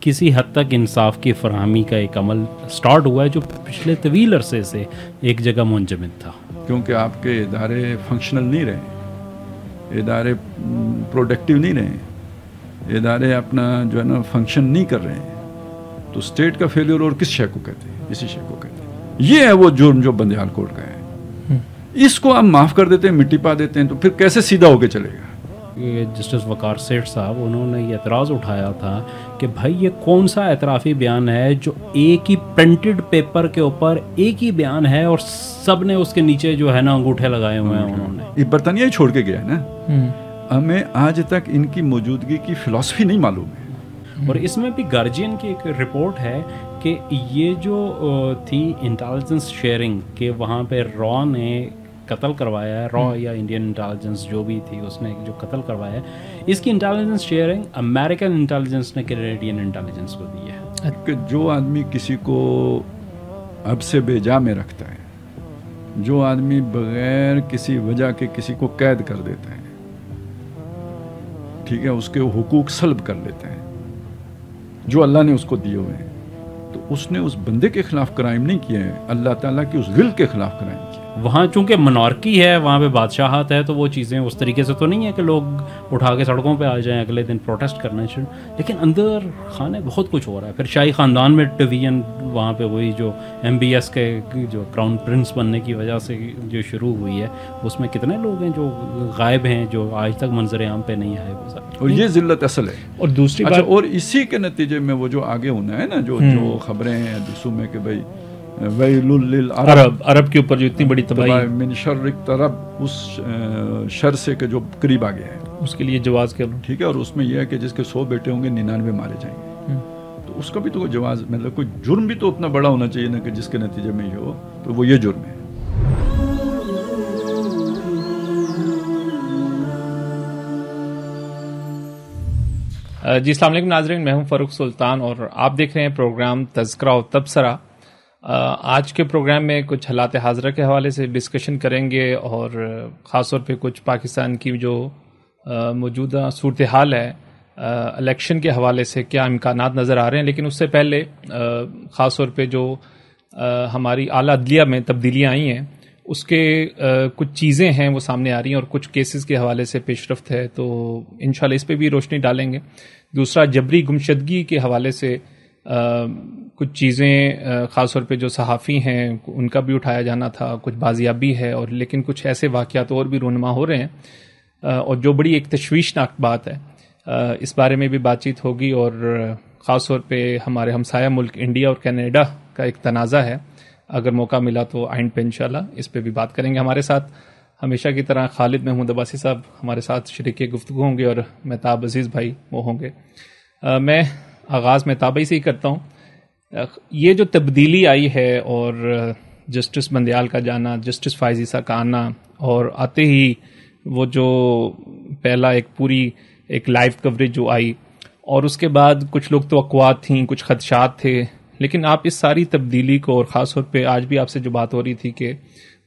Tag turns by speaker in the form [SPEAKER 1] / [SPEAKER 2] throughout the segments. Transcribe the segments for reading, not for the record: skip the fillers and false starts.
[SPEAKER 1] کسی حد تک انصاف کی فراہمی کا ایک عمل سٹارٹ ہوا ہے جو پچھلے طویل عرصے سے ایک جگہ منجمد تھا.
[SPEAKER 2] کیونکہ آپ کے ادارے فنکشنل نہیں رہے, ادارے پروڈکٹیو نہیں رہے, ادارے اپنا جو ہے نا فنکشن نہیں کر رہے ہیں, تو اسٹیٹ کا فیلئر اور کس شے کو کہتے ہیں؟ اسی شے کو کہتے ہیں. یہ ہے وہ جرم جو بندیال کوٹ کا ہے. اس کو ہم معاف کر دیتے ہیں, مٹی پا دیتے ہیں, تو پھر کیسے سیدھا ہو کے چلے گا؟
[SPEAKER 1] جسٹس وقار سیٹھ صاحب انہوں نے یہ اعتراض اٹھایا تھا کہ بھائی یہ کون سا اعترافی بیان ہے جو ایک ہی پرنٹڈ پیپر کے اوپر ایک ہی بیان ہے اور سب نے اس کے نیچے جو ہے نا انگوٹھے لگائے ہوئے ہیں. انہوں نے
[SPEAKER 2] یہ برطانیہ ہی چھوڑ کے گیا ہے نا. ہمیں آج تک ان کی موجودگی کی فلسفی نہیں معلوم ہے.
[SPEAKER 1] اور اس میں بھی گارجین کی ایک رپورٹ ہے کہ یہ جو تھی انٹیلیجنس شیئرنگ کہ وہاں پہ را نے قتل کروایا ہے, را یا انڈین انٹیلیجنس جو بھی تھی اس نے جو قتل کروایا ہے, اس کی انٹیلیجنس شیئرنگ امریکن انٹیلیجنس نے کینیڈین انٹیلیجنس کو دی ہے.
[SPEAKER 2] کہ جو آدمی کسی کو اب سے بے جا میں رکھتا ہے, جو آدمی بغیر کسی وجہ کے کسی کو قید کر دیتا ہے, ٹھیک ہے, اس کے حقوق سلب کر لیتا ہے جو اللہ نے اس کو دیے ہوئے ہیں, تو اس نے اس بندے کے خلاف کرائم نہیں کیا ہے, اللہ تعالیٰ کی اس ول کے خلاف کرائم کیا.
[SPEAKER 1] وہاں چونکہ منارکی ہے, وہاں پہ بادشاہت ہے, تو وہ چیزیں اس طریقے سے تو نہیں ہے کہ لوگ اٹھا کے سڑکوں پہ آ جائیں اگلے دن پروٹیسٹ کرنا شروع, لیکن اندر خانے بہت کچھ ہو رہا ہے. پھر شاہی خاندان میں ڈویژن وہاں پہ وہی جو MBS کے جو کراؤن پرنس بننے کی وجہ سے جو شروع ہوئی ہے, اس میں کتنے لوگ ہیں جو غائب ہیں, جو آج تک منظر عام پہ نہیں آئے وہ سب.
[SPEAKER 2] اور یہ ذلت اصل ہے.
[SPEAKER 3] اور دوسری بات,
[SPEAKER 2] اور اسی کے نتیجے میں وہ جو آگے ہونا ہے نا, جو خبریں ہیں حدیثوں میں کہ بھائی ویل للعرب,
[SPEAKER 3] عرب کے اوپر جو اتنی بڑی تباہی
[SPEAKER 2] من شر اقترب, اس شر سے کہ جو قریب آ گیا ہے,
[SPEAKER 3] اس کے لیے جواز کر لوں.
[SPEAKER 2] ٹھیک ہے, اور اس میں یہ ہے کہ جس کے 100 بیٹے ہوں گے 99 مارے جائیں گے, تو اس کا بھی تو جواز, مطلب کوئی جرم بھی تو اتنا بڑا ہونا چاہیے نا کہ جس کے نتیجے میں یہ ہو, تو وہ یہ جرم ہے.
[SPEAKER 3] جی السلام علیکم ناظرین, میں ہوں فاروق سلطان اور آپ دیکھ رہے ہیں پروگرام تذکرہ و تبصرہ. آج کے پروگرام میں کچھ حالات حاضرہ کے حوالے سے ڈسکشن کریں گے, اور خاص طور پہ کچھ پاکستان کی جو موجودہ صورتحال ہے الیکشن کے حوالے سے کیا امکانات نظر آ رہے ہیں. لیکن اس سے پہلے خاص طور پہ جو ہماری اعلیٰ عدلیہ میں تبدیلیاں آئی ہیں اس کے کچھ چیزیں ہیں وہ سامنے آ رہی ہیں, اور کچھ کیسز کے حوالے سے پیش رفت ہے, تو انشاءاللہ اس پہ بھی روشنی ڈالیں گے. دوسرا جبری گمشدگی کے حوالے سے کچھ چیزیں خاص طور پہ جو صحافی ہیں ان کا بھی اٹھایا جانا تھا, کچھ بازیابی ہے, اور لیکن کچھ ایسے واقعات اور بھی رونما ہو رہے ہیں, اور جو بڑی ایک تشویشناک بات ہے, اس بارے میں بھی بات چیت ہوگی. اور خاص طور پہ ہمارے ہمسایہ ملک انڈیا اور کینیڈا کا ایک تنازع ہے, اگر موقع ملا تو اینڈ پہ انشاءاللہ اس پہ بھی بات کریں گے. ہمارے ساتھ ہمیشہ کی طرح خالد محمود عباسی صاحب ہمارے ساتھ شریک گفتگو ہوں گے, اور مہتاب عزیز بھائی وہ ہوں گے. میں آغاز مہتاب بھائی سے ہی کرتا ہوں. یہ جو تبدیلی آئی ہے اور جسٹس بندیال کا جانا, جسٹس فائز عیسیٰ کا آنا, اور آتے ہی وہ جو پہلا ایک پوری ایک لائیو کوریج جو آئی, اور اس کے بعد کچھ لوگ توقعات تھیں, کچھ خدشات تھے, لیکن آپ اس ساری تبدیلی کو, اور خاص طور پہ آج بھی آپ سے جو بات ہو رہی تھی کہ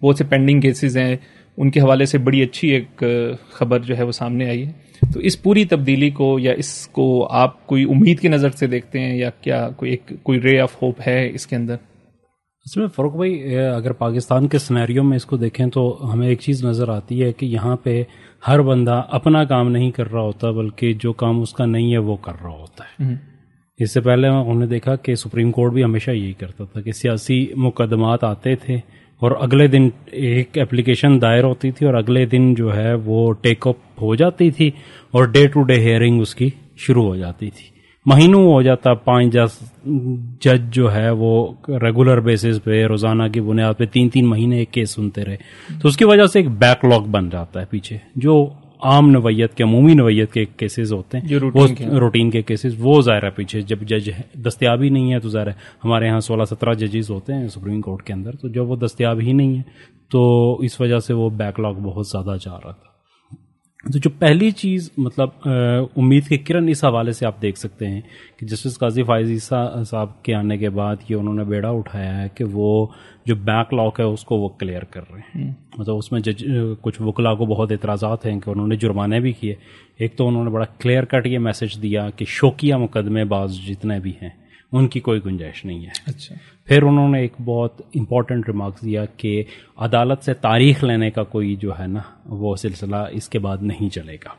[SPEAKER 3] بہت سے پینڈنگ کیسز ہیں, ان کے حوالے سے بڑی اچھی ایک خبر جو ہے وہ سامنے آئی ہے. تو اس پوری تبدیلی کو, یا اس کو آپ کوئی امید کی نظر سے دیکھتے ہیں, یا کیا کوئی رے آف ہوپ ہے اس کے اندر؟
[SPEAKER 1] اس میں فاروق بھائی اگر پاکستان کے سینیریو میں اس کو دیکھیں تو ہمیں ایک چیز نظر آتی ہے کہ یہاں پہ ہر بندہ اپنا کام نہیں کر رہا ہوتا, بلکہ جو کام اس کا نہیں ہے وہ کر رہا ہوتا ہے. اس سے پہلے ہم نے دیکھا کہ سپریم کورٹ بھی ہمیشہ یہی کرتا تھا کہ سیاسی مقدمات آتے تھے اور اگلے دن ایک اپلیکیشن دائر ہوتی تھی, اور اگلے دن جو ہے وہ ٹیک اپ ہو جاتی تھی, اور ڈے ٹو ڈے ہیئرنگ اس کی شروع ہو جاتی تھی. مہینوں ہو جاتا, 5 جج جو ہے وہ ریگولر بیسس پہ روزانہ کی بنیاد پہ 3 مہینے ایک کیس سنتے رہے, تو اس کی وجہ سے ایک بیک لاگ بن جاتا ہے پیچھے. جو عام نوعیت کے, عمومی نوعیت کے کیسز ہوتے ہیں, وہ روٹین کے کیسز, وہ ظاہر ہے پیچھے جب جج دستیاب ہی نہیں ہے, تو ظاہر ہے ہمارے ہاں 16-17 ججز ہوتے ہیں سپریم کورٹ کے اندر, تو جب وہ دستیاب ہی نہیں ہے تو اس وجہ سے وہ بیک لاگ بہت زیادہ جا رہا تھا. تو جو پہلی چیز مطلب امید کی کرن اس حوالے سے آپ دیکھ سکتے ہیں کہ جسٹس قاضی فائز عیسیٰ صاحب کے آنے کے بعد یہ انہوں نے بیڑا اٹھایا ہے کہ وہ جو بیک لاک ہے اس کو وہ کلیئر کر رہے ہیں. مطلب اس میں کچھ وکلا کو بہت اعتراضات ہیں کہ انہوں نے جرمانے بھی کیے. ایک تو انہوں نے بڑا کلیئر کٹ یہ میسج دیا کہ شوکیہ مقدمے باز جتنے بھی ہیں ان کی کوئی گنجائش نہیں ہے.
[SPEAKER 3] اچھا.
[SPEAKER 1] پھر انہوں نے ایک بہت امپورٹنٹ ریمارکس دیا کہ عدالت سے تاریخ لینے کا کوئی جو ہے نا وہ سلسلہ اس کے بعد نہیں چلے گا،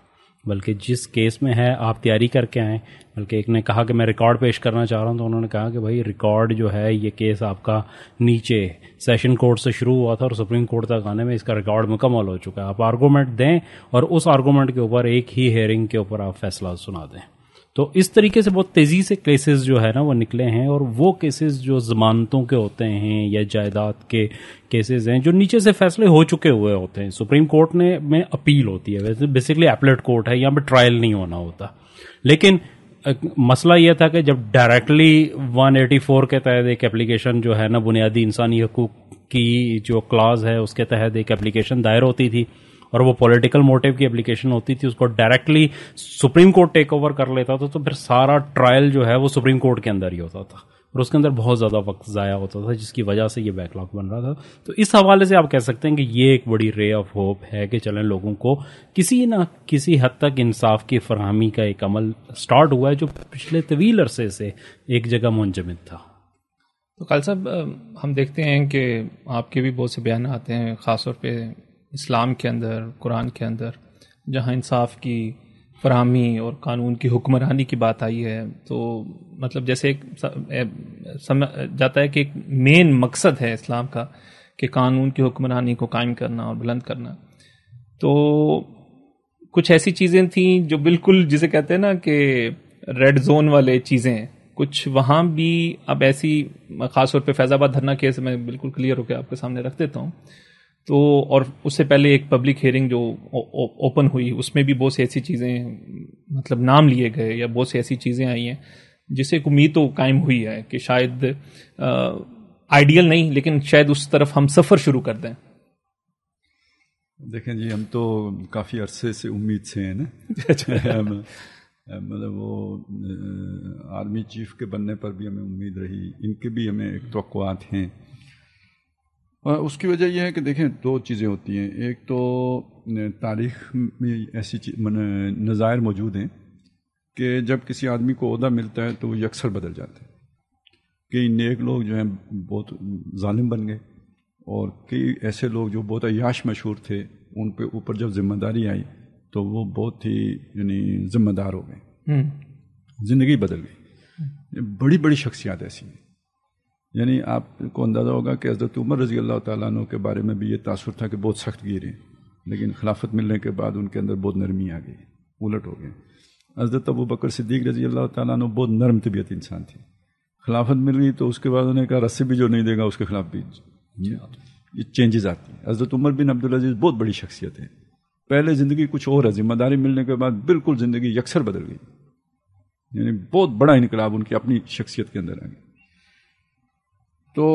[SPEAKER 1] بلکہ جس کیس میں ہے آپ تیاری کر کے آئیں. بلکہ ایک نے کہا کہ میں ریکارڈ پیش کرنا چاہ رہا ہوں، تو انہوں نے کہا کہ بھائی ریکارڈ جو ہے یہ کیس آپ کا نیچے سیشن کورٹ سے شروع ہوا تھا اور سپریم کورٹ تک آنے میں اس کا ریکارڈ مکمل ہو چکا ہے. آپ آرگومنٹ دیں اور اس آرگومنٹ کے اوپر ایک ہی ہیئرنگ کے اوپر آپ فیصلہ سنا دیں. تو اس طریقے سے بہت تیزی سے کیسز جو ہے نا وہ نکلے ہیں، اور وہ کیسز جو ضمانتوں کے ہوتے ہیں یا جائیداد کے کیسز ہیں جو نیچے سے فیصلے ہو چکے ہوئے ہوتے ہیں. سپریم کورٹ میں اپیل ہوتی ہے، ویسے بیسکلی ایپلیٹ کورٹ ہے، یہاں پہ ٹرائل نہیں ہونا ہوتا. لیکن مسئلہ یہ تھا کہ جب ڈائریکٹلی 184 کے تحت ایک اپلیکیشن جو ہے نا بنیادی انسانی حقوق کی جو کلاز ہے اس کے تحت ایک اپلیکیشن دائر ہوتی تھی اور وہ پولیٹیکل موٹیو کی اپلیکیشن ہوتی تھی، اس کو directly supreme court take over کر لیتا تھا، تو پھر سارا ٹرائل جو ہے وہ سپریم کورٹ کے اندر ہی ہوتا تھا اور اس کے اندر بہت زیادہ وقت ضائع ہوتا تھا، جس کی وجہ سے یہ بیک لاگ بن رہا تھا. تو اس حوالے سے آپ کہہ سکتے ہیں کہ یہ ایک بڑی رے آف ہوپ ہے کہ چلیں لوگوں کو کسی نہ کسی حد تک انصاف کی فراہمی کا ایک عمل سٹارٹ ہوا ہے جو پچھلے طویل عرصے سے ایک جگہ منجمد تھا.
[SPEAKER 3] تو قاضی صاحب ہم دیکھتے ہیں کہ آپ کے بھی بہت سے بیانات ہیں، خاص طور پہ اسلام کے اندر، قرآن کے اندر، جہاں انصاف کی فراہمی اور قانون کی حکمرانی کی بات آئی ہے. تو مطلب جیسے ایک سمجھ جاتا ہے کہ ایک مین مقصد ہے اسلام کا کہ قانون کی حکمرانی کو قائم کرنا اور بلند کرنا. تو کچھ ایسی چیزیں تھیں جو بالکل جسے کہتے ہیں نا کہ ریڈ زون والے چیزیں، کچھ وہاں بھی اب ایسی، خاص طور پہ فیض آباد دھرنا کیس میں بالکل کلیئر ہو کے آپ کے سامنے رکھ دیتا ہوں. تو اور اس سے پہلے ایک پبلک ہیئرنگ جو اوپن ہوئی، اس میں بھی بہت سی ایسی چیزیں مطلب نام لیے گئے یا بہت سی ایسی چیزیں آئی ہیں جس سے ایک امید تو قائم ہوئی ہے کہ شاید آئیڈیل نہیں لیکن شاید اس طرف ہم سفر شروع کر دیں.
[SPEAKER 2] دیکھیں جی، ہم تو کافی عرصے سے امید سے ہیں نا. مطلب وہ آرمی چیف کے بننے پر بھی ہمیں امید رہی، ان کے بھی ہمیں ایک توقعات ہیں. اور اس کی وجہ یہ ہے کہ دیکھیں دو چیزیں ہوتی ہیں. ایک تو تاریخ میں ایسی نظائر موجود ہیں کہ جب کسی آدمی کو عہدہ ملتا ہے تو وہ یکسر بدل جاتے ہیں. کئی نیک لوگ جو ہیں بہت ظالم بن گئے، اور کئی ایسے لوگ جو بہت عیاش مشہور تھے ان پہ اوپر جب ذمہ داری آئی تو وہ بہت ہی یعنی ذمہ دار ہو گئے، زندگی بدل گئی. بڑی بڑی شخصیات ایسی ہیں. یعنی آپ کو اندازہ ہوگا کہ حضرت عمر رضی اللہ تعالیٰ عنہ کے بارے میں بھی یہ تاثر تھا کہ بہت سخت گیر ہیں، لیکن خلافت ملنے کے بعد ان کے اندر بہت نرمی آ گئی، الٹ ہو گئے. حضرت ابو بکر صدیق رضی اللہ تعالیٰ عنہ بہت نرم طبیعت انسان تھی. خلافت مل گئی تو اس کے بعد انہوں نے کہا رسی بھی جو نہیں دے گا اس کے خلاف بھی یہ چینجز آتی ہیں. حضرت عمر بن عبدالعزیز بہت بڑی شخصیت ہے. پہلے زندگی کچھ اور ہے، ذمہ داری ملنے کے بعد بالکل زندگی یکسر بدل گئی. یعنی بہت بڑا انقلاب ان کی اپنی شخصیت کے اندر آ گیا. تو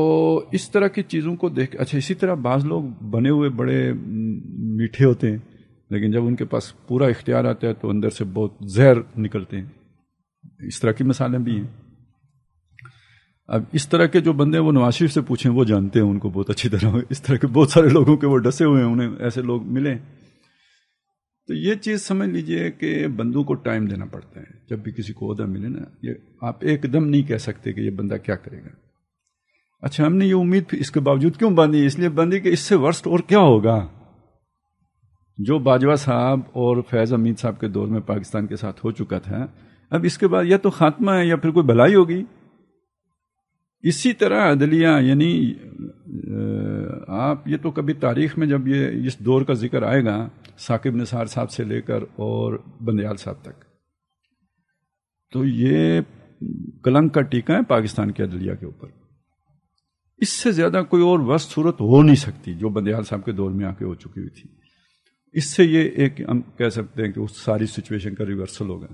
[SPEAKER 2] اس طرح کی چیزوں کو دیکھ اچھا اسی طرح بعض لوگ بنے ہوئے بڑے میٹھے ہوتے ہیں، لیکن جب ان کے پاس پورا اختیار آتا ہے تو اندر سے بہت زہر نکلتے ہیں. اس طرح کی مثالیں بھی ہیں. اب اس طرح کے جو بندے وہ نواز شریف سے پوچھیں وہ جانتے ہیں ان کو بہت اچھی طرح. اس طرح کے بہت سارے لوگوں کے وہ ڈسے ہوئے ہیں، انہیں ایسے لوگ ملے. تو یہ چیز سمجھ لیجئے کہ بندوں کو ٹائم دینا پڑتا ہے. جب بھی کسی کو عہدہ ملے نا، یہ آپ ایک دم نہیں کہہ سکتے کہ یہ بندہ کیا کرے گا. اچھا ہم نے یہ امید پھر اس کے باوجود کیوں باندھی؟ اس لیے باندھی کہ اس سے ورسٹ اور کیا ہوگا. جو باجوہ صاحب اور فیض حمید صاحب کے دور میں پاکستان کے ساتھ ہو چکا تھا، اب اس کے بعد یا تو خاتمہ ہے یا پھر کوئی بھلائی ہوگی. اسی طرح عدلیہ، یعنی آپ یہ تو کبھی تاریخ میں جب یہ اس دور کا ذکر آئے گا ثاقب نثار صاحب سے لے کر اور بندیال صاحب تک، تو یہ کلنک کا ٹیکہ ہے پاکستان کے عدلیہ کے اوپر. اس سے زیادہ کوئی اور وسط صورت ہو نہیں سکتی جو بندیال صاحب کے دور میں آ کے ہو چکی ہوئی تھی. اس سے یہ ایک ہم کہہ سکتے ہیں کہ اس ساری سچویشن کا ریورسل ہوگا.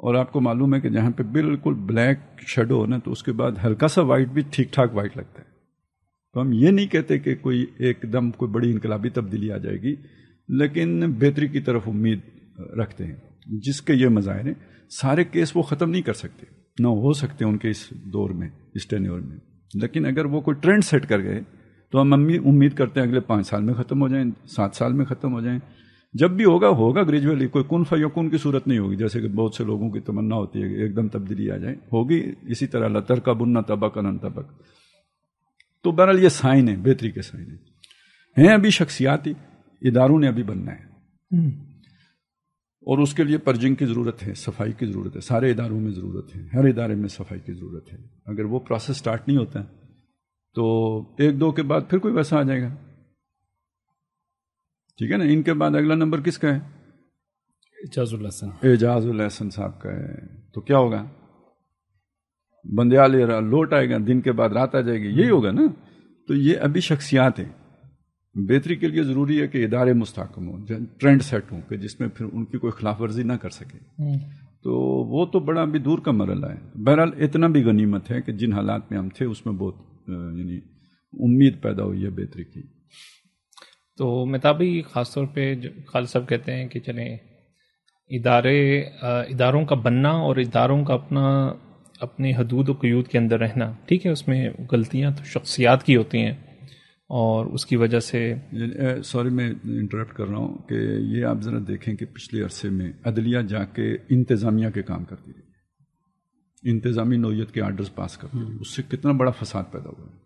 [SPEAKER 2] اور آپ کو معلوم ہے کہ جہاں پہ بالکل بلیک شیڈو ہو نا تو اس کے بعد ہلکا سا وائٹ بھی ٹھیک ٹھاک وائٹ لگتا ہے. تو ہم یہ نہیں کہتے کہ کوئی ایک دم کوئی بڑی انقلابی تبدیلی آ جائے گی، لیکن بہتری کی طرف امید رکھتے ہیں. جس کے یہ مظاہر ہیں, سارے کیس وہ ختم نہیں کر سکتے, نہ ہو سکتے ان کے اس دور میں, اس ٹینیور میں, لیکن اگر وہ کوئی ٹرینڈ سیٹ کر گئے تو ہم امید کرتے ہیں اگلے 5 سال میں ختم ہو جائیں, 7 سال میں ختم ہو جائیں. جب بھی ہوگا گریجولی, کوئی کن فیکون کی صورت نہیں ہوگی جیسے کہ بہت سے لوگوں کی تمنا ہوتی ہے کہ ایک دم تبدیلی آ جائے, ہوگی اسی طرح لتر کا بننا طبق ان طبق. تو بہرحال یہ سائن ہے, بہتری کے سائن ہیں. ابھی شخصیاتی اداروں نے ابھی بننا ہے, اور اس کے لیے پرجنگ کی ضرورت ہے, صفائی کی ضرورت ہے. سارے اداروں میں ضرورت ہے, ہر ادارے میں صفائی کی ضرورت ہے. اگر وہ پروسیس سٹارٹ نہیں ہوتا تو 1-2 کے بعد پھر کوئی ویسا آ جائے گا. ٹھیک ہے نا. ان کے بعد اگلا نمبر کس کا ہے؟ اعجاز الاحسن صاحب کا ہے. تو کیا ہوگا؟ بندیال لوٹ آئے گا, دن کے بعد رات آ جائے گی, یہی ہوگا نا. تو یہ ابھی شخصیات ہیں. بہتری کے لیے ضروری ہے کہ ادارے مستحکم ہوں, ٹرینڈ سیٹ ہوں کہ جس میں پھر ان کی کوئی خلاف ورزی نہ کر سکے. تو وہ تو بڑا ابھی دور کا مرحلہ ہے. بہرحال اتنا بھی غنیمت ہے کہ جن حالات میں ہم تھے اس میں بہت یعنی امید پیدا ہوئی ہے بہتری کی.
[SPEAKER 3] تو متابی خاص طور پہ خالد صاحب کہتے ہیں کہ چلیں اداروں کا بننا اور اداروں کا اپنی حدود و قیود کے اندر رہنا, ٹھیک ہے, اس میں غلطیاں تو شخصیات کی ہوتی ہیں, اور اس کی وجہ سے
[SPEAKER 2] سوری میں انٹرپٹ کر رہا ہوں کہ یہ آپ ذرا دیکھیں کہ پچھلے عرصے میں عدلیہ جا کے انتظامیہ کے کام کرتی رہی, انتظامی نوعیت کے آرڈرز پاس کرتی رہی, اس سے کتنا بڑا فساد پیدا ہوا ہے.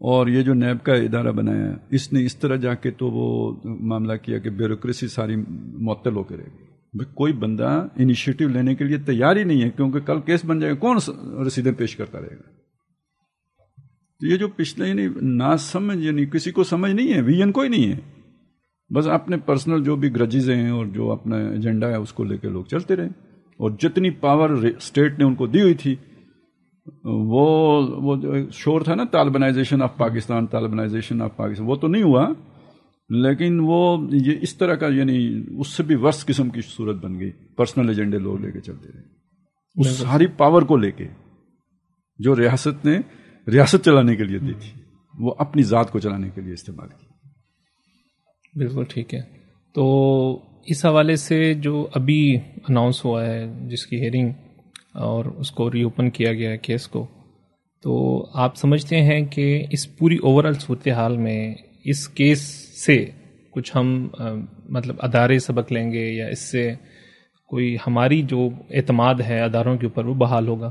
[SPEAKER 2] اور یہ جو نیب کا ادارہ بنایا اس نے اس طرح جا کے تو وہ معاملہ کیا کہ بیوروکریسی ساری معطل ہو کے رہ گئی. کوئی بندہ انیشیٹو لینے کے لیے تیار ہی نہیں ہے, کیونکہ کل کیس بن جائے گا, کون رسیدیں پیش کرتا رہے گا. تو یہ جو پچھلے یعنی نا سمجھ, یعنی کسی کو سمجھ نہیں ہے, ویژن کوئی نہیں ہے, بس اپنے پرسنل جو بھی گرجز ہیں اور جو اپنا ایجنڈا ہے اس کو لے کے لوگ چلتے رہے. اور جتنی پاور اسٹیٹ نے ان کو دی ہوئی تھی, وہ جو شور تھا نا Talibanisation of Pakistan, Talibanisation of Pakistan, وہ تو نہیں ہوا, لیکن وہ یہ اس طرح کا یعنی اس سے بھی ورس قسم کی صورت بن گئی. پرسنل ایجنڈے لوگ لے کے چلتے رہے, اس ساری پاور کو لے کے جو ریاست نے ریاست چلانے کے لیے دی تھی وہ اپنی ذات کو چلانے کے لیے استعمال کی.
[SPEAKER 3] بالکل ٹھیک ہے. تو اس حوالے سے جو ابھی اناؤنس ہوا ہے جس کی ہیئرنگ اور اس کو ری اوپن کیا گیا ہے کیس کو, تو آپ سمجھتے ہیں کہ اس پوری اوور آل صورتحال میں اس کیس سے کچھ ہم مطلب ادارے سبق لیں گے, یا اس سے کوئی ہماری جو اعتماد ہے اداروں کے اوپر وہ بحال ہوگا؟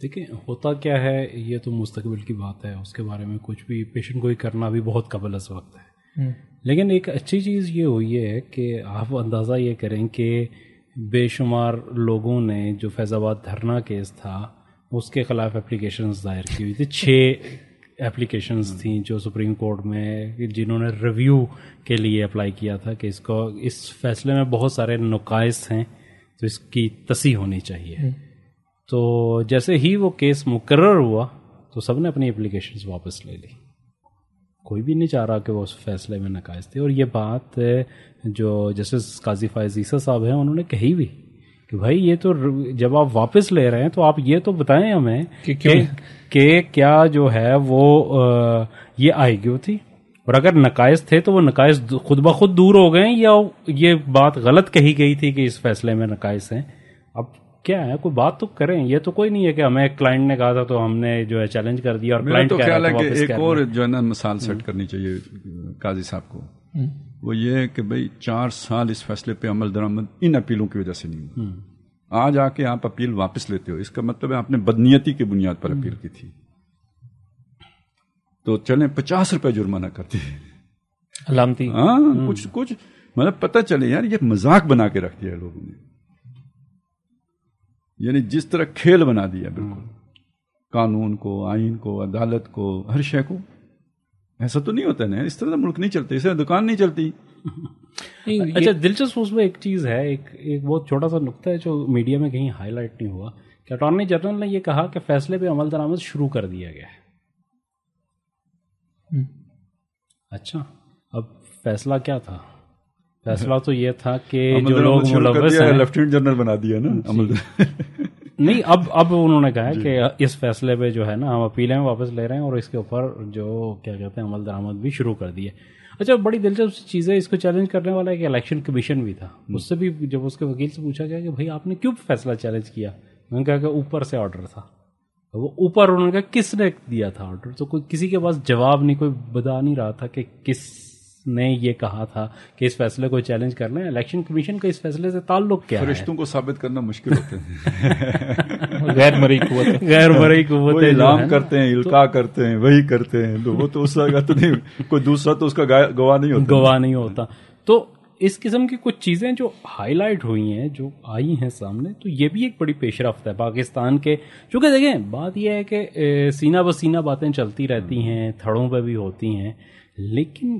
[SPEAKER 1] دیکھیں ہوتا کیا ہے, یہ تو مستقبل کی بات ہے, اس کے بارے میں کچھ بھی پیشن گوئی کرنا بھی بہت قبل از وقت ہے. لیکن ایک اچھی چیز یہ ہوئی ہے کہ آپ اندازہ یہ کریں کہ بے شمار لوگوں نے جو فیض آباد دھرنا کیس تھا اس کے خلاف اپلیکیشنز دائر کی ہوئی تھی. 6 اپلیکیشنز تھیں جو سپریم کورٹ میں, جنہوں نے ریویو کے لیے اپلائی کیا تھا کہ اس فیصلے میں بہت سارے نقائص ہیں تو اس کی تصحیح ہونی چاہیے. تو جیسے ہی وہ کیس مقرر ہوا تو سب نے اپنی اپلیکیشنز واپس لے لی, کوئی بھی نہیں چاہ رہا کہ وہ اس فیصلے میں نقائص تھے. اور یہ بات جو جسٹس قاضی فائز عیسیٰ صاحب ہیں انہوں نے کہی بھی کہ بھائی یہ تو جب آپ واپس لے رہے ہیں تو آپ یہ تو بتائیں ہمیں کہ کیا جو ہے وہ یہ آئی کیوں تھی, اور اگر نقائص تھے تو وہ نقائص خود بخود دور ہو گئے یا یہ بات غلط کہی گئی تھی کہ اس فیصلے میں نقائص ہیں. اب کیا ہے, کوئی بات تو کریں. یہ تو کوئی نہیں ہے کہ ہمیں کلائنٹ نے کہا تھا تو ہم نے جو ہے چیلنج کر دیا, اور کلائنٹ کہہ رہا ہے کہ ایک
[SPEAKER 2] اور جو ہے نا مثال سیٹ کرنی چاہیے قاضی صاحب کو, وہ یہ ہے کہ بھئی 4 سال اس فیصلے پہ عمل درآمد ان اپیلوں کی وجہ سے نہیں ہوا. آج آ کے آپ اپیل واپس لیتے ہو, اس کا مطلب ہے آپ نے بدنیتی کی بنیاد پر اپیل کی تھی. تو چلیں 50 روپے جرمانہ کرتے ہیں
[SPEAKER 3] علامتی,
[SPEAKER 2] ہاں کچھ مطلب پتہ چلے یار یہ مذاق بنا کے رکھ دیا ہے لوگوں نے, یعنی جس طرح کھیل بنا دیا بالکل, قانون کو, آئین کو, عدالت کو, ہر شے کو. ایسا تو نہیں ہوتا نا, اس طرح ملک نہیں چلتے, اس طرح دکان نہیں چلتی.
[SPEAKER 1] اچھا دلچسپ اس میں ایک چیز ہے, ایک بہت چھوٹا سا نقطہ ہے جو میڈیا میں کہیں ہائی لائٹ نہیں ہوا کہ اٹارنی جنرل نے یہ کہا کہ فیصلے پہ عمل درآمد شروع کر دیا گیا ہے. اچھا اب فیصلہ کیا تھا؟ فیصلہ تو یہ تھا کہ جو لوگ ملوث ہیں
[SPEAKER 2] لیفٹیننٹ جنرل بنا دیا نا عمل
[SPEAKER 1] نہیں, اب انہوں نے کہا کہ اس فیصلے پہ جو ہے نا ہم اپیلیں واپس لے رہے ہیں اور اس کے اوپر جو کیا کہتے ہیں عمل درآمد بھی شروع کر دیے. اچھا بڑی دلچسپ چیز ہے, اس کو چیلنج کرنے والا ایک الیکشن کمیشن بھی تھا. اس سے بھی جب اس کے وکیل سے پوچھا گیا کہ بھائی آپ نے کیوں فیصلہ چیلنج کیا, میں نے کہا کہ اوپر سے آرڈر تھا. وہ اوپر انہوں نے کہا کس نے دیا تھا آرڈر, تو کوئی کسی کے پاس جواب نہیں, کوئی بتا نہیں رہا تھا کہ کس نے یہ کہا تھا کہ اس فیصلے کو چیلنج کرنا ہے. الیکشن کمیشن کا اس فیصلے سے تعلق کیا ہے؟
[SPEAKER 2] فرشتوں کو ثابت کرنا مشکل ہوتا ہے.
[SPEAKER 3] غیر مرئی قوت,
[SPEAKER 1] غیر مرئی قوت
[SPEAKER 2] اعلام کرتے ہیں, القاء کرتے ہیں, وہی کرتے ہیں, تو وہ تو اس کا تو نہیں, کوئی دوسرا تو اس کا گواہ نہیں ہوتا.
[SPEAKER 1] تو اس قسم کی کچھ چیزیں جو ہائی لائٹ ہوئی ہیں, جو آئی ہیں سامنے, تو یہ بھی ایک بڑی پیش رفت ہے پاکستان کے. چونکہ دیکھیں بات یہ ہے کہ سینہ بسینہ باتیں چلتی رہتی ہیں, تھڑوں پہ بھی ہوتی ہیں, لیکن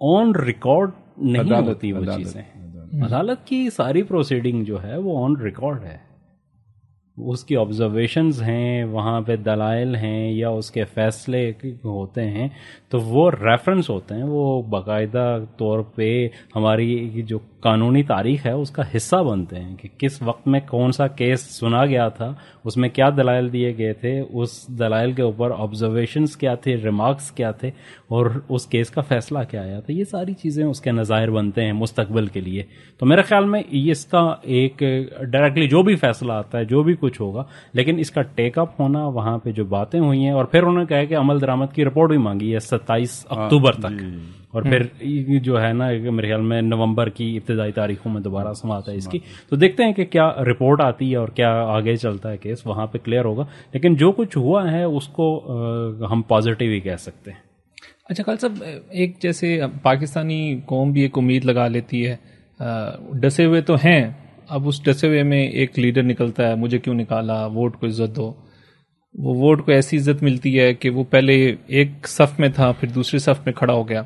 [SPEAKER 1] آن ریکارڈ نہیں ہوتی وہ چیزیں. عدالت کی ساری پروسیڈنگ جو ہے وہ آن ریکارڈ ہے, اس کی آبزرویشنز ہیں, وہاں پہ دلائل ہیں یا اس کے فیصلے ہوتے ہیں, تو وہ ریفرنس ہوتے ہیں, وہ باقاعدہ طور پہ ہماری جو قانونی تاریخ ہے اس کا حصہ بنتے ہیں کہ کس وقت میں کون سا کیس سنا گیا تھا, اس میں کیا دلائل دیے گئے تھے, اس دلائل کے اوپر آبزرویشنز کیا تھے, ریمارکس کیا تھے, اور اس کیس کا فیصلہ کیا آیا تھا. یہ ساری چیزیں اس کے نظائر بنتے ہیں مستقبل کے لیے. تو میرے خیال میں اس کا ایک ڈائریکٹلی جو بھی فیصلہ آتا ہے, جو بھی کچھ ہوگا, لیکن اس کا ٹیک اپ ہونا, وہاں پہ جو باتیں ہوئی ہیں, اور پھر انہوں نے کہا کہ عمل درآمد کی رپورٹ بھی مانگی ہے 27 اکتوبر تک, اور پھر جو ہے نا میرے خیال میں نومبر کی ابتدائی تاریخوں میں دوبارہ سماعت ہے اس کی. تو دیکھتے ہیں کہ کیا رپورٹ آتی ہے اور کیا آگے چلتا ہے کیس, وہاں پہ کلیئر ہوگا. لیکن جو کچھ ہوا ہے اس کو ہم پازیٹیو ہی کہہ سکتے ہیں.
[SPEAKER 3] اچھا خالد صاحب, ایک جیسے پاکستانی قوم بھی ایک امید لگا لیتی ہے, ڈسے ہوئے تو ہیں, اب اس ڈسے ہوئے میں ایک لیڈر نکلتا ہے, مجھے کیوں نکالا, ووٹ کو عزت دو. وہ ووٹ کو ایسی عزت ملتی ہے کہ وہ پہلے ایک صف میں تھا, پھر دوسری صف میں کھڑا ہو گیا,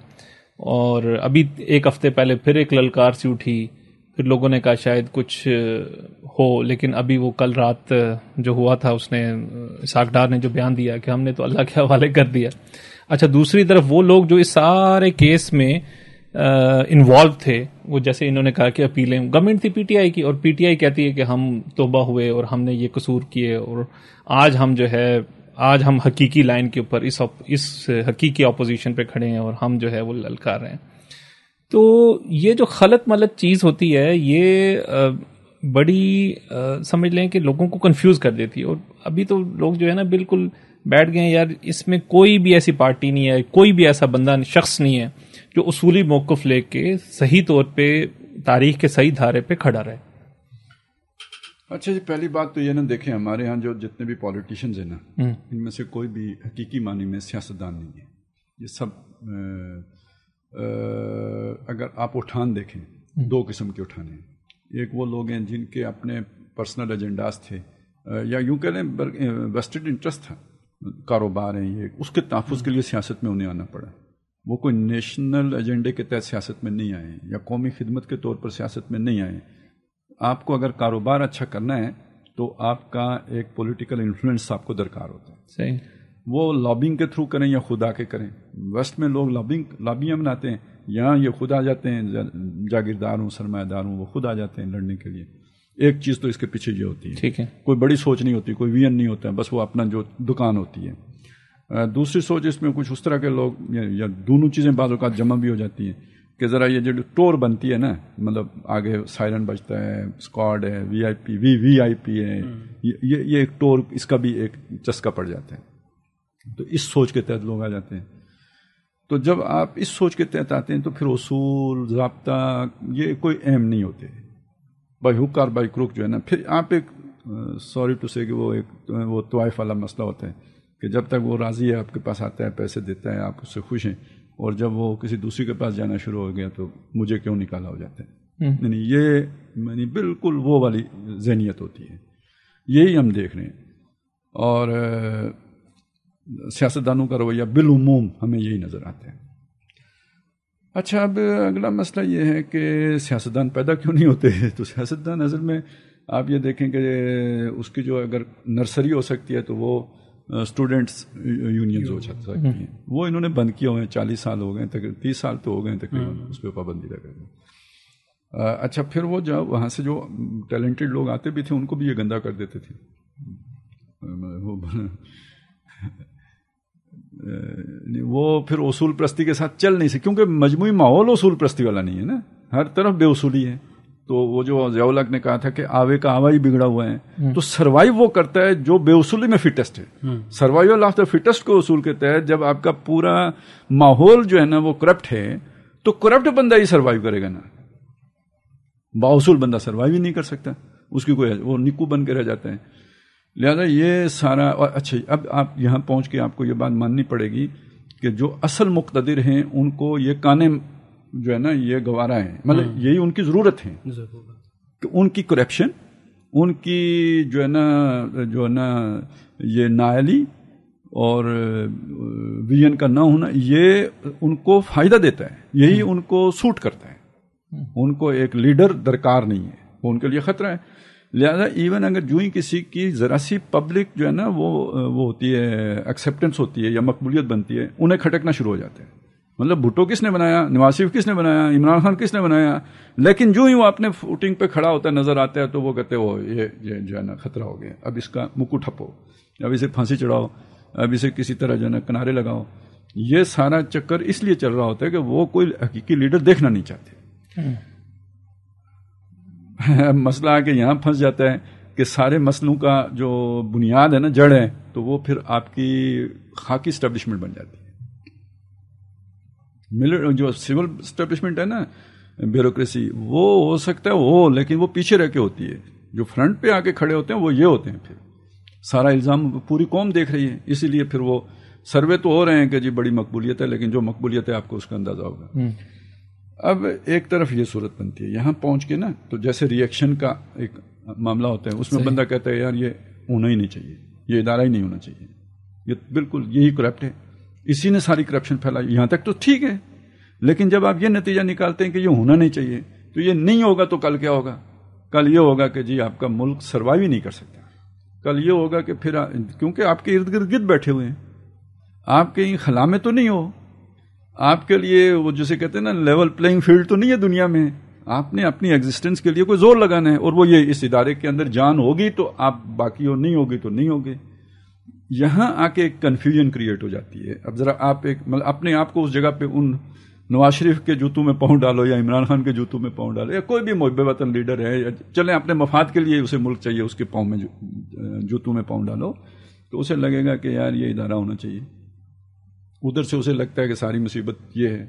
[SPEAKER 3] اور ابھی ایک ہفتے پہلے پھر ایک للکار سی اٹھی, پھر لوگوں نے کہا شاید کچھ ہو, لیکن ابھی وہ کل رات جو ہوا تھا, اس نے اسحاق ڈار نے جو بیان دیا کہ ہم نے تو اللہ کے حوالے کر دیا. اچھا دوسری طرف وہ لوگ جو اس سارے کیس میں انوالو تھے, وہ جیسے انہوں نے کہا کہ اپیلیں گورنمنٹ تھی پی ٹی آئی کی, اور پی ٹی آئی کہتی ہے کہ ہم توبہ ہوئے اور ہم نے یہ قصور کیے, اور آج ہم جو ہے آج ہم حقیقی لائن کے اوپر اس حقیقی اپوزیشن پہ کھڑے ہیں, اور ہم جو ہے وہ للکار رہے ہیں. تو یہ جو خلط ملط چیز ہوتی ہے, یہ بڑی سمجھ لیں کہ لوگوں کو کنفیوز کر دیتی ہے. اور ابھی تو لوگ جو ہے نا بالکل بیٹھ گئے ہیں, یار اس میں کوئی بھی ایسی پارٹی نہیں ہے, کوئی بھی ایسا بندہ شخص نہیں ہے جو اصولی موقف لے کے صحیح طور پہ تاریخ کے صحیح دھارے پہ کھڑا رہے.
[SPEAKER 2] اچھا جی, پہلی بات تو یہ نا, دیکھیں ہمارے ہاں جو جتنے بھی پولیٹیشینز ہیں نا, ان میں سے کوئی بھی حقیقی معنی میں سیاستدان نہیں ہے. یہ سب اگر آپ اٹھان دیکھیں, دو قسم کے اٹھانے ہیں. ایک وہ لوگ ہیں جن کے اپنے پرسنل ایجنڈاز تھے, یا یوں کہہ لیں ویسٹڈ انٹرسٹ تھا, کاروبار ہیں یہ, اس کے تحفظ کے لیے سیاست میں انہیں آنا پڑا. وہ کوئی نیشنل ایجنڈے کے تحت سیاست میں نہیں آئے, یا قومی خدمت کے طور پر سیاست میں نہیں آئے. آپ کو اگر کاروبار اچھا کرنا ہے تو آپ کا ایک پولیٹیکل انفلوئنس آپ کو درکار ہوتا ہے.
[SPEAKER 3] صحیح.
[SPEAKER 2] وہ لابنگ کے تھرو کریں یا خدا کے کریں. ویسٹ میں لوگ لابیاں بناتے ہیں, یہاں یہ خود آ جاتے ہیں, جاگیردار ہوں, سرمایہ دار ہوں, وہ خود آ جاتے ہیں لڑنے کے لیے. ایک چیز تو اس کے پیچھے یہ ہوتی ہے,
[SPEAKER 3] ٹھیک ہے,
[SPEAKER 2] کوئی بڑی سوچ نہیں ہوتی, کوئی ویژن نہیں ہوتا, بس وہ اپنا جو دکان ہوتی ہے. دوسری سوچ اس میں کچھ اس طرح کے لوگ, یا دونوں چیزیں بعض اوقات جمع بھی ہو جاتی ہیں کہ ذرا یہ جو ٹور بنتی ہے نا, مطلب آگے سائرن بجتا ہے, اسکواڈ ہے, وی آئی پی ہے, یہ ایک ٹور, اس کا بھی ایک چسکا پڑ جاتا ہے. تو اس سوچ کے تحت لوگ آ جاتے ہیں. تو جب آپ اس سوچ کے تحت آتے ہیں تو پھر اصول ضابطہ یہ کوئی اہم نہیں ہوتے, بائی ہک اور بائی کروک جو ہے نا. پھر آپ ایک سوری ٹو سے کہ وہ طوائف والا مسئلہ ہوتا ہے کہ جب تک وہ راضی ہے آپ کے پاس آتا ہے, پیسے دیتا ہے, آپ اس سے خوش ہیں, اور جب وہ کسی دوسری کے پاس جانا شروع ہو گیا تو مجھے کیوں نکالا ہو جاتا ہے. یہ بالکل وہ والی ذہنیت ہوتی ہے. یہی ہم دیکھ رہے ہیں, اور سیاستدانوں کا رویہ بالعموم ہمیں یہی نظر آتا ہے. اچھا, اب اگلا مسئلہ یہ ہے کہ سیاستدان پیدا کیوں نہیں ہوتے. تو سیاستدان اصل میں آپ یہ دیکھیں کہ اس کی جو اگر نرسری ہو سکتی ہے تو وہ اسٹوڈنٹس یونینز ہو سکتی ہیں. وہ انہوں نے بند کیے ہوئے ہیں, 40 سال ہو گئے, 30 سال تو ہو گئے تقریباً اس پہ پابندی لگا دی. اچھا, پھر وہ جب وہاں سے جو ٹیلنٹڈ لوگ آتے بھی تھے ان کو بھی یہ گندا کر دیتے تھے. وہ پھر اصول پرستی کے ساتھ چل نہیں سکتے، کیونکہ مجموعی ماحول اصول پرستی والا نہیں ہے نا، ہر طرف بے اصولی ہے. تو وہ جو ضیاء الحق نے کہا تھا کہ آوے کا آوا ہی بگڑا ہوا ہے، تو سروائیو وہ کرتا ہے جو بے اصولی میں فٹسٹ ہے. سروائیول آف دا فٹسٹ کو اصول کے تحت جب آپ کا پورا ماحول جو ہے نا وہ کرپٹ ہے، تو کرپٹ بندہ ہی سروائیو کرے گا نا، بااصول بندہ سروائیو ہی نہیں کر سکتا، اس کی کوئی وہ نکو بن کے رہ جاتا ہے. لہذا یہ سارا. اچھا اب آپ یہاں پہنچ کے آپ کو یہ بات ماننی پڑے گی کہ جو اصل مقتدر ہیں ان کو یہ کانے جو ہے نا یہ گوارا ہے، مطلب یہی ان کی ضرورت ہے کہ ان کی کرپشن، ان کی جو ہے نا یہ نااہلی اور ویژن کا نہ ہونا، یہ ان کو فائدہ دیتا ہے، یہی ان کو سوٹ کرتا ہے. ان کو ایک لیڈر درکار نہیں ہے، وہ ان کے لیے خطرہ ہے. لہذا ایون اگر جو ہی کسی کی ذرا سی پبلک جو ہے نا وہ ہوتی ہے ایکسیپٹنس ہوتی ہے یا مقبولیت بنتی ہے، انہیں کھٹکنا شروع ہو جاتے ہیں. مطلب بھٹو کس نے بنایا، نواز شریف کس نے بنایا، عمران خان کس نے بنایا، لیکن جو ہی وہ اپنے فوٹنگ پہ کھڑا ہوتا ہے نظر آتا ہے تو وہ کہتے ہیں یہ جو ہے نا خطرہ ہو گیا، اب اس کا مکو ٹھپو، اب اسے پھانسی چڑھاؤ، اب اسے کسی طرح جو ہے نا کنارے لگاؤ. یہ سارا چکر اس لیے چل رہا ہوتا ہے کہ وہ کوئی حقیقی لیڈر دیکھنا نہیں چاہتے. مسئلہ آ کے یہاں پھنس جاتا ہے کہ سارے مسئلوں کا جو بنیاد ہے نا، جڑ ہے، تو وہ پھر آپ کی خاکی اسٹیبلشمنٹ بن جاتی ہے. جو سول اسٹیبلشمنٹ ہے نا، بیوروکریسی، وہ ہو سکتا ہے وہ، لیکن وہ پیچھے رہ کے ہوتی ہے. جو فرنٹ پہ آ کے کھڑے ہوتے ہیں وہ یہ ہوتے ہیں. پھر سارا الزام پوری قوم دیکھ رہی ہے، اسی لیے پھر وہ سروے تو ہو رہے ہیں کہ جی بڑی مقبولیت ہے، لیکن جو مقبولیت ہے آپ کو اس کا اندازہ ہوگا. اب ایک طرف یہ صورت بنتی ہے، یہاں پہنچ کے نا تو جیسے ریئیکشن کا ایک معاملہ ہوتا ہے، اس میں بندہ کہتا ہے یار یہ ہونا ہی نہیں چاہیے، یہ ادارہ ہی نہیں ہونا چاہیے، یہ بالکل یہی کرپٹ ہے، اسی نے ساری کرپشن پھیلائی. یہاں تک تو ٹھیک ہے، لیکن جب آپ یہ نتیجہ نکالتے ہیں کہ یہ ہونا نہیں چاہیے، تو یہ نہیں ہوگا تو کل کیا ہوگا؟ کل یہ ہوگا کہ جی آپ کا ملک سروائیو ہی نہیں کر سکتا. کل یہ ہوگا کہ پھر کیونکہ آپ کے ارد گرد بیٹھے ہوئے ہیں، آپ کے خلا میں تو نہیں ہو، آپ کے لیے وہ جسے کہتے ہیں نا لیول پلینگ فیلڈ تو نہیں ہے دنیا میں. آپ نے اپنی ایگزسٹنس کے لیے کوئی زور لگانا ہے، اور وہ یہ اس ادارے کے اندر جان ہوگی تو آپ باقی، اور نہیں ہوگی تو نہیں ہوگے. یہاں آ کے ایک کنفیوژن کریٹ ہو جاتی ہے. اب ذرا آپ ایک مطلب اپنے آپ کو اس جگہ پہ ان نواز شریف کے جوتوں میں پاؤں ڈالو یا عمران خان کے جوتوں میں پاؤں ڈالو، یا کوئی بھی محب وطن لیڈر ہے، یا چلیں اپنے مفاد کے لیے اسے ملک چاہیے، اس کے پاؤں میں جوتوں میں پاؤں ڈالو، تو اسے لگے گا کہ یار یہ ادارہ ہونا چاہیے. ادھر سے اسے لگتا ہے کہ ساری مصیبت یہ ہے.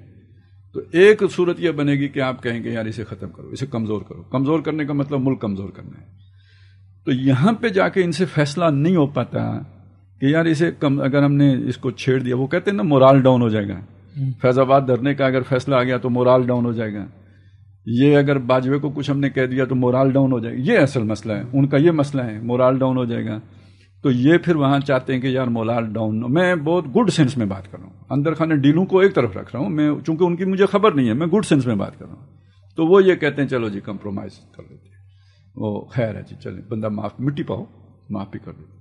[SPEAKER 2] تو ایک صورت یہ بنے گی کہ آپ کہیں کہ یار اسے ختم کرو، اسے کمزور کرو. کمزور کرنے کا مطلب ملک کمزور کرنا ہے. تو یہاں پہ جا کے ان سے فیصلہ نہیں ہو پاتا کہ یار اسے اگر ہم نے اس کو چھیڑ دیا، وہ کہتے ہیں نا مورال ڈاؤن ہو جائے گا. فیض آباد دھرنے کا اگر فیصلہ آ گیا تو مورال ڈاؤن ہو جائے گا. یہ اگر باجوے کو کچھ ہم نے کہہ دیا تو مورال ڈاؤن ہو جائے گا. یہ اصل مسئلہ ہے ان کا، یہ مسئلہ ہے مورال ڈاؤن ہو جائے گا. تو یہ پھر وہاں چاہتے ہیں کہ یار مورال ڈاؤن. میں بہت گڈ سینس میں بات کر رہا ہوں، اندر خانہ ڈیلوں کو ایک طرف رکھ رہا ہوں میں، چونکہ ان کی مجھے خبر نہیں ہے، میں گڈ سینس میں بات کر رہا ہوں. تو وہ یہ کہتے ہیں چلو جی کمپرومائز کر لیتے ہیں، وہ خیر ہے جی، چلیں بندہ معاف، مٹی پاؤ، معاف بھی کر دیتے.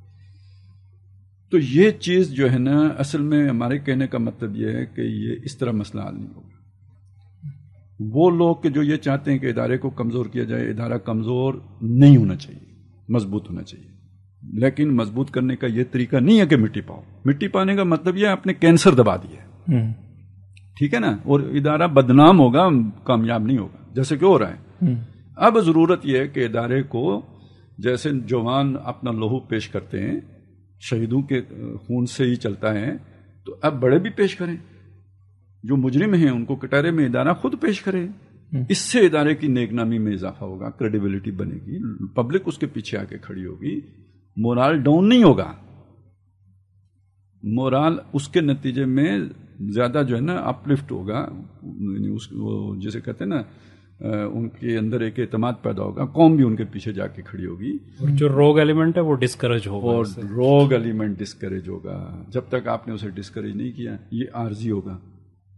[SPEAKER 2] تو یہ چیز جو ہے نا، اصل میں ہمارے کہنے کا مطلب یہ ہے کہ یہ اس طرح مسئلہ حل نہیں ہوگا. وہ لوگ کہ جو یہ چاہتے ہیں کہ ادارے کو کمزور کیا جائے، ادارہ کمزور نہیں ہونا چاہیے، مضبوط ہونا چاہیے. لیکن مضبوط کرنے کا یہ طریقہ نہیں ہے کہ مٹی پاؤ. مٹی پانے کا مطلب یہ آپ نے کینسر دبا دیا، ٹھیک ہے نا، اور ادارہ بدنام ہوگا، کامیاب نہیں ہوگا، جیسے کہ ہو رہا ہے. اب ضرورت یہ ہے کہ ادارے کو جیسے جوان اپنا لہو پیش کرتے ہیں، شہیدوں کے خون سے ہی چلتا ہے، تو اب بڑے بھی پیش کریں. جو مجرم ہیں ان کو کٹہرے میں ادارہ خود پیش کرے. اس سے ادارے کی نیک نامی میں اضافہ ہوگا، کریڈیبلٹی بنے گی، پبلک اس کے پیچھے آ کے کھڑی ہوگی. مورال ڈاؤن نہیں ہوگا، مورال اس کے نتیجے میں زیادہ جو ہے نا اپلفٹ ہوگا. وہ جسے کہتے ہیں نا، ان کے اندر ایک اعتماد پیدا ہوگا، قوم بھی ان کے پیچھے جا کے کھڑی ہوگی.
[SPEAKER 1] اور جو روگ ایلیمنٹ ہے وہ ڈسکریج ہوگا،
[SPEAKER 2] اور روگ ایلیمنٹ ڈسکریج ہوگا. جب تک آپ نے اسے ڈسکریج نہیں کیا، یہ عارضی ہوگا.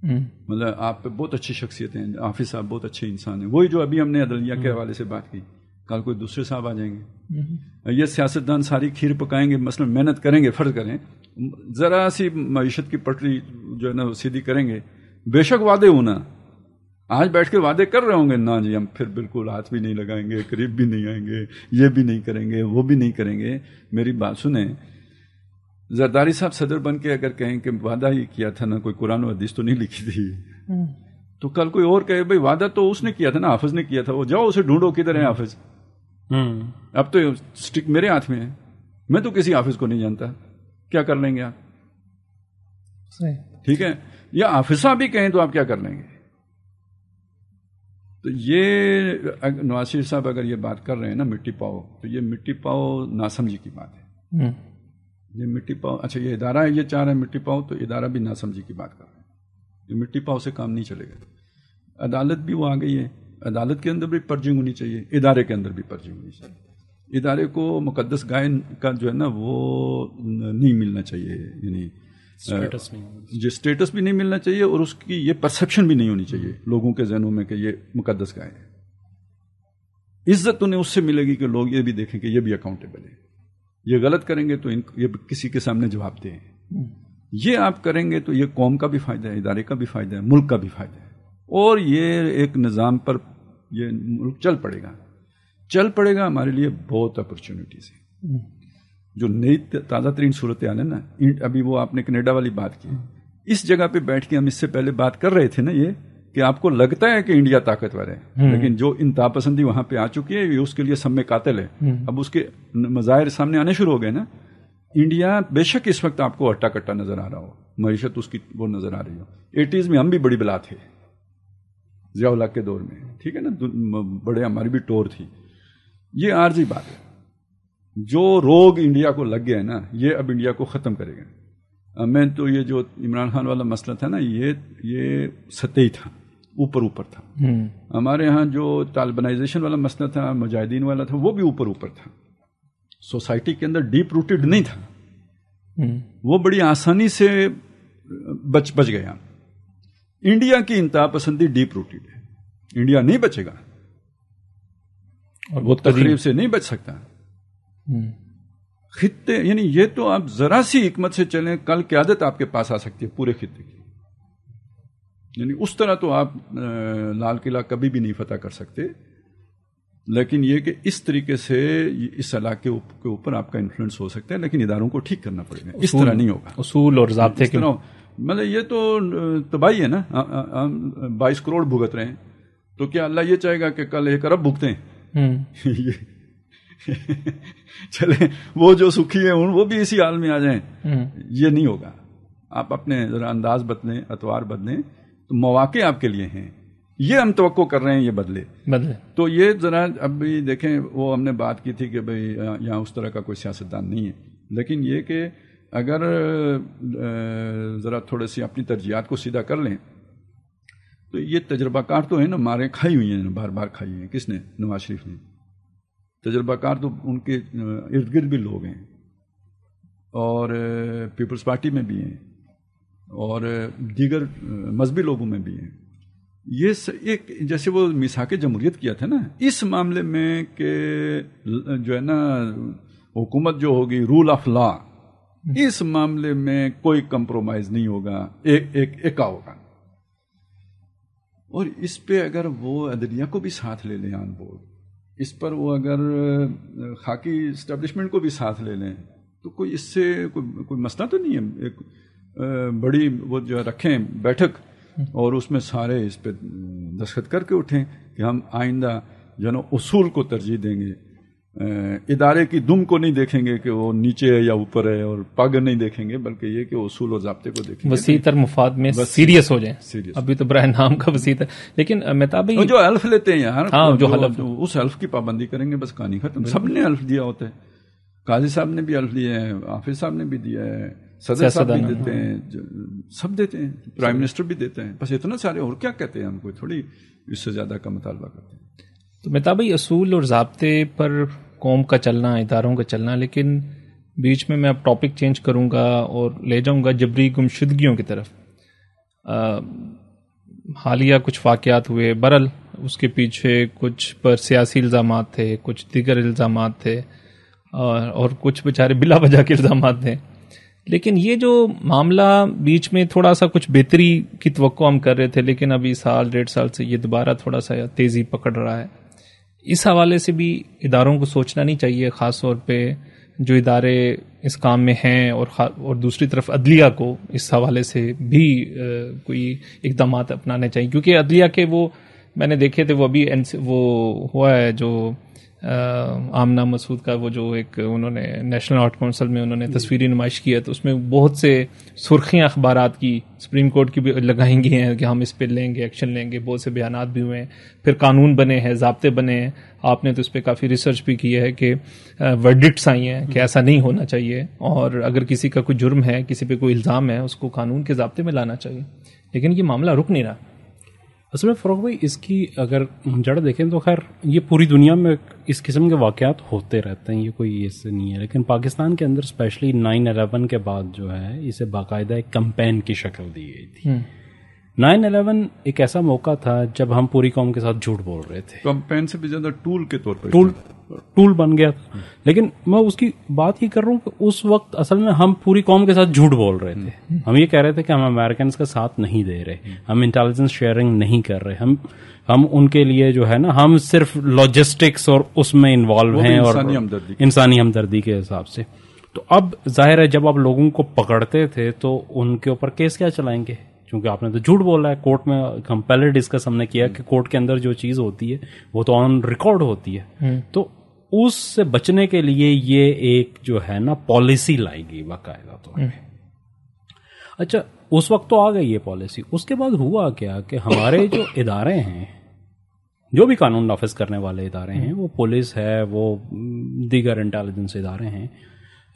[SPEAKER 2] مطلب آپ پہ بہت اچھی شخصیت ہیں، حافظ صاحب بہت اچھے انسان ہیں، وہی جو ابھی ہم نے عدلیہ کے حوالے سے بات کی، کل کوئی دوسرے صاحب آ جائیں گے. یہ سیاستدان ساری کھیر پکائیں گے، مثلا محنت کریں گے، فرض کریں ذرا سی معیشت کی پٹری جو ہے نا سیدھی کریں گے، بے شک وعدے ہونا، آج بیٹھ کے وعدے کر رہے ہوں گے، نا جی ہم پھر بالکل ہاتھ بھی نہیں لگائیں گے، قریب بھی نہیں آئیں گے، یہ بھی نہیں کریں گے، وہ بھی نہیں کریں گے. میری بات سنیں، زرداری صاحب صدر بن کے اگر کہیں کہ وعدہ ہی کیا تھا نا، کوئی قرآن و حدیث تو نہیں لکھی تھی، تو کل کوئی اور کہے بھائی وعدہ تو اس نے کیا تھا نا، حافظ نے کیا تھا، وہ جاؤ اسے ڈھونڈو کدھر ہے حافظ. اب تو اسٹک میرے ہاتھ میں ہے، میں تو کسی حافظ کو نہیں جانتا، کیا کر لیں گے آپ؟ ٹھیک ہے، یا حافظ صاحب بھی کہیں تو آپ کیا کر لیں گے؟ تو یہ نواز شریف صاحب اگر یہ بات کر رہے ہیں نا مٹی پاؤ، تو یہ مٹی پاؤ ناسمجھی کی بات ہے. یہ مٹی پاؤ، اچھا یہ ادارہ ہے، یہ چاہ رہے ہیں مٹی پاؤ، تو ادارہ بھی ناسمجھی کی بات کر رہے ہیں. یہ مٹی پاؤ سے کام نہیں چلے گا. عدالت بھی وہ آ گئی ہے، عدالت کے اندر بھی پرجنگ ہونی چاہیے، ادارے کے اندر بھی پرجنگ ہونی چاہیے. ادارے کو مقدس گائے کا جو ہے نا وہ نہیں ملنا چاہیے، یعنی جو اسٹیٹس بھی نہیں ملنا چاہیے، اور اس کی یہ پرسیپشن بھی نہیں ہونی چاہیے لوگوں کے ذہنوں میں کہ یہ مقدس گائے ہے. عزت انہیں اس سے ملے گی کہ لوگ یہ بھی دیکھیں کہ یہ بھی اکاؤنٹیبل ہے. یہ غلط کریں گے تو یہ کسی کے سامنے جواب دیں. یہ آپ کریں گے تو یہ قوم کا بھی فائدہ ہے، ادارے کا بھی فائدہ ہے، ملک کا بھی فائدہ ہے، اور یہ ایک نظام پر یہ ملک چل پڑے گا. ہمارے لیے بہت اپرچونٹیز ہیں. جو نئی تازہ ترین صورتحال ہے نا، ابھی وہ آپ نے کینیڈا والی بات کی، اس جگہ پہ بیٹھ کے ہم اس سے پہلے بات کر رہے تھے نا، یہ کہ آپ کو لگتا ہے کہ انڈیا طاقتور ہے، لیکن جو انتہا پسندی وہاں پہ آ چکی ہے یہ اس کے لیے سب میں قاتل ہے. اب اس کے مظاہر سامنے آنے شروع ہو گئے نا. انڈیا بے شک اس وقت آپ کو ہٹا کٹا نظر آ رہا ہو، معیشت اس کی وہ نظر آ رہی ہو. 80s میں ہم بھی بڑی بلا تھے ضیاء الحق کے دور میں، ٹھیک ہے نا، بڑے ہماری بھی ٹور تھی. یہ عارضی بات ہے. جو روگ انڈیا کو لگ گیا ہے نا، یہ اب انڈیا کو ختم کرے گا. میں تو یہ جو عمران خان والا مسئلہ تھا نا، یہ سطحی تھا، اوپر تھا. ہمارے ہاں جو طالبانائزیشن والا مسئلہ تھا، مجاہدین والا تھا، وہ بھی اوپر تھا، سوسائٹی کے اندر ڈیپ روٹڈ نہیں تھا. وہ بڑی آسانی سے بچ گیا. انڈیا کی انتہا پسندی ڈیپ روٹڈ ہے. انڈیا نہیں بچے گا، اور وہ تقریب سے نہیں بچ سکتا. خطے، یعنی یہ تو آپ ذرا سی حکمت سے چلیں، کل قیادت آپ کے پاس آ سکتی ہے پورے خطے کی. یعنی اس طرح تو آپ لال قلعہ کبھی بھی نہیں فتح کر سکتے، لیکن یہ کہ اس طریقے سے اس علاقے کے اوپر آپ کا انفلوئنس ہو سکتا ہے، لیکن اداروں کو ٹھیک کرنا پڑے گا. اس طرح نہیں ہوگا. اصول اور ضابطے کے مطلب یہ تو تباہی ہے نا. ہم 22 کروڑ بھگت رہے ہیں، تو کیا اللہ یہ چاہے گا کہ کل 1 ارب بھگتیں؟ چلیں وہ جو سکھی ہیں وہ بھی اسی حال میں آ جائیں، یہ نہیں ہوگا. آپ اپنے ذرا انداز بدلیں، اطوار بدلیں، تو مواقع آپ کے لیے ہیں. یہ ہم توقع کر رہے ہیں یہ بدلے. تو یہ ذرا اب بھی دیکھیں، وہ ہم نے بات کی تھی کہ بھئی یہاں اس طرح کا کوئی سیاستدان نہیں ہے، لیکن یہ کہ اگر ذرا تھوڑے سی اپنی ترجیحات کو سیدھا کر لیں تو یہ تجربہ کار تو ہے نا، ماریں کھائی ہوئی ہیں، بار بار کھائی ہیں. کس نے؟ نواز شریف نے. تجربہ کار تو ان کے ارد گرد بھی لوگ ہیں، اور پیپلز پارٹی میں بھی ہیں، اور دیگر مذہبی لوگوں میں بھی ہیں. یہ ایک جیسے وہ میثاق جمہوریت کیا تھا نا، اس معاملے میں کہ جو ہے نا حکومت جو ہوگی رول آف لا، اس معاملے میں کوئی کمپرومائز نہیں ہوگا، ایک ہوگا. اور اس پہ اگر وہ عدلیہ کو بھی ساتھ لے لیں آن بورڈ، اس پر وہ اگر خاکی اسٹیبلشمنٹ کو بھی ساتھ لے لیں، تو کوئی اس سے کوئی مسئلہ تو نہیں ہے. ایک بڑی وہ جو رکھیں بیٹھک، اور اس میں سارے اس پہ دستخط کر کے اٹھیں کہ ہم آئندہ جو نا اصول کو ترجیح دیں گے، ادارے کی دم کو نہیں دیکھیں گے کہ وہ نیچے ہے یا اوپر ہے، اور پگ نہیں دیکھیں گے، بلکہ یہ کہ اصول اور ضابطے کو دیکھیں گے.
[SPEAKER 3] وسیع تر مفاد میں سیریس ہو جائیں. ابھی تو برائے نام کا وسیع تر، لیکن مہتاب
[SPEAKER 2] جو حلف لیتے ہیں یار، جو حلف، اس حلف کی پابندی کریں گے، بس کہانی ختم. سب نے حلف دیا ہوتا ہے. قاضی صاحب نے بھی حلف دیا ہے، حافظ صاحب نے بھی دیا ہے، صدر صاحب بھی دیتے ہیں، سب دیتے ہیں، پرائم منسٹر بھی دیتے ہیں. بس اتنا سارے، اور کیا کہتے ہیں؟ ہم کوئی تھوڑی اس سے زیادہ کا مطالبہ کرتے ہیں.
[SPEAKER 3] تو مہتاب اصول اور ضابطے پر قوم کا چلنا، اداروں کا چلنا، لیکن بیچ میں اب ٹاپک چینج کروں گا اور لے جاؤں گا جبری گمشدگیوں کی طرف. حالیہ کچھ واقعات ہوئے، برل اس کے پیچھے کچھ پر سیاسی الزامات تھے، کچھ دیگر الزامات تھے، اور کچھ بیچارے بلا وجہ کے الزامات تھے. لیکن یہ جو معاملہ بیچ میں تھوڑا سا کچھ بہتری کی توقع ہم کر رہے تھے، لیکن ابھی 1.5 سال سے یہ دوبارہ تھوڑا سا تیزی پکڑ رہا ہے. اس حوالے سے بھی اداروں کو سوچنا نہیں چاہیے، خاص طور پہ جو ادارے اس کام میں ہیں اور دوسری طرف عدلیہ کو اس حوالے سے بھی کوئی اقدامات اپنانے چاہیے، کیونکہ عدلیہ کے وہ میں نے دیکھے تھے، وہ ابھی وہ ہوا ہے جو آمنہ مسعود کا وہ جو ایک انہوں نے نیشنل آرٹ کونسل میں انہوں نے تصویری نمائش کی ہے، تو اس میں بہت سے سرخیاں اخبارات کی سپریم کورٹ کی بھی لگائی گئی ہیں کہ ہم اس پہ لیں گے، ایکشن لیں گے، بہت سے بیانات بھی ہوئے ہیں، پھر قانون بنے ہیں، ضابطے بنے ہیں، آپ نے تو اس پہ کافی ریسرچ بھی کی ہے کہ ورڈکٹس آئی ہیں کہ ایسا نہیں ہونا چاہیے، اور اگر کسی کا کوئی جرم ہے، کسی پہ کوئی الزام ہے، اس کو قانون کے ضابطے میں لانا چاہیے، لیکن یہ معاملہ رک نہیں رہا۔
[SPEAKER 1] اصل میں فروغ بھائی اس کی اگر جڑ دیکھیں تو خیر یہ پوری دنیا میں اس قسم کے واقعات ہوتے رہتے ہیں، یہ کوئی اس سے نہیں ہے، لیکن پاکستان کے اندر اسپیشلی 9/11 کے بعد جو ہے اسے باقاعدہ ایک کمپین کی شکل دی گئی تھی۔ 9/11 ایک ایسا موقع تھا جب ہم پوری قوم کے ساتھ جھوٹ بول رہے تھے،
[SPEAKER 2] کمپین سے بھی زیادہ ٹول کے طور پر
[SPEAKER 1] ٹول بن گیا تھا، لیکن میں اس کی بات یہ کر رہا ہوں کہ اس وقت اصل میں ہم پوری قوم کے ساتھ جھوٹ بول رہے تھے، ہم یہ کہہ رہے تھے کہ ہم امریکنز کا ساتھ نہیں دے رہے، ہم انٹیلیجنس شیئرنگ نہیں کر رہے، ہم ان کے لیے جو ہے نا ہم صرف لاجسٹکس اور اس میں انوالو ہیں اور انسانی ہمدردی کے حساب سے۔ تو اب ظاہر ہے جب آپ لوگوں کو پکڑتے تھے تو ان کے اوپر کیس کیا چلائیں گے، کیونکہ آپ نے تو جھوٹ بولا ہے، کورٹ میں ہم پہلے ڈسکس ہم نے کیا کہ کورٹ کے اندر جو چیز ہوتی ہے وہ تو آن ریکارڈ ہوتی ہے، تو اس سے بچنے کے لیے یہ ایک جو ہے نا پالیسی لائی گئی باقاعدہ طور پہ۔ اچھا اس وقت تو آ گئی یہ پالیسی، اس کے بعد ہوا کیا کہ ہمارے جو ادارے ہیں، جو بھی قانون نافذ کرنے والے ادارے ہیں، وہ پولیس ہے، وہ دیگر انٹیلیجنس ادارے ہیں،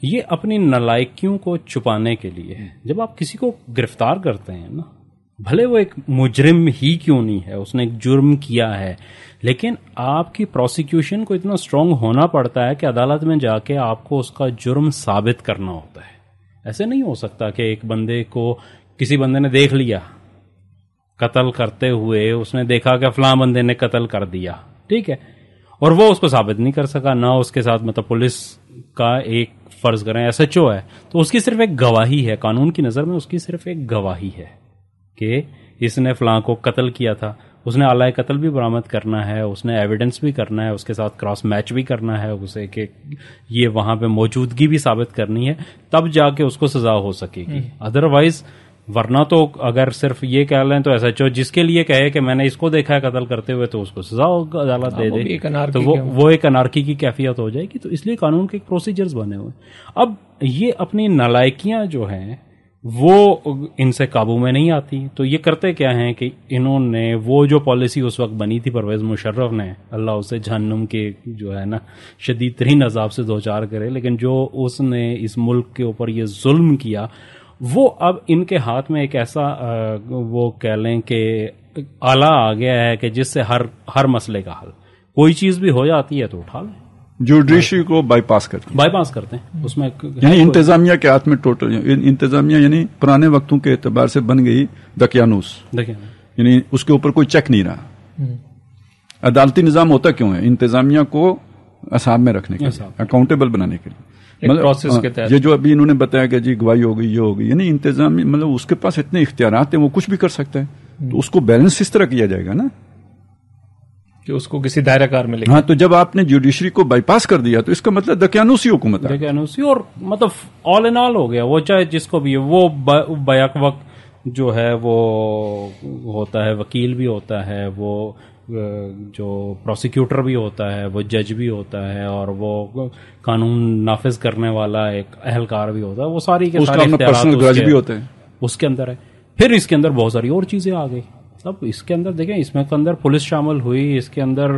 [SPEAKER 1] یہ اپنی نالائکیوں کو چھپانے کے لیے جب آپ کسی کو گرفتار کرتے ہیں نا، بھلے وہ ایک مجرم ہی کیوں نہیں ہے، اس نے ایک جرم کیا ہے، لیکن آپ کی پروسیکیوشن کو اتنا اسٹرانگ ہونا پڑتا ہے کہ عدالت میں جا کے آپ کو اس کا جرم ثابت کرنا ہوتا ہے۔ ایسے نہیں ہو سکتا کہ ایک بندے کو کسی بندے نے دیکھ لیا قتل کرتے ہوئے، اس نے دیکھا کہ فلاں بندے نے قتل کر دیا، ٹھیک ہے، اور وہ اس کو ثابت نہیں کر سکا، نہ اس کے ساتھ مطلب پولیس کا ایک فرض کریں SHO ہے تو اس کی صرف ایک گواہی ہے، قانون کی نظر میں اس کی صرف ایک گواہی ہے کہ اس نے فلاں کو قتل کیا تھا، اس نے آلائے قتل بھی برآمد کرنا ہے، اس نے ایویڈنس بھی کرنا ہے، اس کے ساتھ کراس میچ بھی کرنا ہے اسے کہ یہ وہاں پہ موجودگی بھی ثابت کرنی ہے، تب جا کے اس کو سزا ہو سکے گی، ادروائز ورنہ تو اگر صرف یہ کہہ لیں تو SHO جس کے لیے کہے کہ میں نے اس کو دیکھا ہے قتل کرتے ہوئے تو اس کو سزا عدالت دے دے تو وہ ایک انارکی کی کیفیت ہو جائے گی، تو اس لیے قانون کے ایک پروسیجرز بنے ہوئے۔ اب یہ اپنی نالائکیاں جو ہیں وہ ان سے قابو میں نہیں آتی، تو یہ کرتے کیا ہیں کہ انہوں نے وہ جو پالیسی اس وقت بنی تھی پرویز مشرف نے، اللہ اسے جہنم کے جو ہے نا شدید ترین عذاب سے دوچار کرے، لیکن جو اس نے اس ملک کے اوپر یہ ظلم کیا، وہ اب ان کے ہاتھ میں ایک ایسا وہ کہہ لیں کہ آلہ آ گیا ہے کہ جس سے ہر مسئلے کا حل، کوئی چیز بھی ہو جاتی ہے تو اٹھا لیں،
[SPEAKER 2] جوڈیشری کو بائی پاس کرتے ہیں اس میں، یعنی انتظامیہ کے ہاتھ میں ٹوٹل انتظامیہ یعنی پرانے وقتوں کے اعتبار سے بن گئی دقیانوس، یعنی اس کے اوپر کوئی چیک نہیں رہا۔ عدالتی نظام ہوتا کیوں ہے؟ انتظامیہ کو اصحاب میں رکھنے کے لیے، اکاؤنٹیبل بنانے کے لیے، یہ جو ابھی انہوں نے بتایا کہ جی گواہی ہو گئی، یہ ہو گئی، یعنی انتظامی مطلب اس کے پاس اتنے اختیارات ہیں، وہ کچھ بھی کر سکتا ہے، تو اس کو بیلنس اس طرح کیا جائے گا نا
[SPEAKER 3] کہ اس کو کسی دائرہ کار میں لے۔
[SPEAKER 2] ہاں، تو جب آپ نے جوڈیشری کو بائی پاس کر دیا تو اس کا مطلب دقیانوسی حکومت ہے،
[SPEAKER 1] دقیانوسی، اور مطلب آل ان آل ہو گیا، وہ چاہے جس کو بھی وہ بیک وقت جو ہے وہ ہوتا ہے، وکیل بھی ہوتا ہے، وہ جو پروسیکیوٹر بھی ہوتا ہے، وہ جج بھی ہوتا ہے، اور وہ قانون نافذ کرنے والا ایک اہلکار بھی ہوتا ہے، وہ ساری کے سارے
[SPEAKER 2] اختیارات بھی ہوتے ہیں
[SPEAKER 1] اس کے اندر ہے۔ پھر اس کے اندر بہت ساری اور چیزیں آ گئی، اب اس کے اندر دیکھیں، اس میں کے اندر پولیس شامل ہوئی، اس کے اندر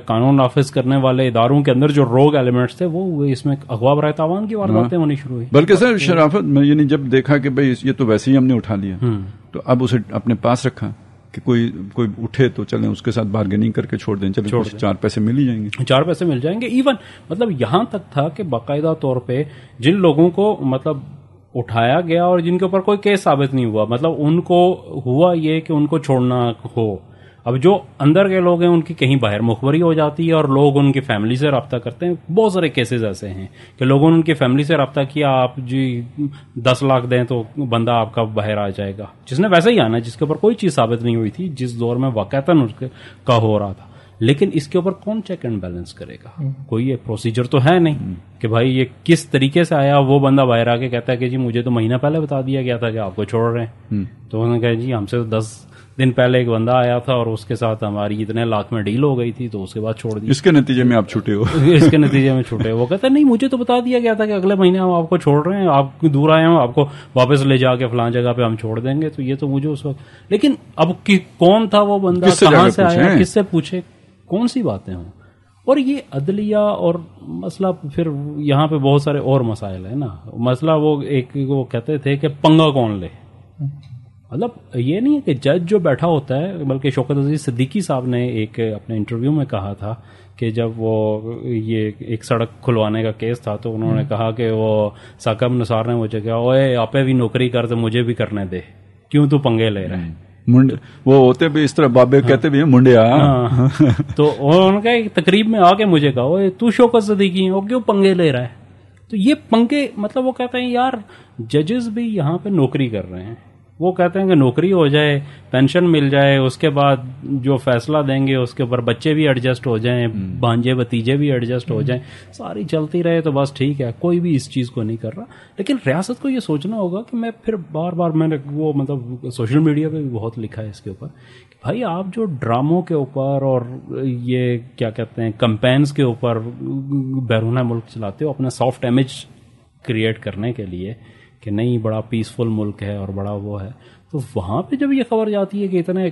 [SPEAKER 1] قانون نافذ کرنے والے اداروں کے اندر جو روگ ایلیمنٹس تھے وہ ہوئے، اس میں اغوا برائے تاوان کی وارداتیں ہونی شروع ہوئی۔
[SPEAKER 2] بلکہ سر شرافت میں یعنی جب دیکھا کہ بھئی یہ تو ویسے ہی ہم نے اٹھا لیا، تو اب اسے اپنے پاس رکھا کہ کوئی اٹھے تو چلیں اس کے ساتھ بارگیننگ کر کے چھوڑ دیں، چلیں 4 پیسے مل ہی جائیں گے،
[SPEAKER 1] 4 پیسے مل جائیں گے۔ ایون مطلب یہاں تک تھا کہ باقاعدہ طور پہ جن لوگوں کو مطلب اٹھایا گیا اور جن کے اوپر کوئی کیس ثابت نہیں ہوا، مطلب ان کو ہوا یہ کہ ان کو چھوڑنا ہو، اب جو اندر کے لوگ ہیں ان کی کہیں باہر مخبری ہو جاتی ہے اور لوگ ان کی فیملی سے رابطہ کرتے ہیں۔ بہت سارے کیسز ایسے ہیں کہ لوگوں نے ان کی فیملی سے رابطہ کیا، آپ جی 10 لاکھ دیں تو بندہ آپ کا باہر آ جائے گا، جس نے ویسے ہی آنا، جس کے اوپر کوئی چیز ثابت نہیں ہوئی تھی، جس دور میں واقعتاً اس کا ہو رہا تھا۔ لیکن اس کے اوپر کون چیک اینڈ بیلنس کرے گا؟ کوئی یہ پروسیجر تو ہے نہیں کہ بھائی یہ کس طریقے سے آیا. وہ بندہ باہر آ کے کہتا ہے کہ جی مجھے تو مہینہ پہلے بتا دیا گیا تھا کہ آپ کو چھوڑ رہے ہیں. تو انہوں نے کہا جی ہم سے تو 10 دن پہلے ایک بندہ آیا تھا اور اس کے ساتھ ہماری اتنے لاکھ میں ڈیل ہو گئی تھی تو اس کے بعد چھوڑ دی.
[SPEAKER 2] اس کے نتیجے میں آپ چھوٹے ہو.
[SPEAKER 1] اس کے نتیجے میں چھوٹے. وہ کہتا ہے نہیں مجھے تو بتا دیا گیا تھا کہ اگلے مہینے ہم آپ کو چھوڑ رہے ہیں, آپ دور آئے ہیں, آپ کو واپس لے جا کے فلاں جگہ پہ ہم چھوڑ دیں گے. تو یہ تو مجھے اس وقت, لیکن اب کون تھا وہ بندہ, کہاں سے آیا, کس سے پوچھے, کون سی باتیں ہوں. اور یہ عدلیہ اور مسئلہ پھر یہاں پہ بہت سارے اور مسائل ہیں نا. مسئلہ وہ کہتے تھے کہ پنگا کون لے. مطلب یہ نہیں ہے کہ جج جو بیٹھا ہوتا ہے, بلکہ شوکت عزیز صدیقی صاحب نے ایک اپنے انٹرویو میں کہا تھا کہ جب وہ یہ ایک سڑک کھلوانے کا کیس تھا تو انہوں نے کہا کہ وہ ثاقب نثار نے مجھے کہا اوے آپ بھی نوکری کر تو مجھے بھی کرنے دے, کیوں تو پنگے لے رہے ہیں.
[SPEAKER 2] وہ ہوتے بھی اس طرح, بابے کہتے بھی ہیں منڈیا.
[SPEAKER 1] تو انہوں نے کہا ایک تقریب میں آ کے مجھے کہا اوے تو شوکت صدیقی ہے, وہ کیوں پنگے لے رہا ہے. تو یہ پنگے مطلب وہ کہتے ہیں یار ججز بھی یہاں پہ نوکری کر رہے ہیں. وہ کہتے ہیں کہ نوکری ہو جائے, پینشن مل جائے, اس کے بعد جو فیصلہ دیں گے اس کے اوپر بچے بھی ایڈجسٹ ہو جائیں, بھانجے بھتیجے بھی ایڈجسٹ ہو جائیں, ساری چلتی رہے تو بس ٹھیک ہے. کوئی بھی اس چیز کو نہیں کر رہا. لیکن ریاست کو یہ سوچنا ہوگا کہ میں پھر بار بار میں نے وہ مطلب سوشل میڈیا پہ بھی بہت لکھا ہے اس کے اوپر کہ بھائی آپ جو ڈراموں کے اوپر اور یہ کیا کہتے ہیں کمپینز کے اوپر بیرون ملک چلاتے ہو اپنا سافٹ امیج کریٹ کرنے کے لیے کہ نہیں بڑا پیسفل ملک ہے اور بڑا وہ ہے, تو وہاں پہ جب یہ خبر جاتی ہے کہ اتنے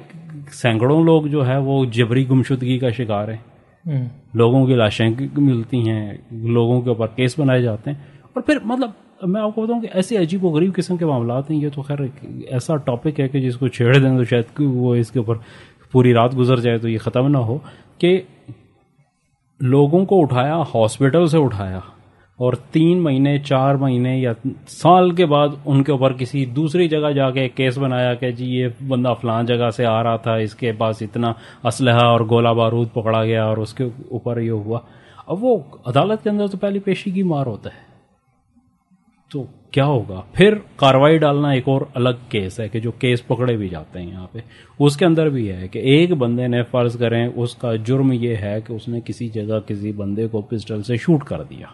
[SPEAKER 1] سینکڑوں لوگ جو ہے وہ جبری گمشدگی کا شکار ہیں, لوگوں کی لاشیں ملتی ہیں, لوگوں کے اوپر کیس بنائے جاتے ہیں, اور پھر مطلب میں آپ کو بتاؤں کہ ایسے عجیب و غریب قسم کے معاملات ہیں. یہ تو خیر ایسا ٹاپک ہے کہ جس کو چھیڑ دیں تو شاید وہ اس کے اوپر پوری رات گزر جائے تو یہ ختم نہ ہو. کہ لوگوں کو اٹھایا, ہاسپٹل سے اٹھایا, اور 3 مہینے 4 مہینے یا سال کے بعد ان کے اوپر کسی دوسری جگہ جا کے ایک کیس بنایا کہ جی یہ بندہ فلاں جگہ سے آ رہا تھا, اس کے پاس اتنا اسلحہ اور گولہ بارود پکڑا گیا اور اس کے اوپر یہ ہوا. اب وہ عدالت کے اندر تو پہلی پیشی کی مار ہوتا ہے. تو کیا ہوگا پھر کاروائی ڈالنا ایک اور الگ کیس ہے کہ جو کیس پکڑے بھی جاتے ہیں یہاں پہ. اس کے اندر بھی ہے کہ ایک بندے نے فرض کریں اس کا جرم یہ ہے کہ اس نے کسی جگہ کسی بندے کو پسٹل سے شوٹ کر دیا,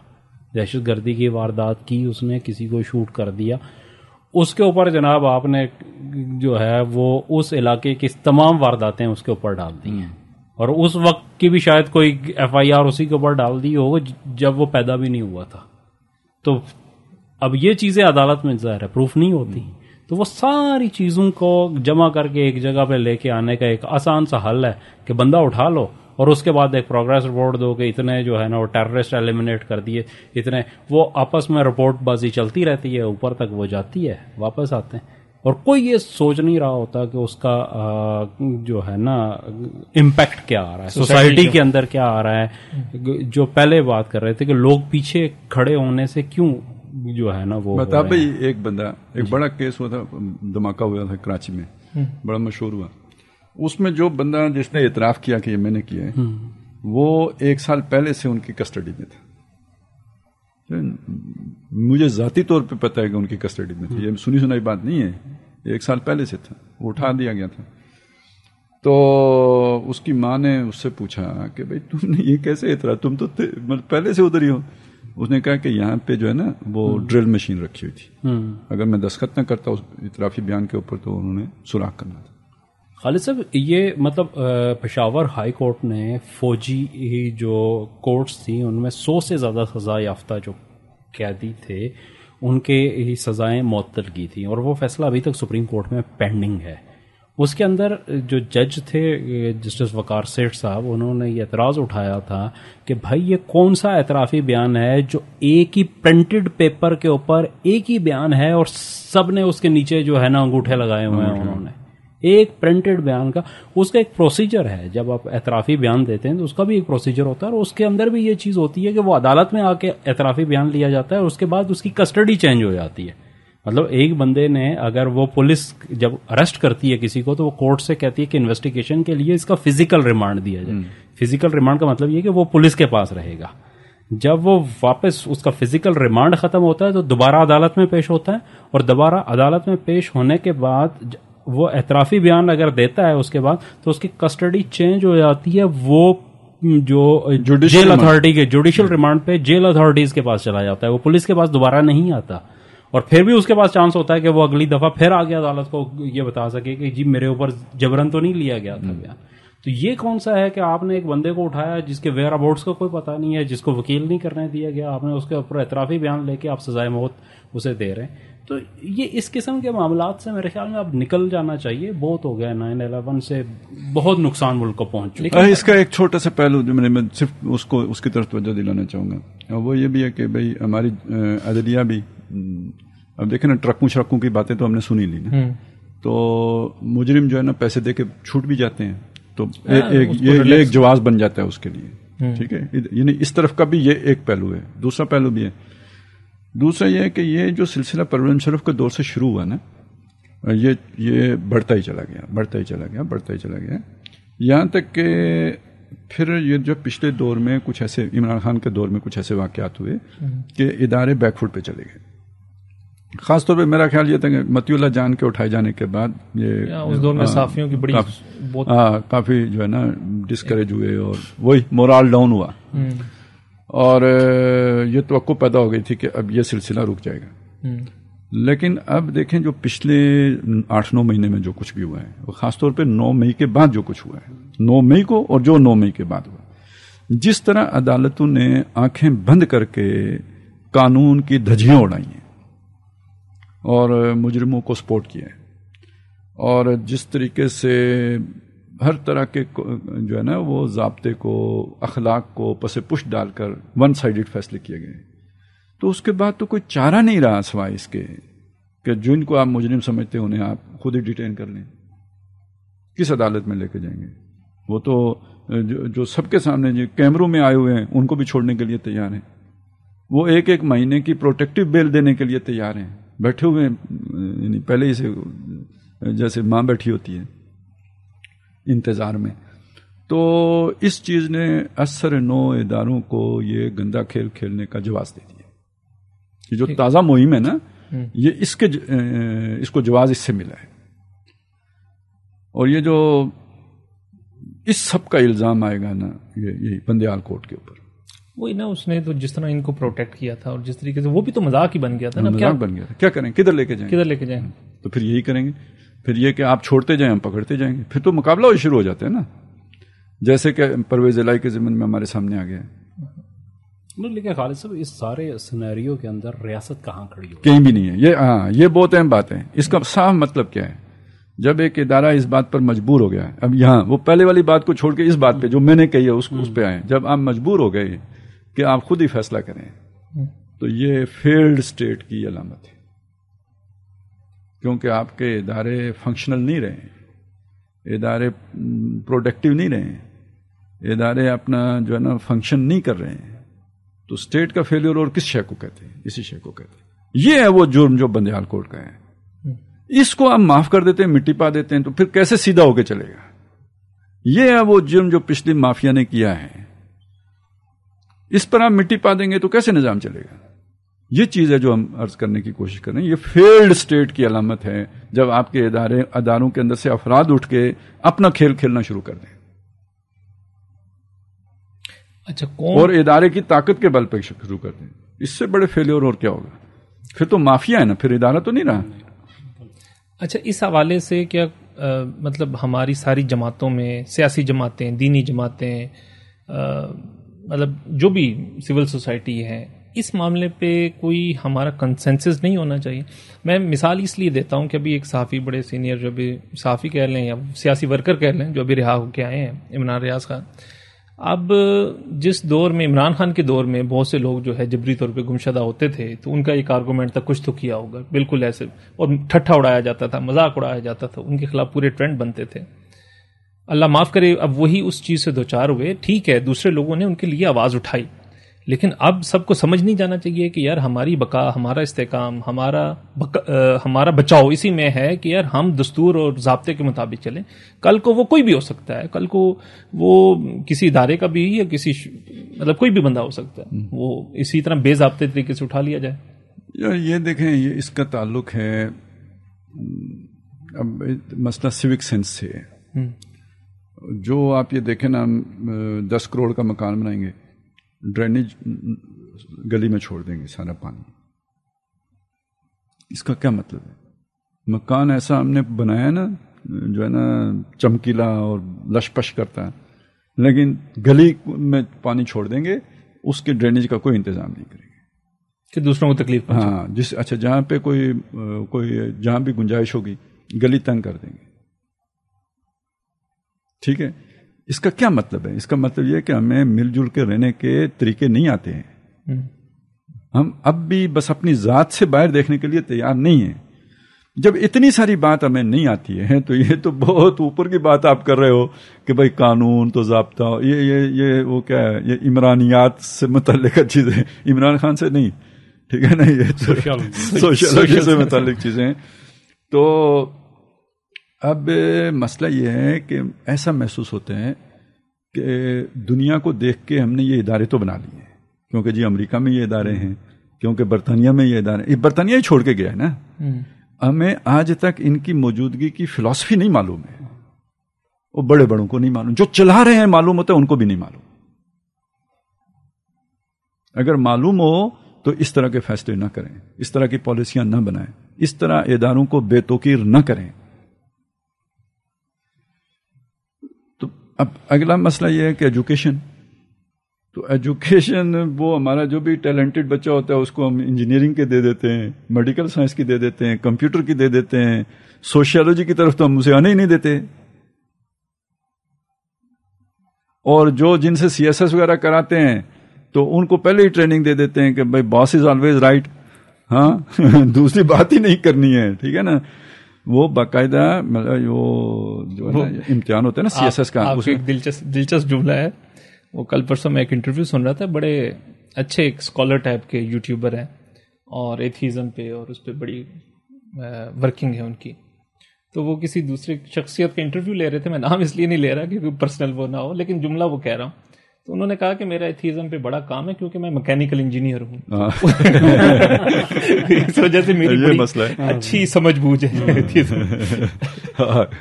[SPEAKER 1] دہشت گردی کی واردات کی, اس نے کسی کو شوٹ کر دیا. اس کے اوپر جناب آپ نے جو ہے وہ اس علاقے کی تمام وارداتیں اس کے اوپر ڈال دی ہیں, اور اس وقت کی بھی شاید کوئی FIR اسی کے اوپر ڈال دی ہو جب وہ پیدا بھی نہیں ہوا تھا. تو اب یہ چیزیں عدالت میں ظاہر ہے پروف نہیں ہوتی, تو وہ ساری چیزوں کو جمع کر کے ایک جگہ پہ لے کے آنے کا ایک آسان سا حل ہے کہ بندہ اٹھا لو اور اس کے بعد ایک پروگریس رپورٹ دو کہ اتنے جو ہے نا وہ ٹیررسٹ ایلیمنیٹ کر دیے, اتنے وہ آپس میں رپورٹ بازی چلتی رہتی ہے, اوپر تک وہ جاتی ہے, واپس آتے ہیں, اور کوئی یہ سوچ نہیں رہا ہوتا کہ اس کا جو ہے نا امپیکٹ کیا آ رہا ہے, سوسائٹی کے اندر کیا آ رہا ہے. جو پہلے بات کر رہے تھے کہ لوگ پیچھے کھڑے ہونے سے کیوں جو ہے نا وہ
[SPEAKER 2] بتا بھائی. ایک بندہ, ایک بڑا کیس ہوا تھا, دھماکہ ہوا تھا کراچی میں, بڑا مشہور ہوا. اس میں جو بندہ جس نے اعتراف کیا کہ یہ میں نے کیا ہے وہ 1 سال پہلے سے ان کی کسٹڈی میں تھا. مجھے ذاتی طور پہ پتہ ہے کہ ان کی کسٹڈی میں تھا, یہ سنی سنائی بات نہیں ہے, 1 سال پہلے سے تھا, وہ اٹھا دیا گیا تھا. تو اس کی ماں نے اس سے پوچھا کہ بھائی تم نے یہ کیسے اعتراف, تم تو پہلے سے ادھر ہی ہو. اس نے کہا کہ یہاں پہ جو ہے نا وہ ڈرل مشین رکھی ہوئی تھی, اگر میں دستخط نہ کرتا اس اعترافی بیان کے اوپر تو انہوں نے سراغ کرنا تھا.
[SPEAKER 1] خالد صاحب یہ مطلب پشاور ہائی کورٹ نے فوجی جو کورٹس تھیں ان میں 100 سے زیادہ سزا یافتہ جو قیدی تھے ان کے سزائیں معطل کی تھیں, اور وہ فیصلہ ابھی تک سپریم کورٹ میں پینڈنگ ہے. اس کے اندر جو جج تھے جسٹس وقار سیٹھ صاحب, انہوں نے یہ اعتراض اٹھایا تھا کہ بھائی یہ کون سا اعترافی بیان ہے جو ایک ہی پرنٹڈ پیپر کے اوپر ایک ہی بیان ہے اور سب نے اس کے نیچے جو ہے نا انگوٹھے لگائے ہوئے ہیں. انہوں نے ایک پرنٹڈ بیان کا, اس کا ایک پروسیجر ہے, جب آپ اعترافی بیان دیتے ہیں تو اس کا بھی ایک پروسیجر ہوتا ہے, اور اس کے اندر بھی یہ چیز ہوتی ہے کہ وہ عدالت میں آ کے اعترافی بیان لیا جاتا ہے اور اس کے بعد اس کی کسٹڈی چینج ہو جاتی ہے. مطلب ایک بندے نے اگر وہ پولیس جب اریسٹ کرتی ہے کسی کو تو وہ کورٹ سے کہتی ہے کہ انویسٹیگیشن کے لیے اس کا فزیکل ریمانڈ دیا جائے. فزیکل ریمانڈ کا مطلب یہ کہ وہ پولیس کے پاس رہے گا. جب وہ واپس اس کا فزیکل ریمانڈ ختم ہوتا ہے تو دوبارہ عدالت میں پیش ہوتا ہے, اور دوبارہ عدالت میں پیش ہونے کے بعد وہ اعترافی بیان اگر دیتا ہے اس کے بعد تو اس کی کسٹڈی چینج ہو جاتی ہے, وہ جو جیل اتھارٹی کے جوڈیشل ریمانڈ پہ جیل اتھارٹیز کے پاس چلا جاتا ہے, وہ پولیس کے پاس دوبارہ نہیں آتا, اور پھر بھی اس کے پاس چانس ہوتا ہے کہ وہ اگلی دفعہ پھر آگے عدالت کو یہ بتا سکے کہ جی میرے اوپر جبرن تو نہیں لیا گیا تھا بیان. تو یہ کون سا ہے کہ آپ نے ایک بندے کو اٹھایا جس کے ویئر اباؤٹس کا کوئی پتہ نہیں ہے, جس کو وکیل نہیں کرنے دیا گیا, آپ نے اس کے اوپر اعترافی بیان لے کے آپ سزائے موت اسے دے رہے ہیں. تو یہ اس قسم کے معاملات سے میرے خیال میں اب نکل جانا چاہیے, بہت ہو گیا 9/11 سے بہت نقصان ملک کو پہنچ چکا ہے.
[SPEAKER 2] اس کا ایک چھوٹا سا پہلو جو میں صرف اس کی طرف توجہ دلانا چاہوں گا, اور وہ یہ بھی ہے کہ بھئی ہماری عدلیہ بھی, اب دیکھیں نا ٹرکوں کی باتیں تو ہم نے سنی لی نا, تو مجرم جو ہے نا پیسے دے کے چھوٹ بھی جاتے ہیں, تو یہ ایک جواز بن جاتا ہے اس کے لیے, ٹھیک ہے. یعنی اس طرف کا بھی یہ ایک پہلو ہے. دوسرا پہلو بھی ہے, دوسرا یہ ہے کہ یہ جو سلسلہ پروین مشرف کے دور سے شروع ہوا نا, یہ بڑھتا ہی چلا گیا, یہاں تک کہ پھر یہ جو پچھلے دور میں کچھ ایسے, عمران خان کے دور میں کچھ ایسے واقعات ہوئے کہ ادارے بیک فٹ پہ چلے گئے. خاص طور پہ میرا خیال یہ تھا کہ متی اللہ جان کے اٹھائے جانے کے بعد یہ
[SPEAKER 3] اس دور میں صحافیوں کی بڑی
[SPEAKER 2] کافی جو ہے نا ڈسکریج ہوئے, اور وہی مورال ڈاؤن ہوا, اور یہ توقع پیدا ہو گئی تھی کہ اب یہ سلسلہ رک جائے گا. لیکن اب دیکھیں جو پچھلے 8-9 مہینے میں جو کچھ بھی ہوا ہے, وہ خاص طور پہ 9 مئی کے بعد جو کچھ ہوا ہے, 9 مئی کو اور جو 9 مئی کے بعد ہوا, جس طرح عدالتوں نے آنکھیں بند کر کے قانون کی دھجیاں اڑائی ہیں اور مجرموں کو سپورٹ کیا ہے, اور جس طریقے سے ہر طرح کے جو ہے نا وہ ضابطے کو, اخلاق کو پس پش ڈال کر ون سائیڈڈ فیصلے کیے گئے, تو اس کے بعد تو کوئی چارہ نہیں رہا سوائے اس کے کہ جن کو آپ مجرم سمجھتے ہیں انہیں آپ خود ہی ڈیٹین کر لیں. کس عدالت میں لے کے جائیں گے؟ وہ تو جو سب کے سامنے جو کیمروں میں آئے ہوئے ہیں ان کو بھی چھوڑنے کے لیے تیار ہیں, وہ ایک مہینے کی پروٹیکٹیو بیل دینے کے لیے تیار ہیں, بیٹھے ہوئے ہیں, یعنی پہلے ہی سے جیسے ماں بیٹھی ہوتی ہے انتظار میں. تو اس چیز نے اثر نو اداروں کو یہ گندا کھیل کھیلنے کا جواز دے دیا. یہ جو تازہ مہم ہے نا, یہ اس کو جواز اس سے ملا ہے. اور یہ جو اس سب کا الزام آئے گا نا یہ بندیال کوٹ کے اوپر,
[SPEAKER 3] وہی نا, اس نے تو جس طرح ان کو پروٹیکٹ کیا تھا اور جس طریقے سے وہ بھی تو مذاق ہی بن گیا تھا نا,
[SPEAKER 2] مذاق بن گیا تھا. کیا کریں, کدھر لے کے جائیں؟ تو پھر یہی کریں گے, پھر یہ کہ آپ چھوڑتے جائیں ہم پکڑتے جائیں گے, پھر تو مقابلہ ہو شروع ہو جاتے ہیں نا, جیسے کہ پرویز الہی کے ضمن میں ہمارے سامنے آ گیا ہے.
[SPEAKER 1] لیکن خالد صاحب اس سارے سینیریو کے اندر ریاست کہاں کھڑی ہو؟
[SPEAKER 2] کہیں بھی نہیں ہے. یہ بہت اہم بات ہے. اس کا صاف مطلب کیا ہے؟ جب ایک ادارہ اس بات پر مجبور ہو گیا, اب یہاں وہ پہلے والی بات کو چھوڑ کے اس بات پہ جو میں نے کہی ہے اس پہ آئے, جب آپ مجبور ہو گئے کہ آپ خود ہی فیصلہ کریں, تو یہ فیلڈ اسٹیٹ کی علامت ہے, کیونکہ آپ کے ادارے فنکشنل نہیں رہے, ادارے پروڈکٹیو نہیں رہے, ادارے اپنا جو ہے نا فنکشن نہیں کر رہے ہیں. تو اسٹیٹ کا فیلئر اور کس شے کو کہتے ہیں؟ اسی شے کو کہتے ہیں. یہ ہے وہ جرم جو بندیال کوٹ کا ہے. اس کو آپ معاف کر دیتے ہیں, مٹی پا دیتے ہیں, تو پھر کیسے سیدھا ہو کے چلے گا؟ یہ ہے وہ جرم جو پچھلی مافیا نے کیا ہے. اس پر آپ مٹی پا دیں گے تو کیسے نظام چلے گا؟ یہ چیز ہے جو ہم عرض کرنے کی کوشش کر رہے ہیں. یہ فیلڈ اسٹیٹ کی علامت ہے جب آپ کے اداروں کے اندر سے افراد اٹھ کے اپنا کھیل کھیلنا شروع کر دیں.
[SPEAKER 3] اچھا,
[SPEAKER 2] اور ادارے کی طاقت کے بل پہ شروع کر دیں. اس سے بڑے فیلئر اور کیا ہوگا؟ پھر تو مافیا ہے نا, پھر ادارہ تو نہیں رہا.
[SPEAKER 3] اچھا, اس حوالے سے کیا مطلب ہماری ساری جماعتوں میں, سیاسی جماعتیں, دینی جماعتیں, مطلب جو بھی سول سوسائٹی ہے, اس معاملے پہ کوئی ہمارا کنسنسس نہیں ہونا چاہیے؟ میں مثال اس لیے دیتا ہوں کہ ابھی ایک صحافی, بڑے سینئر جو بھی صحافی کہہ لیں یا سیاسی ورکر کہہ لیں, جو ابھی رہا ہو کے آئے ہیں, عمران ریاض خان. اب جس دور میں عمران خان کے دور میں بہت سے لوگ جو ہے جبری طور پہ گمشدہ ہوتے تھے, تو ان کا ایک آرگومنٹ تھا, کچھ تو کیا ہوگا, بالکل ایسے, اور ٹھٹھا اڑایا جاتا تھا, مذاق اڑایا جاتا تھا, ان کے خلاف پورے ٹرینڈ بنتے تھے. اللہ معاف کرے, اب وہی اس چیز سے دوچار ہوئے. ٹھیک ہے, دوسرے لوگوں نے ان کے لیے آواز اٹھائی, لیکن اب سب کو سمجھ نہیں جانا چاہیے کہ یار ہماری بقا, ہمارا استحکام, ہمارا بچاؤ اسی میں ہے کہ یار ہم دستور اور ضابطے کے مطابق چلیں. کل کو وہ کوئی بھی ہو سکتا ہے, کل کو وہ کسی ادارے کا بھی یا کسی مطلب کوئی بھی بندہ ہو سکتا ہے, وہ اسی طرح بے ضابطے طریقے سے اٹھا لیا جائے.
[SPEAKER 2] یہ دیکھیں, یہ اس کا تعلق ہے اب مسئلہ سیوک سینس سے ہے. جو آپ یہ دیکھیں نا، 10 کروڑ کا مکان بنائیں گے، ڈرینیج گلی میں چھوڑ دیں گے سارا پانی. اس کا کیا مطلب ہے؟ مکان ایسا ہم نے بنایا نا جو ہے نا چمکیلا اور لش پش کرتا ہے، لیکن گلی میں پانی چھوڑ دیں گے، اس کے ڈرینیج کا کوئی انتظام نہیں کریں گے
[SPEAKER 3] کہ دوسروں کو تکلیف پہنچے.
[SPEAKER 2] ہاں، اچھا جہاں پہ کوئی جہاں بھی گنجائش ہوگی گلی تنگ کر دیں گے. ٹھیک ہے، اس کا کیا مطلب ہے؟ اس کا مطلب یہ ہے کہ ہمیں مل جل کے رہنے کے طریقے نہیں آتے ہیں. ہم اب بھی بس اپنی ذات سے باہر دیکھنے کے لیے تیار نہیں ہیں. جب اتنی ساری بات ہمیں نہیں آتی ہے تو یہ تو بہت اوپر کی بات آپ کر رہے ہو کہ بھائی قانون تو ضابطہ، یہ وہ کیا ہے، یہ عمرانیات سے متعلق چیزیں، عمران خان سے نہیں، ٹھیک ہے نا، یہ سوشل سے متعلق چیزیں. تو اب مسئلہ یہ ہے کہ ایسا محسوس ہوتا ہے کہ دنیا کو دیکھ کے ہم نے یہ ادارے تو بنا لیے ہیں، کیونکہ جی امریکہ میں یہ ادارے ہیں، کیونکہ برطانیہ میں یہ ادارے، برطانیہ ہی چھوڑ کے گیا ہے نا. ہمیں آج تک ان کی موجودگی کی فلسفی نہیں معلوم ہے، وہ بڑے بڑوں کو نہیں معلوم، جو چلا رہے ہیں معلوم ہوتا ہے ان کو بھی نہیں معلوم. اگر معلوم ہو تو اس طرح کے فیصلے نہ کریں، اس طرح کی پالیسیاں نہ بنائیں، اس طرح اداروں کو بے توقیر نہ کریں. تو اب اگلا مسئلہ یہ ہے کہ ایجوکیشن. تو ایجوکیشن، وہ ہمارا جو بھی ٹیلنٹڈ بچہ ہوتا ہے اس کو ہم انجینئرنگ کے دے دیتے ہیں، میڈیکل سائنس کی دے دیتے ہیں، کمپیوٹر کی دے دیتے ہیں، سوشیالوجی کی طرف تو ہم اسے آنے ہی نہیں دیتے. اور جو جن سے CSS وغیرہ کراتے ہیں تو ان کو پہلے ہی ٹریننگ دے دیتے ہیں کہ بھائی باس از آلویز رائٹ. ہاں دوسری بات ہی نہیں کرنی ہے، ٹھیک ہے نا. وہ باقاعدہ مطلب وہ جو ہے نا امتحان ہوتا ہے نا CSS کا.
[SPEAKER 3] ایک دلچسپ جملہ ہے، وہ کل پرسوں میں ایک انٹرویو سن رہا تھا، بڑے اچھے ایک اسکالر ٹائپ کے یوٹیوبر ہیں اور ایتھیزم پہ اور اس پہ بڑی ورکنگ ہے ان کی. تو وہ کسی دوسرے شخصیت کا انٹرویو لے رہے تھے، میں نام اس لیے نہیں لے رہا کہ کوئی پرسنل وہ نہ ہو، لیکن جملہ وہ کہہ رہا ہوں. تو انہوں نے کہا کہ میرا ایتھیزم پہ بڑا کام ہے کیونکہ میں میکینیکل انجینئر ہوں. اس وجہ سے میری بڑی اچھی سمجھ بوجھ ہے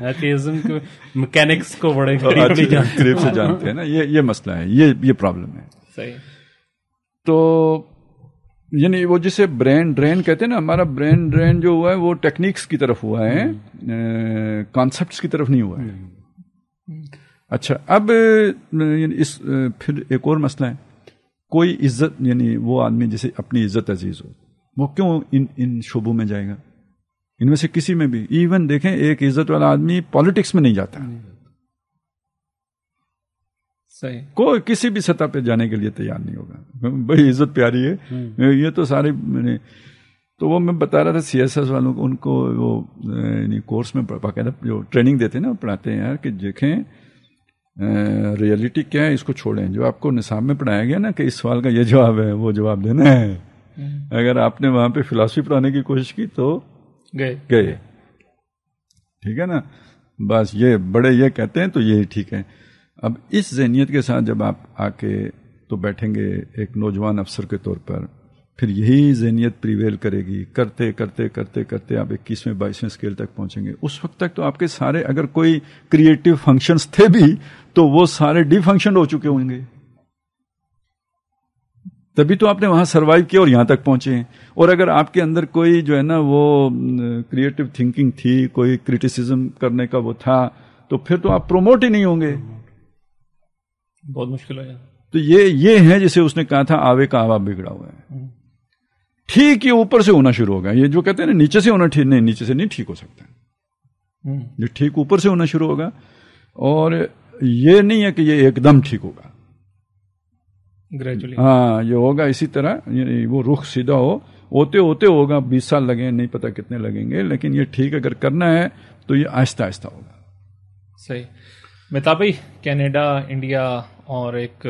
[SPEAKER 1] ایتھیزم کو، میکینکس کو بڑے
[SPEAKER 2] قریب سے جانتے ہیں نا. یہ مسئلہ ہے، یہ پرابلم ہے.
[SPEAKER 3] صحیح.
[SPEAKER 2] تو یعنی وہ جسے برین ڈرین کہتے ہیں نا، ہمارا برین ڈرین جو ہوا ہے وہ ٹیکنیکس کی طرف ہوا ہے، کانسیپٹس کی طرف نہیں ہوا ہے. اچھا، اب اس پھر ایک اور مسئلہ ہے، کوئی عزت، یعنی وہ آدمی جسے اپنی عزت عزیز ہو، وہ کیوں ان شعبوں میں جائے گا؟ ان میں سے کسی میں بھی. ایون دیکھیں ایک عزت والا آدمی پالیٹکس میں نہیں جاتا،
[SPEAKER 3] صحیح،
[SPEAKER 2] کوئی کسی بھی سطح پہ جانے کے لیے تیار نہیں ہوگا. بڑی عزت پیاری ہے، یہ تو سارے. تو وہ میں بتا رہا تھا CSS والوں کو، ان کو وہ یعنی کورس میں باقاعدہ جو ٹریننگ دیتے ہیں نا، پڑھاتے ہیں یار کہ دیکھیں ریئلٹی کیا ہے، اس کو چھوڑیں. جو آپ کو نصاب میں پڑھایا گیا نا کہ اس سوال کا یہ جواب ہے، وہ جواب دینا ہے. اگر آپ نے وہاں پہ فلسفی پڑھانے کی کوشش کی تو گئے. ٹھیک ہے نا، بس یہ بڑے یہ کہتے ہیں تو یہی ٹھیک ہے. اب اس ذہنیت کے ساتھ جب آپ آ کے تو بیٹھیں گے ایک نوجوان افسر کے طور پر، پھر یہی ذہنیت پریویل کرے گی، کرتے کرتے کرتے کرتے آپ 21ویں 22ویں اسکیل تک پہنچیں گے. اس وقت تک تو آپ کے سارے اگر کوئی کریٹو فنکشنز تھے بھی تو وہ سارے ڈی فنکشن ہو چکے ہوں گے. تبھی تو آپ نے وہاں سروائیو کیا اور یہاں تک پہنچے ہیں. اور اگر آپ کے اندر کوئی جو ہے نا وہ کریٹو تھنکنگ تھی، کوئی کریٹیسزم کرنے کا وہ تھا، تو پھر تو آپ پروموٹ ہی نہیں ہوں گے.
[SPEAKER 3] بہت مشکل ہو جائے.
[SPEAKER 2] تو یہ ہے جسے اس نے کہا تھا آوے کا آوا بگڑا ہوا ہے. ٹھیک یہ اوپر سے ہونا شروع ہوگا. یہ جو کہتے ہیں نا نیچے سے ہونا ٹھیک نہیں، نیچے سے نہیں ٹھیک ہو سکتا. یہ ٹھیک اوپر سے ہونا شروع ہوگا، اور یہ نہیں ہے کہ یہ ایک دم ٹھیک ہوگا.
[SPEAKER 3] گریجولی
[SPEAKER 2] ہاں یہ ہوگا اسی طرح، یعنی وہ رخ سیدھا ہوتے ہوتے ہوگا. 20 سال لگیں، نہیں پتا کتنے لگیں گے، لیکن یہ ٹھیک اگر کرنا ہے تو یہ آہستہ آہستہ ہوگا.
[SPEAKER 3] صحیح. مہتاب بھائی، کینیڈا انڈیا اور ایک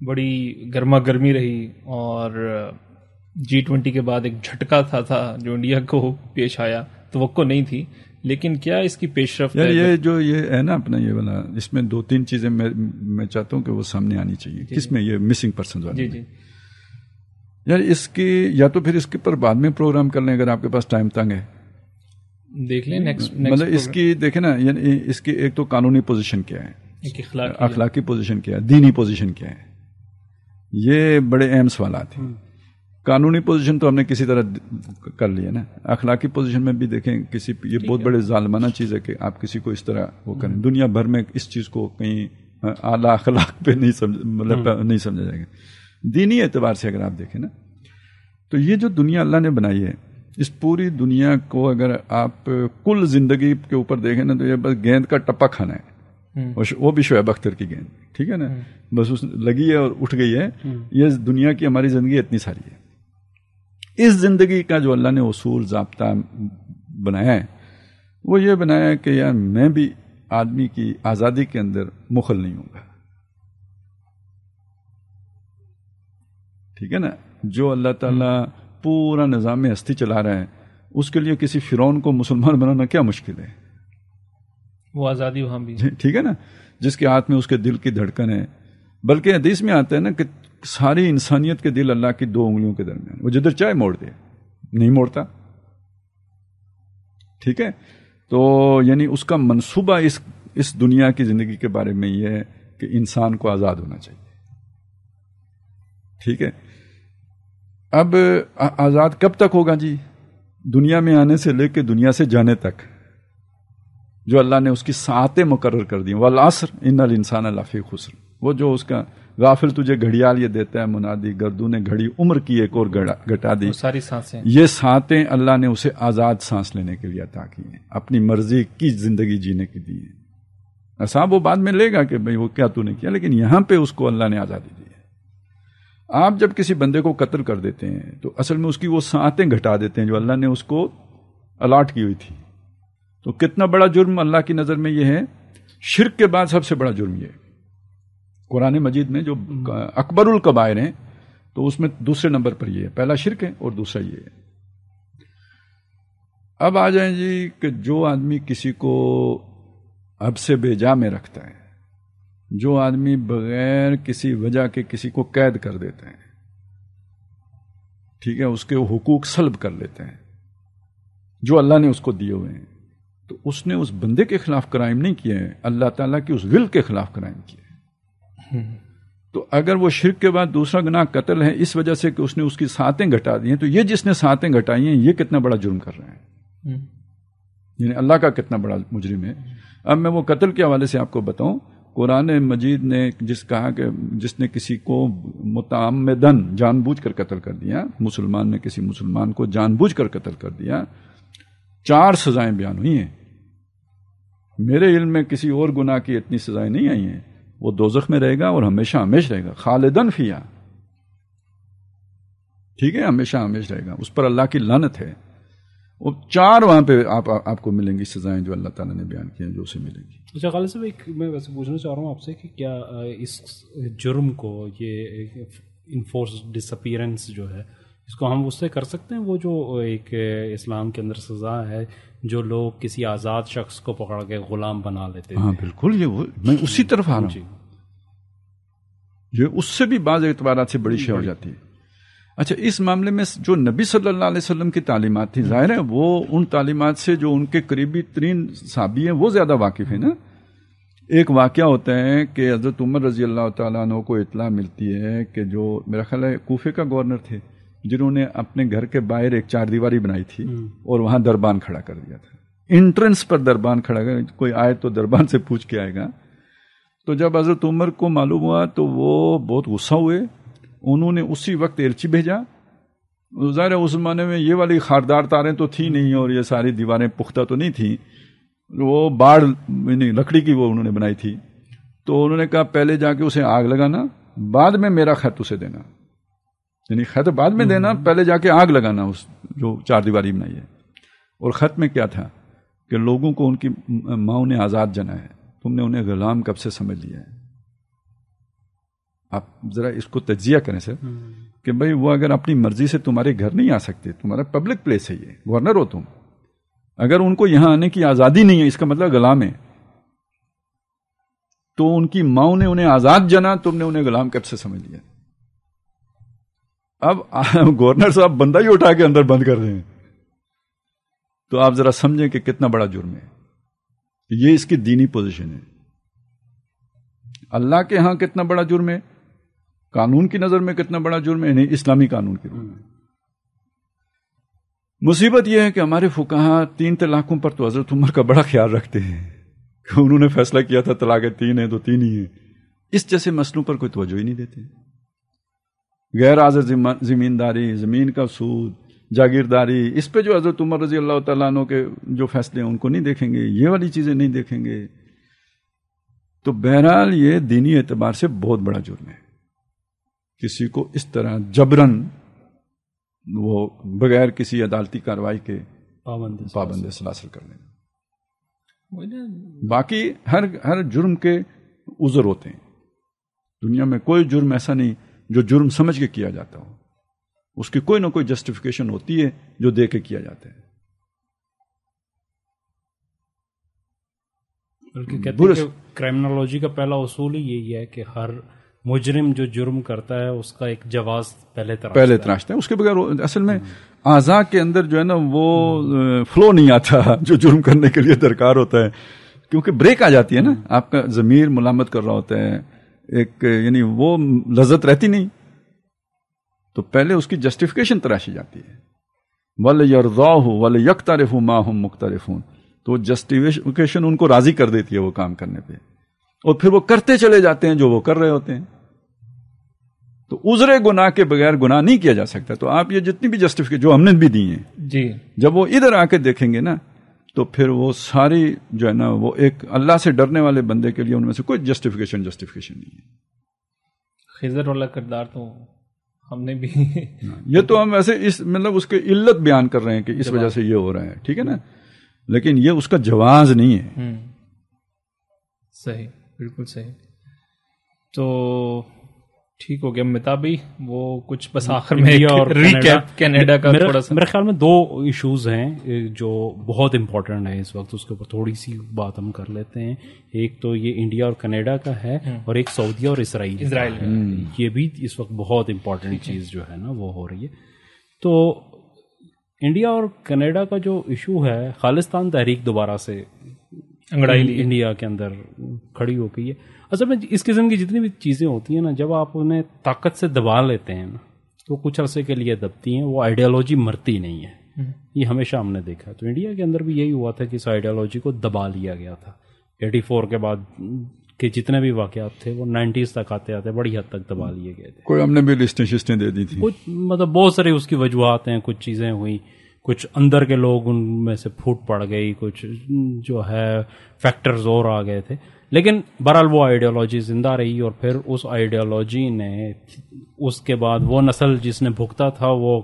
[SPEAKER 3] بڑی گرما گرمی رہی، اور G20 کے بعد ایک جھٹکا تھا جو انڈیا کو پیش آیا، توقع نہیں تھی، لیکن کیا اس کی پیش رفت ہے؟
[SPEAKER 2] یہ جو یہ ہے نا اپنا یہ والا، اس میں 2-3 چیزیں میں چاہتا ہوں کہ وہ سامنے آنی چاہیے. کس میں؟ یہ مسنگ پرسنز والی.
[SPEAKER 3] جی
[SPEAKER 2] یار اس کی یا تو پھر اس کے پر بعد میں پروگرام کر لیں اگر آپ کے پاس ٹائم تنگ ہے.
[SPEAKER 3] دیکھ لیں نیکسٹ
[SPEAKER 2] مطلب اس کی دیکھیں نا، یعنی اس کی ایک تو قانونی پوزیشن کیا ہے، اخلاقی پوزیشن کیا ہے، دینی پوزیشن کیا ہے، یہ بڑے اہم سوالات ہیں. قانونی پوزیشن تو ہم نے کسی طرح کر لی ہے نا، اخلاقی پوزیشن میں بھی دیکھیں کسی، یہ بہت بڑے ظالمانہ چیز ہے کہ آپ کسی کو اس طرح وہ کریں. دنیا بھر میں اس چیز کو کہیں اعلیٰ اخلاق پہ نہیں سمجھا جائے گا. دینی اعتبار سے اگر آپ دیکھیں نا، تو یہ جو دنیا اللہ نے بنائی ہے، اس پوری دنیا کو اگر آپ کل زندگی کے اوپر دیکھیں نا، تو یہ بس گیند کا ٹپا کھانا ہے، وہ بھی شعیب اختر کی گیند، ٹھیک ہے نا، بس اس لگی ہے اور اٹھ گئی ہے. یہ دنیا کی ہماری زندگی اتنی ساری ہے. اس زندگی کا جو اللہ نے اصول ضابطہ بنایا ہے، وہ یہ بنایا ہے کہ یار میں بھی آدمی کی آزادی کے اندر مخل نہیں ہوں گا. ٹھیک ہے نا، جو اللہ تعالیٰ پورا نظام ہستی چلا رہا ہے، اس کے لیے کسی فرعون کو مسلمان بنانا کیا مشکل ہے؟
[SPEAKER 3] وہ آزادی وہاں بھی،
[SPEAKER 2] ٹھیک ہے نا، جس کے ہاتھ میں اس کے دل کی دھڑکن ہے. بلکہ حدیث میں آتا ہے نا کہ ساری انسانیت کے دل اللہ کی 2 انگلیوں کے درمیان، وہ جدھر چاہے موڑ دے، نہیں موڑتا. ٹھیک ہے، تو یعنی اس کا منصوبہ اس دنیا کی زندگی کے بارے میں یہ ہے کہ انسان کو آزاد ہونا چاہیے. ٹھیک ہے، اب آزاد کب تک ہوگا جی؟ دنیا میں آنے سے لے کے دنیا سے جانے تک، جو اللہ نے اس کی ساعتیں مقرر کر دی. والعصر ان الانسان لفی خسر، وہ جو اس کا غافل تجھے گھڑیال یہ دیتا ہے منادی، گردوں نے گھڑی عمر کی ایک اور گھٹا دی.
[SPEAKER 3] ساری سانسیں،
[SPEAKER 2] یہ ساعتیں اللہ نے اسے آزاد سانس لینے کے لیے عطا کی ہیں، اپنی مرضی کی زندگی جینے کی دی ہے. صاحب وہ بعد میں لے گا کہ بھئی وہ کیا تو نے کیا، لیکن یہاں پہ اس کو اللہ نے آزادی دی ہے. آپ جب کسی بندے کو قتل کر دیتے ہیں تو اصل میں اس کی وہ ساعتیں گھٹا دیتے ہیں جو اللہ نے اس کو الاٹ کی ہوئی تھی. تو کتنا بڑا جرم اللہ کی نظر میں یہ ہے. شرک کے بعد سب سے بڑا جرم یہ ہے. قرآن مجید میں جو اکبر الکبائر ہیں تو اس میں دوسرے نمبر پر یہ ہے، پہلا شرک ہے اور دوسرا یہ ہے. اب آ جائیں جی کہ جو آدمی کسی کو اب سے بے جا میں رکھتا ہے، جو آدمی بغیر کسی وجہ کے کسی کو قید کر دیتے ہیں، ٹھیک ہے، اس کے حقوق سلب کر لیتے ہیں جو اللہ نے اس کو دیے ہوئے ہیں، تو اس نے اس بندے کے خلاف کرائم نہیں کیا ہے، اللہ تعالیٰ کی اس ول کے خلاف کرائم کیا ہے. تو اگر وہ شرک کے بعد دوسرا گناہ قتل ہے اس وجہ سے کہ اس نے اس کی ساعتیں گھٹا دی ہیں، تو یہ جس نے ساعتیں گھٹائی ہیں یہ کتنا بڑا جرم کر رہے ہیں، یعنی اللہ کا کتنا بڑا مجرم ہے. اب میں وہ قتل کے حوالے سے آپ کو بتاؤں، قرآن مجید نے کہا کہ جس نے کسی کو متعمدن جان بوجھ کر قتل کر دیا، مسلمان نے کسی مسلمان کو جان بوجھ کر قتل کر دیا، 4 سزائیں بیان ہوئی ہیں. میرے علم میں کسی اور گناہ کی اتنی سزائیں نہیں آئی ہیں. وہ دوزخ میں رہے گا اور ہمیشہ ہمیش رہے گا، خالدن فیہا، ٹھیک ہے، ہمیشہ ہمیش رہے گا. اس پر اللہ کی لعنت ہے. وہ 4 وہاں پہ آپ کو ملیں گی سزائیں جو اللہ تعالیٰ نے بیان کی ہیں، جو اسے ملیں گی.
[SPEAKER 1] اچھا خالد صاحب، ایک میں ویسے پوچھنا چاہ رہا ہوں آپ سے کہ کیا اس جرم کو، یہ انفورس ڈس اپیرنس جو ہے، اس کو ہم اس سے کر سکتے ہیں وہ جو ایک اسلام کے اندر سزا ہے جو لوگ کسی آزاد شخص کو پکڑ کے غلام بنا لیتے ہیں؟
[SPEAKER 2] ہاں بالکل، یہ میں اسی طرف آ رہا ہوں. یہ اس سے بھی بعض اعتبارات سے بڑی شے ہو جاتی ہے. اچھا، اس معاملے میں جو نبی صلی اللہ علیہ وسلم کی تعلیمات تھی، ظاہر ہے وہ ان تعلیمات سے جو ان کے قریبی ترین صحابی ہیں وہ زیادہ واقف ہیں نا. ایک واقعہ ہوتا ہے کہ حضرت عمر رضی اللہ تعالیٰ عنہ کو اطلاع ملتی ہے کہ جو میرا خیال ہے کوفے کا گورنر تھے، جنہوں نے اپنے گھر کے باہر ایک 4 دیواری بنائی تھی اور وہاں دربان کھڑا کر دیا تھا. انٹرنس پر دربان کھڑا کر، کوئی آئے تو دربان سے پوچھ کے آئے گا. تو جب حضرت عمر کو معلوم ہوا تو وہ بہت غصہ ہوئے. انہوں نے اسی وقت ایلچی بھیجا. ظاہر اس زمانے میں یہ والی خاردار تاریں تو تھی نہیں اور یہ ساری دیواریں پختہ تو نہیں تھیں، وہ باڑ لکڑی کی وہ انہوں نے بنائی تھی. تو انہوں نے کہا پہلے جا کے اسے آگ لگانا، بعد میں میرا خط اسے دینا. یعنی خط بعد میں دینا، پہلے جا کے آگ لگانا اس جو 4 دیواری بنائی ہے. اور خط میں کیا تھا کہ لوگوں کو ان کی ماؤں نے آزاد جنا ہے، تم نے انہیں غلام کب سے سمجھ لیا ہے. آپ ذرا اس کو تجزیہ کریں سر کہ بھئی وہ اگر اپنی مرضی سے تمہارے گھر نہیں آ سکتے، تمہارا پبلک پلیس ہے، یہ گورنر ہو تم، اگر ان کو یہاں آنے کی آزادی نہیں ہے، اس کا مطلب غلام ہے. تو ان کی ماؤں نے انہیں آزاد جنا، تم نے انہیں غلام کب سے سمجھ لیا. اب گورنر صاحب بندہ ہی اٹھا کے اندر بند کر رہے ہیں. تو آپ ذرا سمجھیں کہ کتنا بڑا جرم ہے. یہ اس کی دینی پوزیشن ہے. اللہ کے ہاں کتنا بڑا جرم ہے, قانون کی نظر میں کتنا بڑا جرم ہے, نہیں اسلامی قانون کے روپ میں. مصیبت یہ ہے کہ ہمارے فقہاء 3 طلاقوں پر تو حضرت عمر کا بڑا خیال رکھتے ہیں کہ انہوں نے فیصلہ کیا تھا طلاق 3 ہیں تو 3 ہی ہیں. اس جیسے مسئلوں پر کوئی توجہ ہی نہیں دیتے. غیر حاضر زمینداری, زمین کا سود, جاگیرداری, اس پہ جو حضرت عمر رضی اللہ تعالیٰ عنہ کے جو فیصلے ہیں ان کو نہیں دیکھیں گے, یہ والی چیزیں نہیں دیکھیں گے. تو بہرحال یہ دینی اعتبار سے بہت بڑا جرم ہے کسی کو اس طرح جبراً وہ بغیر کسی عدالتی کارروائی کے پابند سلاسل کر لینا. باقی ہر جرم کے عذر ہوتے ہیں. دنیا میں کوئی جرم ایسا نہیں جو جرم سمجھ کے کیا جاتا ہو, اس کی کوئی نہ کوئی جسٹیفیکیشن ہوتی ہے جو دے کے کیا جاتا ہے.
[SPEAKER 1] بلکہ کہتے ہیں کہ کرائمنالوجی کا پہلا اصول ہی یہی ہے کہ ہر مجرم جو جرم کرتا ہے اس کا ایک جواز پہلے
[SPEAKER 2] تراشتا ہے. اس کے بغیر اصل میں اعضاء کے اندر جو ہے نا وہ فلو نہیں آتا جو جرم کرنے کے لیے درکار ہوتا ہے, کیونکہ بریک آ جاتی ہے نا. آپ کا ضمیر ملامت کر رہا ہوتا ہے, ایک یعنی وہ لذت رہتی نہیں, تو پہلے اس کی جسٹیفیکیشن تراشی جاتی ہے. وَلْيَرْضَاهُ وَلْيَقْتَرِفُوا مَا هُمْ مُقْتَرِفُونَ, تو جسٹیفیکیشن ان کو راضی کر دیتی ہے وہ کام کرنے پہ, اور پھر وہ کرتے چلے جاتے ہیں جو وہ کر رہے ہوتے ہیں. تو عذر گناہ کے بغیر گناہ نہیں کیا جا سکتا. تو آپ یہ جتنی بھی جسٹیفیکیشن جو ہم نے بھی دی ہیں
[SPEAKER 3] جی, جب
[SPEAKER 2] وہ ادھر آ کے دیکھیں گے نا تو پھر وہ ساری جو ہے نا وہ ایک اللہ سے ڈرنے والے بندے کے لیے ان میں سے کوئی جسٹیفیکیشن نہیں ہے.
[SPEAKER 3] خضر والا کردار تو ہم نے بھی
[SPEAKER 2] یہ تو ہم ایسے اس مطلب اس کی علت بیان کر رہے ہیں کہ اس وجہ سے یہ ہو رہا ہے, ٹھیک ہے نا, لیکن یہ اس کا جواز نہیں ہے.
[SPEAKER 3] صحیح, بالکل صحیح. تو ٹھیک ہو گیا مہتاب بھائی, وہ کچھ بس آخر میں کینیڈا کا تھوڑا سا
[SPEAKER 1] میرے خیال میں 2 ایشوز ہیں جو بہت امپورٹنٹ ہیں اس وقت, اس کے اوپر تھوڑی سی بات ہم کر لیتے ہیں. ایک تو یہ انڈیا اور کینیڈا کا ہے, اور ایک سعودیہ اور اسرائیل یہ بھی اس وقت بہت امپورٹنٹ چیز جو ہے نا وہ ہو رہی ہے. تو انڈیا اور کینیڈا کا جو ایشو ہے, خالصتان تحریک دوبارہ سے انڈیا کے اندر کھڑی ہو گئی ہے. اصل میں اس قسم کی جتنی بھی چیزیں ہوتی ہیں نا, جب آپ انہیں طاقت سے دبا لیتے ہیں نا تو کچھ عرصے کے لیے دبتی ہیں. وہ آئیڈیالوجی مرتی نہیں ہے, یہ ہمیشہ ہم نے دیکھا. تو انڈیا کے اندر بھی یہی ہوا تھا کہ اس آئیڈیالوجی کو دبا لیا گیا تھا. 84 کے بعد کے جتنے بھی واقعات تھے وہ 90s تک آتے آتے بڑی حد تک دبا لیے گئے تھے.
[SPEAKER 2] کوئی ہم نے بھی لسٹیں دے دی تھی,
[SPEAKER 1] کچھ مطلب بہت ساری اس کی وجوہات ہیں. کچھ چیزیں ہوئی, کچھ اندر کے لوگ ان میں سے پھوٹ پڑ گئی, کچھ جو ہے فیکٹرز اور آ گئے تھے. لیکن بہرحال وہ آئیڈیالوجی زندہ رہی, اور پھر اس آئیڈیالوجی نے اس کے بعد وہ نسل جس نے بھگتا تھا وہ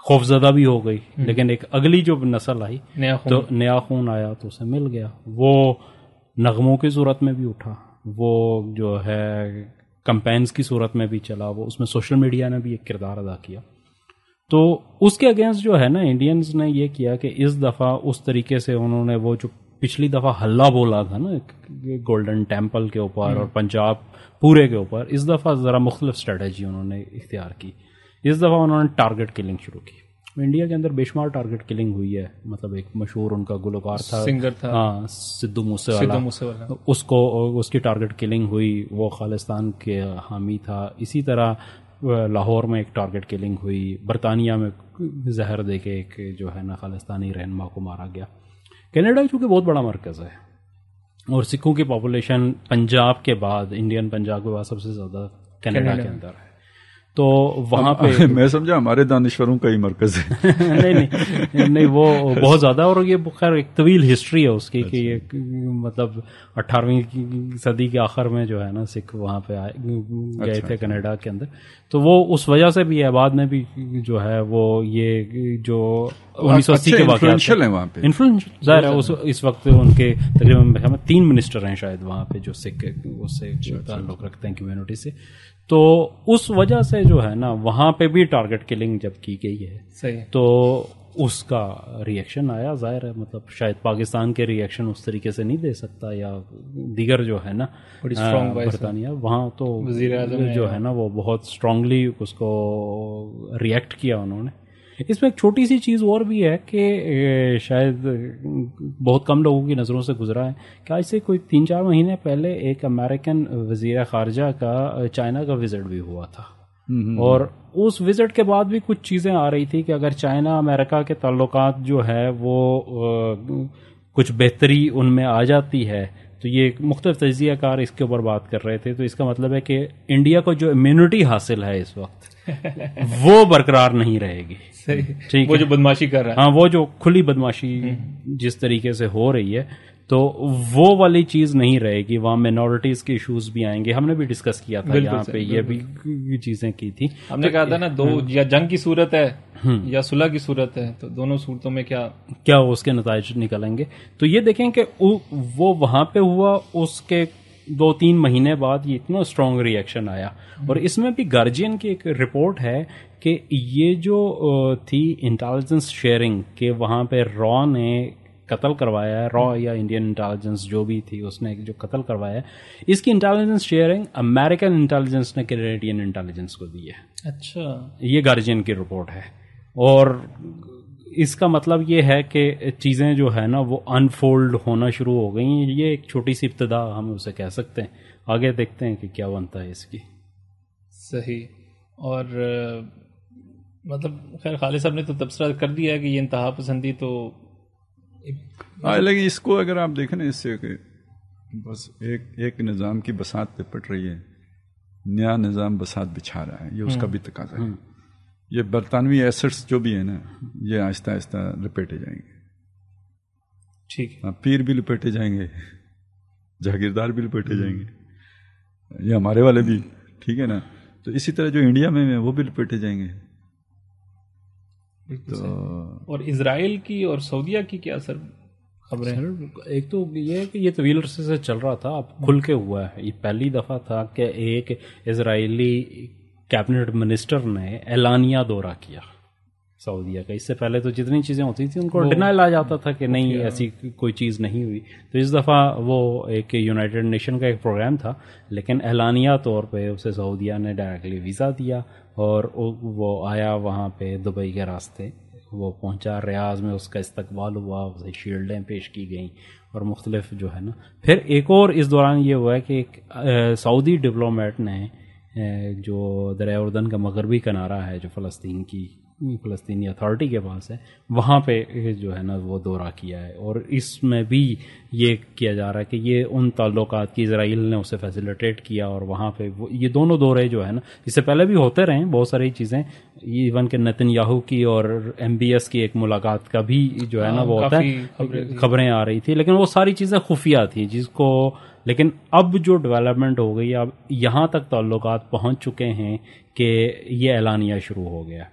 [SPEAKER 1] خوفزدہ بھی ہو گئی. لیکن ایک اگلی جو نسل آئی تو نیا خون آیا تو اسے مل گیا. وہ نغموں کی صورت میں بھی اٹھا, وہ جو ہے کمپینز کی صورت میں بھی چلا, وہ اس میں سوشل میڈیا نے بھی ایک کردار ادا کیا. تو اس کے اگینسٹ جو ہے نا انڈینز نے یہ کیا کہ اس دفعہ اس طریقے سے انہوں نے وہ جو پچھلی دفعہ ہلہ بولا تھا نا گولڈن ٹیمپل کے اوپر اور پنجاب پورے کے اوپر, اس دفعہ ذرا مختلف اسٹریٹجی انہوں نے اختیار کی. اس دفعہ انہوں نے ٹارگٹ کلنگ شروع کی. انڈیا کے اندر بے شمار ٹارگٹ کلنگ ہوئی ہے. مطلب ایک مشہور ان کا گلوکار تھا,
[SPEAKER 3] سنگر تھا,
[SPEAKER 1] ہاں سدھو موسے والا, اس کی ٹارگٹ کلنگ ہوئی. وہ خالصتان کے حامی تھا. اسی طرح لاہور میں ایک ٹارگٹ کلنگ ہوئی. برطانیہ میں زہر دے کے ایک جو ہے نا خالصتانی رہنما کو مارا گیا. کینیڈا چونکہ بہت بڑا مرکز ہے اور سکھوں کی پاپولیشن پنجاب کے بعد, انڈین پنجاب کے بعد سب سے زیادہ کینیڈا کے اندر ہے. تو وہاں پہ
[SPEAKER 2] میں سمجھا ہمارے دانشوروں کا ہی مرکز ہے.
[SPEAKER 1] نہیں وہ بہت زیادہ, اور یہ خیر ایک طویل ہسٹری ہے اس کی کہ یہ مطلب 18ویں صدی کے آخر میں جو ہے نا سکھ وہاں پہ گئے تھے کینیڈا کے اندر. تو وہ اس وجہ سے بھی ہے, بعد میں بھی جو ہے وہ یہ جو 1980 کے واقعات
[SPEAKER 2] وہاں پہ
[SPEAKER 1] انفلوئنس ظاہر ہے. اس وقت ان کے تقریباً 3 منسٹر ہیں شاید وہاں پہ جو سکھ اس سے تعلق رکھتے ہیں کمیونٹی سے. تو اس وجہ سے جو ہے نا وہاں پہ بھی ٹارگٹ کلنگ جب کی گئی ہے
[SPEAKER 3] صحیح,
[SPEAKER 1] تو اس کا ریئیکشن آیا. ظاہر ہے مطلب شاید پاکستان کے ریئیکشن اس طریقے سے نہیں دے سکتا, یا دیگر جو ہے نا برطانیہ وہاں تو
[SPEAKER 3] وزیر اعظم
[SPEAKER 1] جو ہے نا وہ بہت اسٹرانگلی اس کو ریئیکٹ کیا انہوں نے. اس میں ایک چھوٹی سی چیز اور بھی ہے کہ شاید بہت کم لوگوں کی نظروں سے گزرا ہے کہ آج سے کوئی 3-4 مہینے پہلے ایک امریکن وزیر خارجہ کا چائنا کا وزٹ بھی ہوا تھا، اور اس وزٹ کے بعد بھی کچھ چیزیں آ رہی تھی کہ اگر چائنا امریکہ کے تعلقات جو ہے وہ کچھ بہتری ان میں آ جاتی ہے تو یہ مختلف تجزیہ کار اس کے اوپر بات کر رہے تھے. تو اس کا مطلب ہے کہ انڈیا کو جو امیونٹی حاصل ہے اس وقت وہ برقرار نہیں رہے گی.
[SPEAKER 3] ٹھیک، وہ جو بدماشی کر رہا ہے،
[SPEAKER 1] ہاں وہ جو کھلی بدماشی جس طریقے سے ہو رہی ہے تو وہ والی چیز نہیں رہے گی. وہاں مائنورٹیز کے ایشوز بھی آئیں گے. ہم نے بھی ڈسکس کیا تھا یہاں پہ، یہ بھی چیزیں کی تھی.
[SPEAKER 3] ہم نے کہا تھا نا دو یا جنگ کی صورت ہے یا صلح کی صورت ہے، تو دونوں صورتوں میں کیا
[SPEAKER 1] اس کے نتائج نکلیں گے. تو یہ دیکھیں کہ وہ وہاں پہ ہوا، اس کے 2-3 مہینے بعد یہ اتنا اسٹرانگ ری ایکشن آیا. اور اس میں بھی گارجین کی ایک رپورٹ ہے کہ یہ جو تھی انٹیلیجنس شیئرنگ کہ وہاں پہ را نے قتل کروایا ہے، را یا انڈین انٹیلیجنس جو بھی تھی اس نے جو قتل کروایا ہے، اس کی انٹیلیجنس شیئرنگ امریکن انٹیلیجنس نے کینیڈین انٹیلیجنس کو دی ہے.
[SPEAKER 3] اچھا،
[SPEAKER 1] یہ گارجین کی رپورٹ ہے. اور اس کا مطلب یہ ہے کہ چیزیں جو ہے نا وہ انفولڈ ہونا شروع ہو گئی ہیں. یہ ایک چھوٹی سی ابتدا ہم اسے کہہ سکتے ہیں. آگے دیکھتے ہیں کہ کیا بنتا ہے اس کی.
[SPEAKER 3] صحیح. اور مطلب خیر خالد صاحب نے تو تبصرہ کر دیا ہے کہ یہ انتہا پسندی تو
[SPEAKER 2] لیکن اس کو اگر آپ دیکھیں نا، اس سے کہ بس ایک نظام کی بساط لپٹ رہی ہے، نیا نظام بساط بچھا رہا ہے، یہ اس کا بھی تقاضا ہے. یہ برطانوی ایسٹس جو بھی ہیں نا، یہ آہستہ آہستہ لپیٹے جائیں گے.
[SPEAKER 3] ٹھیک ہے،
[SPEAKER 2] پیر بھی لپیٹے جائیں گے، جاگیردار بھی لپیٹے جائیں گے، یہ ہمارے والے بھی، ٹھیک ہے نا. تو اسی طرح جو انڈیا میں ہیں وہ بھی لپیٹے جائیں گے.
[SPEAKER 1] تو
[SPEAKER 3] اور اسرائیل کی اور سعودیہ کی کیا سر خبریں؟
[SPEAKER 1] ایک تو یہ ہے کہ یہ طویل عرصے سے چل رہا تھا، اب کھل کے ہوا ہے. یہ پہلی دفعہ تھا کہ ایک اسرائیلی کیبنٹ منسٹر نے اعلانیہ دورہ کیا سعودیہ کا. اس سے پہلے تو جتنی چیزیں ہوتی تھیں ان کو ڈینائل آ جاتا تھا کہ نہیں ایسی کوئی چیز نہیں ہوئی. تو اس دفعہ وہ ایک یونائٹڈ نیشن کا ایک پروگرام تھا، لیکن اعلانیہ طور پہ اسے سعودیہ نے ڈائریکٹلی ویزا دیا اور وہ آیا وہاں پہ دبئی کے راستے. وہ پہنچا ریاض میں، اس کا استقبال ہوا، اسے شیلڈیں پیش کی گئیں اور مختلف جو ہے نا. پھر ایک اور اس دوران یہ ہوا ہے کہ ایک سعودی ڈپلومیٹ نے جو دریائے اردن کا مغربی کنارہ ہے جو فلسطینی اتھارٹی کے پاس ہے، وہاں پہ جو ہے نا وہ دورہ کیا ہے. اور اس میں بھی یہ کیا جا رہا ہے کہ یہ ان تعلقات کی اسرائیل نے اسے فیسیلیٹیٹ کیا، اور وہاں پہ یہ دونوں دورے جو ہے نا اس سے پہلے بھی ہوتے رہے بہت ساری چیزیں. ایون کہ نتن یاہو کی اور MBS کی ایک ملاقات کا بھی جو ہے نا وہ ہوتا ہے، خبریں آ رہی تھی، لیکن وہ ساری چیزیں خفیہ تھیں لیکن اب جو ڈیولپمنٹ ہو گئی، اب یہاں تک تعلقات پہنچ چکے ہیں کہ یہ اعلانیہ شروع ہو گیا.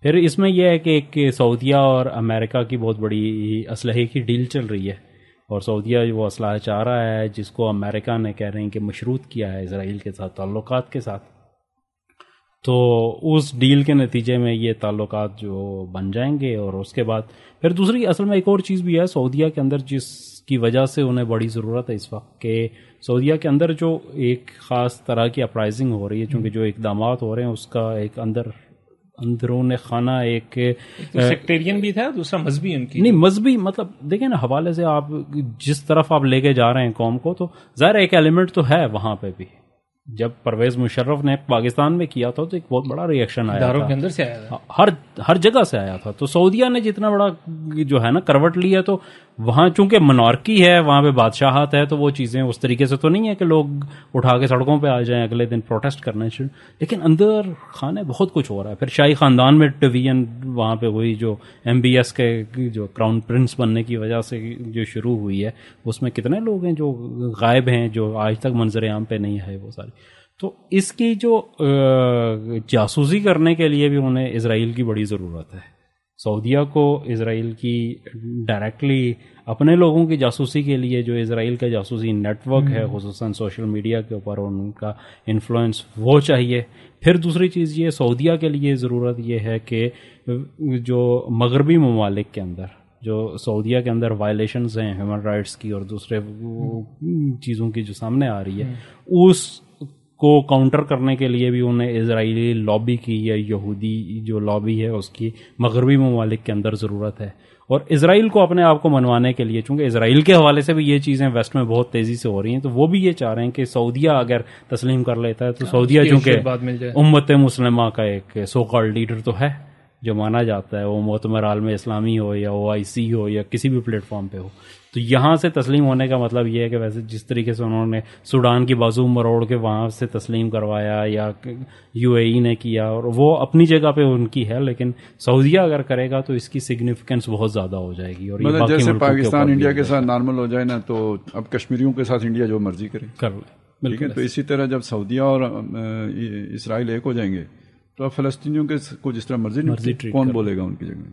[SPEAKER 1] پھر اس میں یہ ہے کہ ایک سعودیہ اور امریکہ کی بہت بڑی اسلحے کی ڈیل چل رہی ہے، اور سعودیہ وہ اسلحہ چاہ رہا ہے جس کو امریکہ نے کہہ رہے ہیں کہ مشروط کیا ہے اسرائیل کے ساتھ تعلقات کے ساتھ. تو اس ڈیل کے نتیجے میں یہ تعلقات جو بن جائیں گے. اور اس کے بعد پھر دوسری اصل میں ایک اور چیز بھی ہے سعودیہ کے اندر جس کی وجہ سے انہیں بڑی ضرورت ہے اس وقت، کہ سعودیہ کے اندر جو ایک خاص طرح کی اپرائزنگ ہو رہی ہے، چونکہ جو اقدامات ہو رہے ہیں اس کا ایک اندرون خانہ ایک
[SPEAKER 3] سیکٹیرین بھی تھا، دوسرا مذہبی، ان کی
[SPEAKER 1] نہیں مذہبی مطلب دیکھیں نا حوالے سے آپ جس طرف آپ لے کے جا رہے ہیں قوم کو، تو ظاہر ایک ایلیمنٹ تو ہے وہاں پہ بھی. جب پرویز مشرف نے پاکستان میں کیا تھا تو ایک بہت بڑا ری ایکشن آیا
[SPEAKER 3] اداروں کے اندر سے آیا تھا،
[SPEAKER 1] ہر جگہ سے آیا تھا. تو سعودیہ نے جتنا بڑا جو ہے نا کروٹ لی ہے، تو وہاں چونکہ منارکی ہے، وہاں پہ بادشاہت ہے، تو وہ چیزیں اس طریقے سے تو نہیں ہے کہ لوگ اٹھا کے سڑکوں پہ آ جائیں اگلے دن پروٹیسٹ کرنے شروع، لیکن اندر خانے بہت کچھ ہو رہا ہے. پھر شاہی خاندان میں ڈویژن وہاں پہ ہوئی جو MBS کے جو کراؤن پرنس بننے کی وجہ سے جو شروع ہوئی ہے، اس میں کتنے لوگ ہیں جو غائب ہیں، جو آج تک منظر عام پہ نہیں ہے وہ ساری. تو اس کی جو جاسوسی کرنے کے لیے بھی انہیں اسرائیل کی بڑی ضرورت ہے. سعودیہ کو اسرائیل کی ڈائریکٹلی اپنے لوگوں کی جاسوسی کے لیے جو اسرائیل کا جاسوسی نیٹ ورک ہے خصوصاً سوشل میڈیا کے اوپر ان کا انفلوئنس وہ چاہیے. پھر دوسری چیز یہ سعودیہ کے لیے ضرورت یہ ہے کہ جو مغربی ممالک کے اندر جو سعودیہ کے اندر وائلیشنز ہیں ہیومن رائٹس کی اور دوسرے چیزوں کی جو سامنے آ رہی ہے، اس کو کاؤنٹر کرنے کے لیے بھی انہیں اسرائیلی لابی کی یا یہودی جو لابی ہے اس کی مغربی ممالک کے اندر ضرورت ہے. اور اسرائیل کو اپنے آپ کو منوانے کے لیے، چونکہ اسرائیل کے حوالے سے بھی یہ چیزیں ویسٹ میں بہت تیزی سے ہو رہی ہیں، تو وہ بھی یہ چاہ رہے ہیں کہ سعودیہ اگر تسلیم کر لیتا ہے تو سعودیہ چونکہ امت مسلمہ کا ایک سو کالڈ لیڈر تو ہے جو مانا جاتا ہے، وہ معتمر عالم اسلامی ہو یا OIC ہو یا کسی بھی پلیٹ فارم پہ ہو، تو یہاں سے تسلیم ہونے کا مطلب یہ ہے کہ ویسے جس طریقے سے انہوں نے سوڈان کی بازو مروڑ کے وہاں سے تسلیم کروایا یا UAE نے کیا، اور وہ اپنی جگہ پہ ان کی ہے، لیکن سعودیہ اگر کرے گا تو اس کی سگنیفیکینس بہت زیادہ ہو جائے گی. اور
[SPEAKER 2] مطلب جیسے پاکستان انڈیا کے ساتھ نارمل ہو جائے نا، تو اب کشمیریوں کے ساتھ انڈیا جو مرضی کرے کر لے، ٹھیک ہے. تو اسی طرح جب سعودیہ اور اسرائیل ایک ہو جائیں گے تو اب فلسطینیوں کے کو جس طرح مرضی کون بولے گا ان کی جگہ.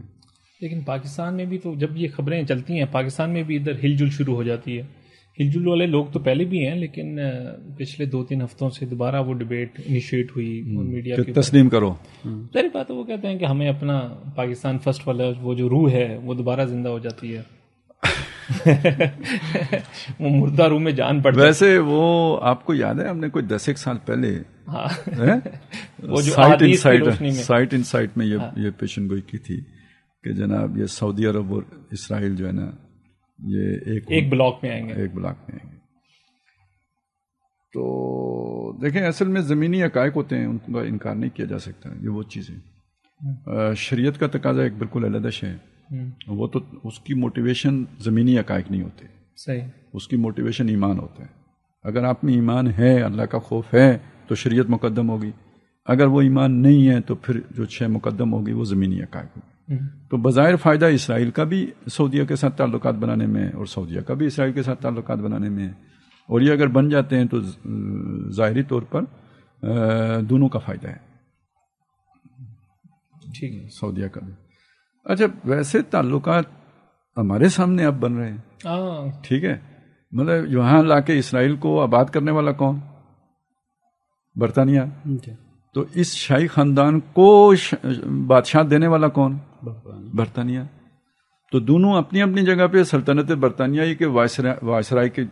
[SPEAKER 3] لیکن پاکستان میں بھی تو جب یہ خبریں چلتی ہیں، پاکستان میں بھی ادھر ہل جل شروع ہو جاتی ہے. ہل جل والے لوگ تو پہلے بھی ہیں، لیکن پچھلے 2-3 ہفتوں سے دوبارہ وہ ڈبیٹ انیشیٹ ہوئی میڈیا کی.
[SPEAKER 2] تسلیم کرو،
[SPEAKER 3] ظاہر بات ہے وہ کہتے ہیں کہ ہمیں اپنا پاکستان فرسٹ والا وہ جو روح ہے وہ دوبارہ زندہ ہو جاتی ہے. وہ مردہ روح میں جان پڑتی ہے.
[SPEAKER 2] ویسے وہ آپ کو یاد ہے ہم نے کوئی 10 سال پہلے سائٹ ان سائٹ میں یہ پیشن گوئی کی تھی کہ جناب یہ سعودی عرب اور اسرائیل جو ہے نا یہ ایک بلاک میں آئیں گے. تو دیکھیں اصل میں زمینی حقائق ہوتے ہیں، ان کا انکار نہیں کیا جا سکتا. یہ وہ چیزیں شریعت کا تقاضا ایک بالکل علیحدہ ہے، وہ تو اس کی موٹیویشن زمینی حقائق نہیں ہوتے،
[SPEAKER 3] صحیح،
[SPEAKER 2] اس کی موٹیویشن ایمان ہوتا ہے. اگر آپ میں ایمان ہے، اللہ کا خوف ہے، تو شریعت مقدم ہوگی. اگر وہ ایمان نہیں ہے تو پھر جو شے مقدم ہوگی وہ زمینی حقائق ہوگی. تو بظاہر فائدہ اسرائیل کا بھی سعودیہ کے ساتھ تعلقات بنانے میں اور سعودیہ کا بھی اسرائیل کے ساتھ تعلقات بنانے میں ہے، اور یہ اگر بن جاتے ہیں تو ظاہری طور پر دونوں کا فائدہ ہے. ٹھیک ہے، سعودیہ کا بھی. اچھا ویسے تعلقات ہمارے سامنے اب بن رہے ہیں، ٹھیک ہے. مطلب یہاں لا کے اسرائیل کو آباد کرنے والا کون؟ برطانیہ. تو اس شاہی خاندان کو بادشاہ دینے والا کون؟ برطانیہ. تو دونوں اپنی اپنی جگہ پہ سلطنت برطانیہ کے وائسرائے کے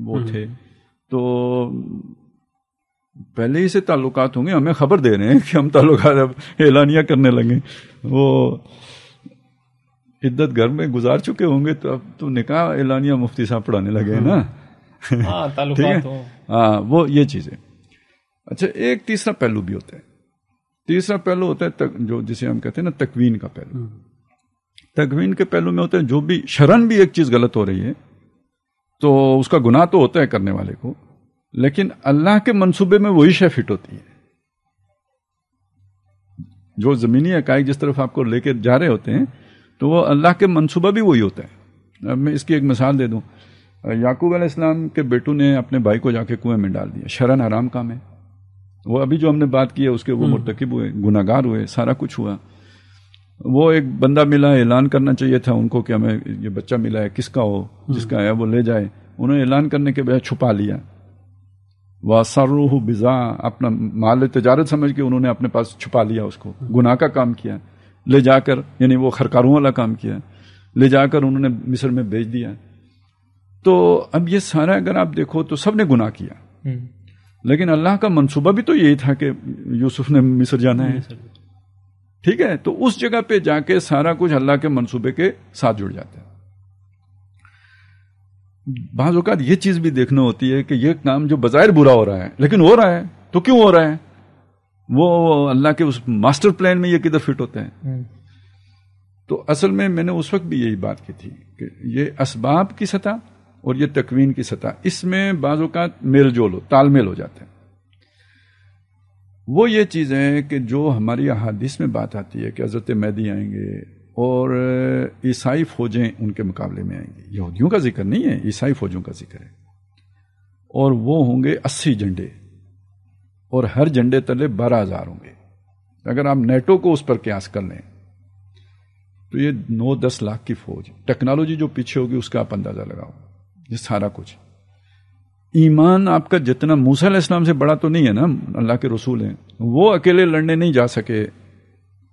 [SPEAKER 2] وہ تھے. تو پہلے ہی سے تعلقات ہوں گے، ہمیں خبر دے رہے ہیں کہ ہم تعلقات اب اعلانیہ کرنے لگے. وہ عدت گھر میں گزار چکے ہوں گے تو اب تو نکاح اعلانیہ مفتی صاحب پڑھانے لگے نا.
[SPEAKER 3] تعلقات
[SPEAKER 2] ہاں وہ یہ چیزیں. اچھا ایک تیسرا پہلو بھی ہوتا ہے. تیسرا پہلو ہوتا ہے جو جسے ہم کہتے ہیں نا تکوین کا پہلو. تکوین کے پہلو میں ہوتا ہے جو بھی شرعن بھی ایک چیز غلط ہو رہی ہے تو اس کا گناہ تو ہوتا ہے کرنے والے کو، لیکن اللہ کے منصوبے میں وہی شے فٹ ہوتی ہے. جو زمینی حقائق جس طرف آپ کو لے کے جا رہے ہوتے ہیں تو وہ اللہ کے منصوبہ بھی وہی ہوتا ہے. اب میں اس کی ایک مثال دے دوں. یعقوب علیہ السلام کے بیٹوں نے اپنے بھائی کو جا کے کنویں میں ڈال دیا. شرعن حرام کام ہے. وہ ابھی جو ہم نے بات کی ہے اس کے وہ مرتکب ہوئے، گناہگار ہوئے، سارا کچھ ہوا. وہ ایک بندہ ملا، اعلان کرنا چاہیے تھا ان کو کہ ہمیں یہ بچہ ملا ہے، کس کا ہو، جس کا ہے وہ لے جائے. انہوں نے اعلان کرنے کے بجائے چھپا لیا. وَأَسَرُّوهُ بِضَاعَةً، اپنا مال تجارت سمجھ کے انہوں نے اپنے پاس چھپا لیا اس کو. گناہ کا کام کیا، لے جا کر، یعنی وہ خرکاروں والا کام کیا، لے جا کر انہوں نے مصر میں بیچ دیا. تو اب یہ سارا اگر آپ دیکھو تو سب نے گناہ کیا، لیکن اللہ کا منصوبہ بھی تو یہی تھا کہ یوسف نے مصر جانا ہے. ٹھیک ہے، تو اس جگہ پہ جا کے سارا کچھ اللہ کے منصوبے کے ساتھ جڑ جاتا ہے. بعض اوقات یہ چیز بھی دیکھنا ہوتی ہے کہ یہ کام جو بظاہر برا ہو رہا ہے لیکن ہو رہا ہے تو کیوں ہو رہا ہے؟ وہ اللہ کے اس ماسٹر پلان میں یہ کدھر فٹ ہوتا ہے؟ تو اصل میں نے اس وقت بھی یہی بات کی تھی کہ یہ اسباب کی سطح اور یہ تکوین کی سطح، اس میں بعض اوقات میل جول ہو، تال میل ہو جاتا ہے. وہ یہ چیز ہے کہ جو ہماری احادیث میں بات آتی ہے کہ حضرت مہدی آئیں گے اور عیسائی فوجیں ان کے مقابلے میں آئیں گی. یہودیوں کا ذکر نہیں ہے، عیسائی فوجوں کا ذکر ہے. اور وہ ہوں گے 80 جھنڈے اور ہر جھنڈے تلے 12,000 ہوں گے. اگر آپ نیٹو کو اس پر قیاس کر لیں تو یہ 9-10 لاکھ کی فوج. ٹیکنالوجی جو پیچھے ہوگی اس کا آپ اندازہ لگاؤ. یہ سارا کچھ ایمان آپ کا جتنا موسیٰ علیہ السلام سے بڑا تو نہیں ہے نا، اللہ کے رسول ہیں، وہ اکیلے لڑنے نہیں جا سکے.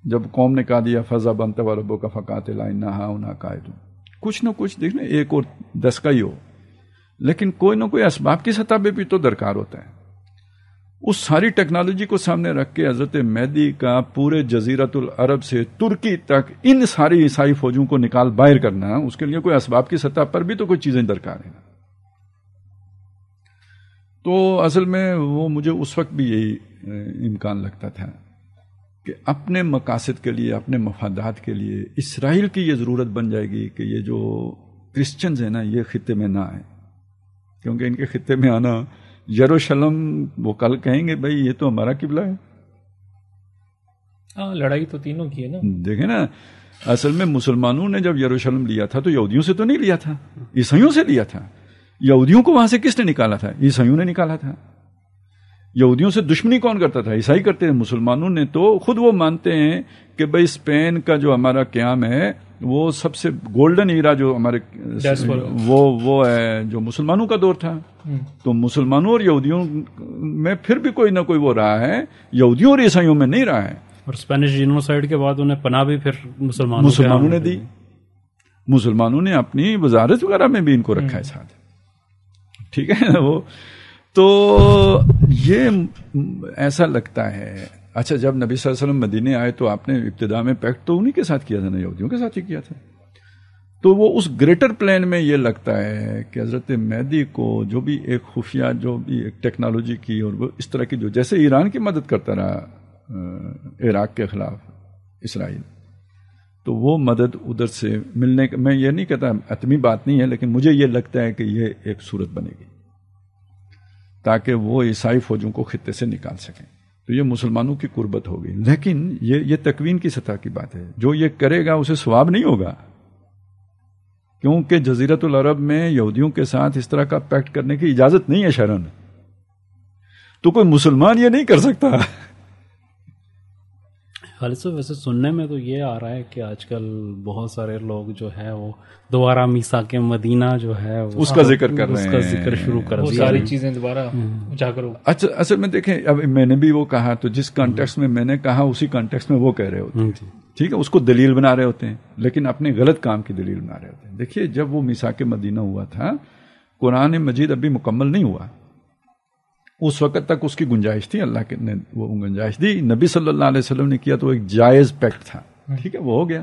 [SPEAKER 2] جب قوم نے کہا دیا فَذْهَبْ أَنْتَ وَرَبُّكَ فَقَاتِلَا إِنَّا هَاهُنَا قَاعِدُونَ، کچھ نہ کچھ دیکھنا، ایک اور 10 کا ہی ہو، لیکن کوئی نہ کوئی اسباب کی سطح پہ بھی تو درکار ہوتا ہے. اس ساری ٹیکنالوجی کو سامنے رکھ کے حضرت مہدی کا پورے جزیرت العرب سے ترکی تک ان ساری عیسائی فوجوں کو نکال باہر کرنا، اس کے لیے کوئی اسباب کی سطح پر بھی تو کوئی چیزیں درکار ہیں. تو اصل میں وہ مجھے اس وقت بھی یہی امکان لگتا تھا کہ اپنے مقاصد کے لیے، اپنے مفادات کے لیے اسرائیل کی یہ ضرورت بن جائے گی کہ یہ جو کرسچنز ہیں نا یہ خطے میں نہ آئیں، کیونکہ ان کے خطے میں آنا، یروشلم وہ کل کہیں گے بھائی یہ تو ہمارا قبلہ ہے.
[SPEAKER 3] لڑائی تو تینوں کی ہے نا. دیکھیں
[SPEAKER 2] نا، اصل میں مسلمانوں نے جب یروشلم لیا تھا تو یہودیوں سے تو نہیں لیا تھا، عیسائیوں سے لیا تھا. یہودیوں کو وہاں سے کس نے نکالا تھا؟ عیسائیوں نے نکالا تھا. یہودیوں سے دشمنی کون کرتا تھا؟ عیسائی کرتے ہیں. مسلمانوں نے تو خود وہ مانتے ہیں کہ بھائی اسپین کا جو ہمارا قیام ہے وہ سب سے گولڈن ایرا جو ہمارے وہ ہے جو مسلمانوں کا دور تھا. تو مسلمانوں اور یہودیوں میں پھر بھی کوئی نہ کوئی وہ رہا ہے، یہودیوں اور عیسائیوں میں نہیں رہا ہے.
[SPEAKER 1] اور اسپینش جینوسائیڈ کے بعد انہیں پناہ بھی پھر
[SPEAKER 2] مسلمانوں نے دی. مسلمانوں نے اپنی وزارت وغیرہ میں بھی ان کو رکھا ہے ساتھ. ٹھیک ہے نا. وہ تو یہ ایسا لگتا ہے. اچھا، جب نبی صلی اللہ علیہ وسلم مدینے آئے تو آپ نے ابتدا میں پیکٹ تو انہی کے ساتھ کیا تھا نا، یہودیوں کے ساتھ ہی کیا تھا. تو وہ اس گریٹر پلان میں یہ لگتا ہے کہ حضرت مہدی کو جو بھی ایک خفیہ، جو بھی ایک ٹیکنالوجی کی اور وہ اس طرح کی، جو جیسے ایران کی مدد کرتا رہا عراق کے خلاف اسرائیل، تو وہ مدد ادھر سے ملنے کا، میں یہ نہیں کہتا حتمی بات نہیں ہے، لیکن مجھے یہ لگتا ہے کہ یہ ایک صورت بنے گی تاکہ وہ عیسائی فوجوں کو خطے سے نکال سکیں. تو یہ مسلمانوں کی قربت ہوگی. لیکن یہ تکوین کی سطح کی بات ہے. جو یہ کرے گا اسے ثواب نہیں ہوگا، کیونکہ جزیرت العرب میں یہودیوں کے ساتھ اس طرح کا پیکٹ کرنے کی اجازت نہیں ہے شرعاً. تو کوئی مسلمان یہ نہیں کر سکتا.
[SPEAKER 1] خالد صاحب، ویسے سننے میں تو یہ آ رہا ہے کہ آج کل بہت سارے لوگ جو ہے وہ دوبارہ میثاق مدینہ جو ہے
[SPEAKER 2] اس کا ذکر کر رہے ہیں،
[SPEAKER 1] اس کا ذکر شروع کر دیا،
[SPEAKER 3] وہ ساری چیزیں دوبارہ اجاگر ہو.
[SPEAKER 2] اچھا، اصل میں دیکھیں، اب میں نے بھی وہ کہا تو جس کانٹیکسٹ میں میں نے کہا اسی کانٹیکسٹ میں وہ کہہ رہے ہوتے ہیں. ٹھیک ہے، اس کو دلیل بنا رہے ہوتے ہیں، لیکن اپنے غلط کام کی دلیل بنا رہے ہوتے ہیں. دیکھیے، جب وہ میثاق مدینہ ہوا تھا، قرآن مجید ابھی مکمل نہیں ہوا. اس وقت تک اس کی گنجائش تھی، اللہ نے وہ گنجائش دی. نبی صلی اللہ علیہ وسلم نے کیا تو ایک جائز پیکٹ تھا. ٹھیک ہے، وہ ہو گیا.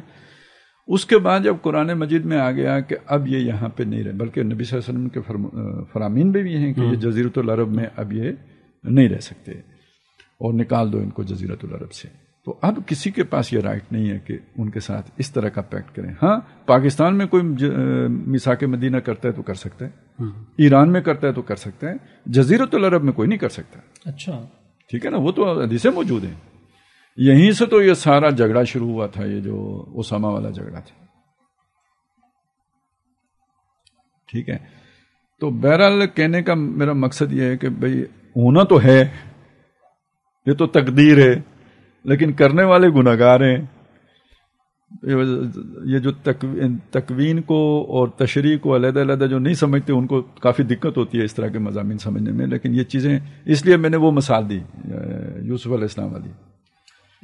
[SPEAKER 2] اس کے بعد جب قرآن مجید میں آ گیا کہ اب یہ یہاں پہ نہیں رہے، بلکہ نبی صلی اللہ علیہ وسلم کے فرامین بھی ہیں کہ یہ جزیرۃ العرب میں اب یہ نہیں رہ سکتے اور نکال دو ان کو جزیرۃ العرب سے. تو اب کسی کے پاس یہ رائٹ نہیں ہے کہ ان کے ساتھ اس طرح کا پیکٹ کریں. ہاں، پاکستان میں کوئی میثاق مدینہ کرتا ہے تو کر سکتا ہے، ایران میں کرتا ہے تو کر سکتا ہے، جزیرۃ العرب میں کوئی نہیں کر سکتا.
[SPEAKER 3] اچھا،
[SPEAKER 2] ٹھیک ہے نا. وہ تو حدیثیں موجود ہیں. یہیں سے تو یہ سارا جھگڑا شروع ہوا تھا، یہ جو اسامہ والا جھگڑا تھا. ٹھیک ہے. تو بہرحال کہنے کا میرا مقصد یہ ہے کہ بھئی ہونا تو ہے، یہ تو تقدیر ہے، لیکن کرنے والے گناہگار ہیں. یہ جو تکوین کو اور تشریح کو علیحدہ علیحدہ جو نہیں سمجھتے ان کو کافی دقت ہوتی ہے اس طرح کے مضامین سمجھنے میں. لیکن یہ چیزیں، اس لیے میں نے وہ مثال دی یوسف علیہ السلام والی.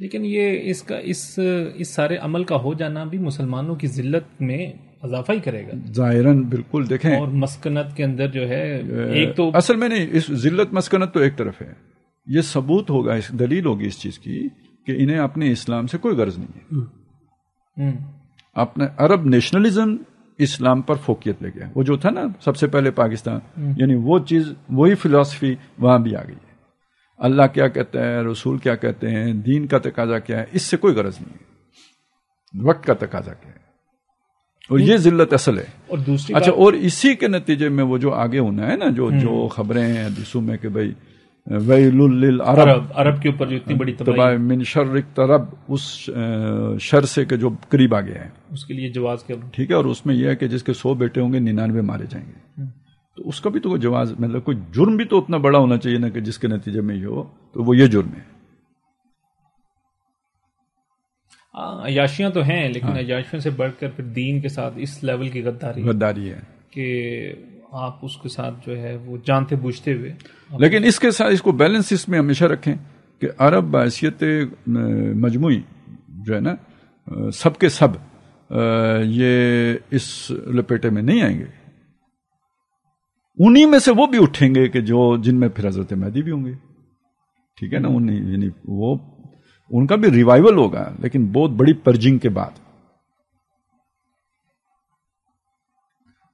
[SPEAKER 3] لیکن یہ اس سارے عمل کا ہو جانا بھی مسلمانوں کی ذلت میں اضافہ ہی کرے گا ظاہراً.
[SPEAKER 2] بالکل. دیکھیں،
[SPEAKER 3] اور مسکنت کے اندر جو ہے ایک تو
[SPEAKER 2] اصل میں نہیں، اس ذلت مسکنت تو ایک طرف ہے. یہ ثبوت ہوگا، اس دلیل ہوگی اس چیز کی کہ انہیں اپنے اسلام سے کوئی غرض نہیں ہے. اپنے عرب نیشنلزم اسلام پر فوقیت لے گیا. وہ جو تھا نا سب سے پہلے پاکستان، یعنی وہ چیز، وہی فلسفی وہاں بھی آ گئی ہے. اللہ کیا کہتا ہے، رسول کیا کہتے ہیں، دین کا تقاضا کیا ہے، اس سے کوئی غرض نہیں ہے. وقت کا تقاضا کیا ہے، اور یہ ذلت اصل ہے.
[SPEAKER 3] اور دوسری
[SPEAKER 2] اچھا، اور اسی کے نتیجے میں وہ جو آگے ہونا ہے نا، جو خبریں ہیں حدیثوں میں کہ بھائی ویل للعرب،
[SPEAKER 3] عرب کے اوپر جو اتنی بڑی تباہی
[SPEAKER 2] من شر اقترب، اس شر سے کہ جو قریب آ گیا ہے،
[SPEAKER 3] اس کے لیے جواز کیا.
[SPEAKER 2] ٹھیک ہے. اور اس میں یہ ہے کہ جس کے 100 بیٹے ہوں گے 99 مارے جائیں گے. تو اس کا بھی تو کوئی جواز، مطلب کوئی جرم بھی تو اتنا بڑا ہونا چاہیے نا کہ جس کے نتیجے میں یہ ہو. تو وہ یہ جرم ہے.
[SPEAKER 3] عیاشیاں تو ہیں، لیکن عیاشیوں سے بڑھ کر پھر دین کے ساتھ اس لیول کی
[SPEAKER 2] غداری ہے
[SPEAKER 3] کہ آپ اس کے ساتھ جو ہے وہ جانتے بوجھتے ہوئے.
[SPEAKER 2] لیکن اس کے ساتھ اس کو بیلنس اس میں ہمیشہ رکھیں کہ عرب بحیثیت مجموعی جو ہے نا، سب کے سب یہ اس لپیٹے میں نہیں آئیں گے. انہی میں سے وہ بھی اٹھیں گے کہ جن میں پھر حضرت مہدی بھی ہوں گے. ٹھیک ہے نا. یعنی وہ ان کا بھی ریوائول ہوگا لیکن بہت بڑی پرجنگ کے بعد.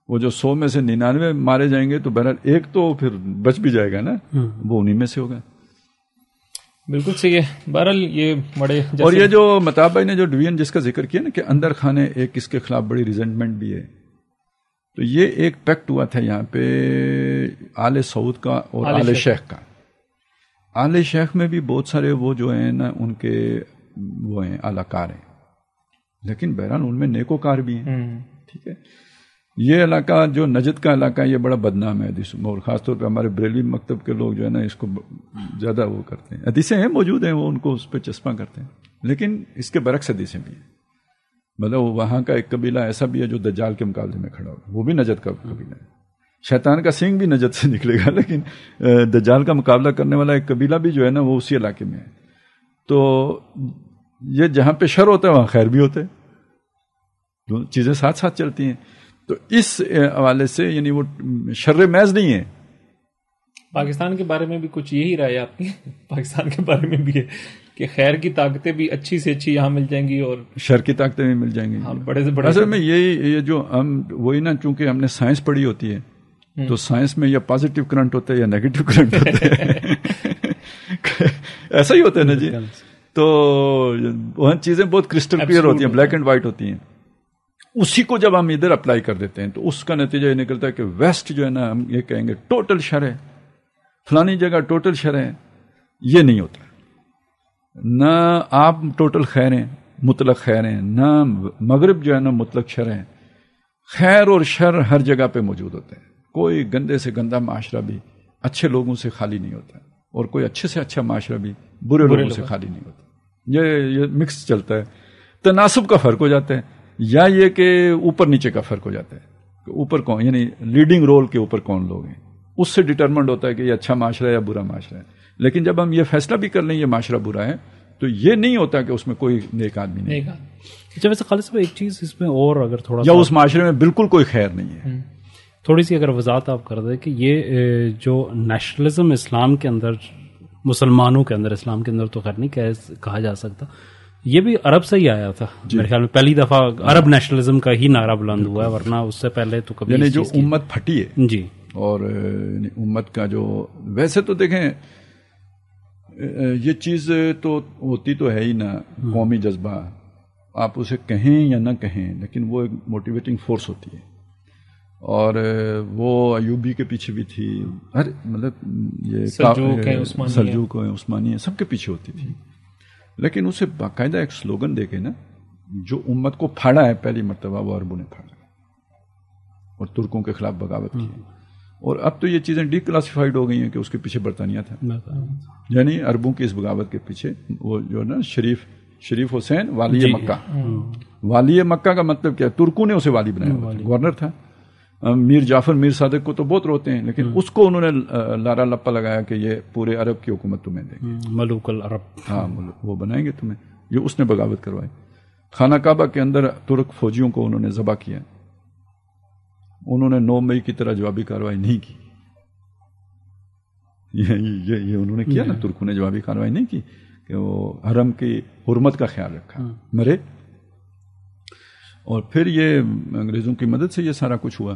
[SPEAKER 2] وہ جو 100 میں سے 99 مارے جائیں گے تو بہرحال ایک تو پھر بچ بھی جائے گا نا, وہ انہی میں سے ہوگا.
[SPEAKER 3] بالکل صحیح ہے. بہرحال یہ بڑے
[SPEAKER 2] اور یہ جو متاب بھائی نے جو ڈویژن جس کا ذکر کیا نا کہ اندر خانے ایک اس کے خلاف بڑی ریزنٹمنٹ بھی ہے, تو یہ ایک پیکٹ ہوا تھا یہاں پہ آل سعود کا اور آل شیخ کا. آل شیخ میں بھی بہت سارے وہ جو ہیں نا ان کے وہ ہیں اعلی کار ہیں, لیکن بہرحال ان میں نیکوکار بھی ہیں. ٹھیک ہے. یہ علاقہ جو نجد کا علاقہ یہ بڑا بدنام ہے حدیث میں, اور خاص طور پہ ہمارے بریلوی مکتب کے لوگ جو ہے نا اس کو زیادہ وہ کرتے ہیں. حدیثیں ہیں موجود ہیں, وہ ان کو اس پہ چسپاں کرتے ہیں, لیکن اس کے برعکس حدیثیں بھی ہیں. مطلب وہاں کا ایک قبیلہ ایسا بھی ہے جو دجال کے مقابلے میں کھڑا ہوگا, وہ بھی نجد کا قبیلہ ہے. شیطان کا سینگ بھی نجد سے نکلے گا, لیکن دجال کا مقابلہ کرنے والا ایک قبیلہ بھی جو ہے نا وہ اسی علاقے میں ہے. تو یہ جہاں پہ شر ہوتا ہے وہاں خیر بھی ہوتا ہے, دونوں چیزیں ساتھ ساتھ چلتی ہیں. تو اس حوالے سے یعنی وہ شر محض نہیں ہے.
[SPEAKER 3] پاکستان کے بارے میں بھی کچھ یہی رائے آپ کی؟ پاکستان کے بارے میں بھی ہے کہ خیر کی طاقتیں بھی اچھی سے اچھی یہاں مل جائیں گی اور
[SPEAKER 2] شر کی طاقتیں بھی مل جائیں گی.
[SPEAKER 3] بڑے سے بڑے
[SPEAKER 2] اصل میں یہ جو ہم وہی نا, چونکہ ہم نے سائنس پڑھی ہوتی ہے تو سائنس میں یا پازیٹیو کرنٹ ہوتا ہے یا نیگیٹو کرنٹ ہوتا ہے. ایسا ہی ہوتا ہے نا جی. تو وہاں چیزیں بہت کرسٹل کلیئر ہوتی ہیں, بلیک اینڈ وائٹ ہوتی ہیں. اسی کو جب ہم ادھر اپلائی کر دیتے ہیں تو اس کا نتیجہ یہ نکلتا ہے کہ ویسٹ جو ہے نا ہم یہ کہیں گے ٹوٹل شر ہے, فلانی جگہ ٹوٹل شر ہے. یہ نہیں ہوتا. نہ آپ ٹوٹل خیر ہیں, مطلق خیر ہیں, نہ مغرب جو ہے نا مطلق شر ہے. خیر اور شر ہر جگہ پہ موجود ہوتے ہیں. کوئی گندے سے گندا معاشرہ بھی اچھے لوگوں سے خالی نہیں ہوتا, اور کوئی اچھے سے اچھا معاشرہ بھی برے لوگوں سے خالی نہیں ہوتا. یہ مکس چلتا ہے. تناسب کا فرق ہو جاتا ہے, یا یہ کہ اوپر نیچے کا فرق ہو جاتا ہے کہ اوپر کون, یعنی لیڈنگ رول کے اوپر کون لوگ ہیں, اس سے ڈٹرمنڈ ہوتا ہے کہ یہ اچھا معاشرہ ہے یا برا معاشرہ ہے. لیکن جب ہم یہ فیصلہ بھی کر لیں یہ معاشرہ برا ہے تو یہ نہیں ہوتا کہ اس میں کوئی نیک آدمی نہیں.
[SPEAKER 1] اچھا ویسے خالد صاحب ایک چیز اس میں اور اگر تھوڑا
[SPEAKER 2] یا اس معاشرے میں بالکل کوئی خیر نہیں ہے,
[SPEAKER 1] تھوڑی سی اگر وضاحت آپ کر دیں کہ یہ جو نیشنلزم اسلام کے اندر, مسلمانوں کے اندر, اسلام کے اندر تو خیر نہیں کہا جا سکتا, یہ بھی عرب سے ہی آیا تھا میرے خیال میں. پہلی دفعہ عرب نیشنلزم کا ہی نعرہ بلند ہوا ہے, ورنہ اس سے پہلے تو کبھی
[SPEAKER 2] یعنی جو امت پھٹی ہے
[SPEAKER 1] جی,
[SPEAKER 2] اور امت کا جو ویسے تو دیکھیں یہ چیز تو ہوتی تو ہے ہی نا, قومی جذبہ آپ اسے کہیں یا نہ کہیں, لیکن وہ ایک موٹیویٹنگ فورس ہوتی ہے. اور وہ ایوبی کے پیچھے بھی تھی, ہر مطلب یہ سلجوق ہیں, عثمانی ہیں, سب کے پیچھے ہوتی تھی. لیکن اسے باقاعدہ ایک سلوگن دے کے نا جو امت کو پھاڑا ہے پہلی مرتبہ وہ عربوں نے پھاڑا اور ترکوں کے خلاف بغاوت کی. اور اب تو یہ چیزیں ڈی کلاسیفائڈ ہو گئی ہیں کہ اس کے پیچھے برطانیہ تھا. یعنی عربوں کی اس بغاوت کے پیچھے وہ جو نا شریف حسین والی مکہ. والی مکہ کا مطلب کیا ہے؟ ترکوں نے اسے والی بنایا, گورنر تھا. میر جعفر میر صادق کو تو بہت روتے ہیں, لیکن اس کو انہوں نے لارا لپا لگایا کہ یہ پورے عرب کی حکومت تمہیں دیں گے,
[SPEAKER 1] ملوک العرب.
[SPEAKER 2] ہاں وہ بنائیں گے تمہیں. یہ اس نے بغاوت کروائی. خانہ کعبہ کے اندر ترک فوجیوں کو انہوں نے ذبح کیا. انہوں نے 9 مئی کی طرح جوابی کارروائی نہیں کی. یہ انہوں نے کیا نا, ترکوں نے جوابی کارروائی نہیں کی کہ وہ حرم کی حرمت کا خیال رکھا, مرے. اور پھر یہ انگریزوں کی مدد سے یہ سارا کچھ ہوا,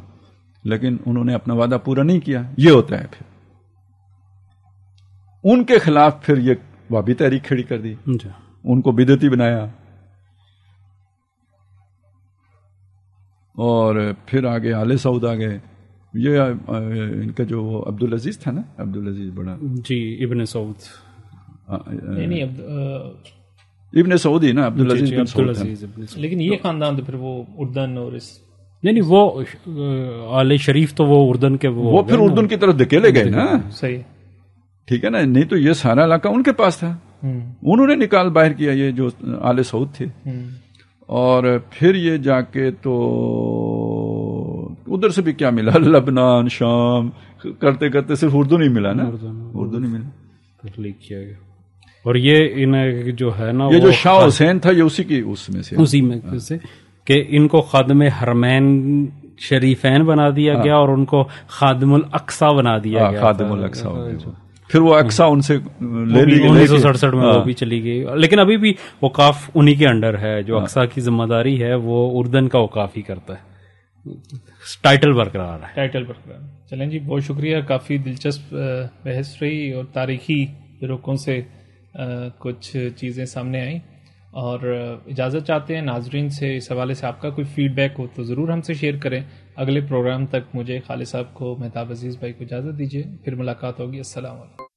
[SPEAKER 2] لیکن انہوں نے اپنا وعدہ پورا نہیں کیا. یہ ہوتا ہے. پھر ان کے خلاف پھر یہ وابی تحریک کھڑی کر دی, ان کو بدعتی بنایا, اور پھر آگے آل سعود آ گئے. یہ ان کا جو عبدالعزیز تھا نا, عبدالعزیز بڑا
[SPEAKER 1] جی, ابن سعود,
[SPEAKER 2] ابن سعود ہی نا, عبدالعزیز بن سعود.
[SPEAKER 3] لیکن یہ خاندان تو پھر وہ اردن اور اس
[SPEAKER 1] یعنی وہ آل شریف تو وہ اردن کے
[SPEAKER 2] وہ پھر اردن کی طرف دھکیلے گئے نا.
[SPEAKER 3] صحیح,
[SPEAKER 2] ٹھیک ہے نا. نہیں تو یہ سارا علاقہ ان کے پاس تھا, انہوں نے نکال باہر کیا یہ جو آل سعود تھے. اور پھر یہ جا کے تو ادھر سے بھی کیا ملا, لبنان, شام کرتے کرتے صرف اردن ہی ملا نا, اردن ہی ملا,
[SPEAKER 1] تخلیق کیا گیا. اور یہ ان جو ہے نا,
[SPEAKER 2] یہ جو شاہ حسین تھا یہ اسی کی اس میں سے
[SPEAKER 1] کہ ان کو خادم حرمین شریفین بنا دیا گیا اور ان کو خادم الاقصی بنا دیا گیا.
[SPEAKER 2] خادم الاقصی ہو گیا. پھر وہ اقسا ان سے لے لی گئی
[SPEAKER 1] 1967 میں وہ بھی چلی گئی، لیکن ابھی بھی وقاف انہی کے انڈر ہے. جو اقسا کی ذمہ داری ہے وہ اردن کا وقاف ہی کرتا ہے. ٹائٹل برقرار ہے.
[SPEAKER 3] ٹائٹل برقرار. چلیں جی، بہت شکریہ. کافی دلچسپ بحث رہی اور تاریخی رخوں سے کچھ چیزیں سامنے آئیں. اور اجازت چاہتے ہیں ناظرین سے، اس حوالے سے آپ کا کوئی فیڈ بیک ہو تو ضرور ہم سے شیئر کریں. اگلے پروگرام تک مجھے، خالد صاحب کو، مہتاب عزیز بھائی کو اجازت دیجیے. پھر ملاقات ہوگی. السلام علیکم.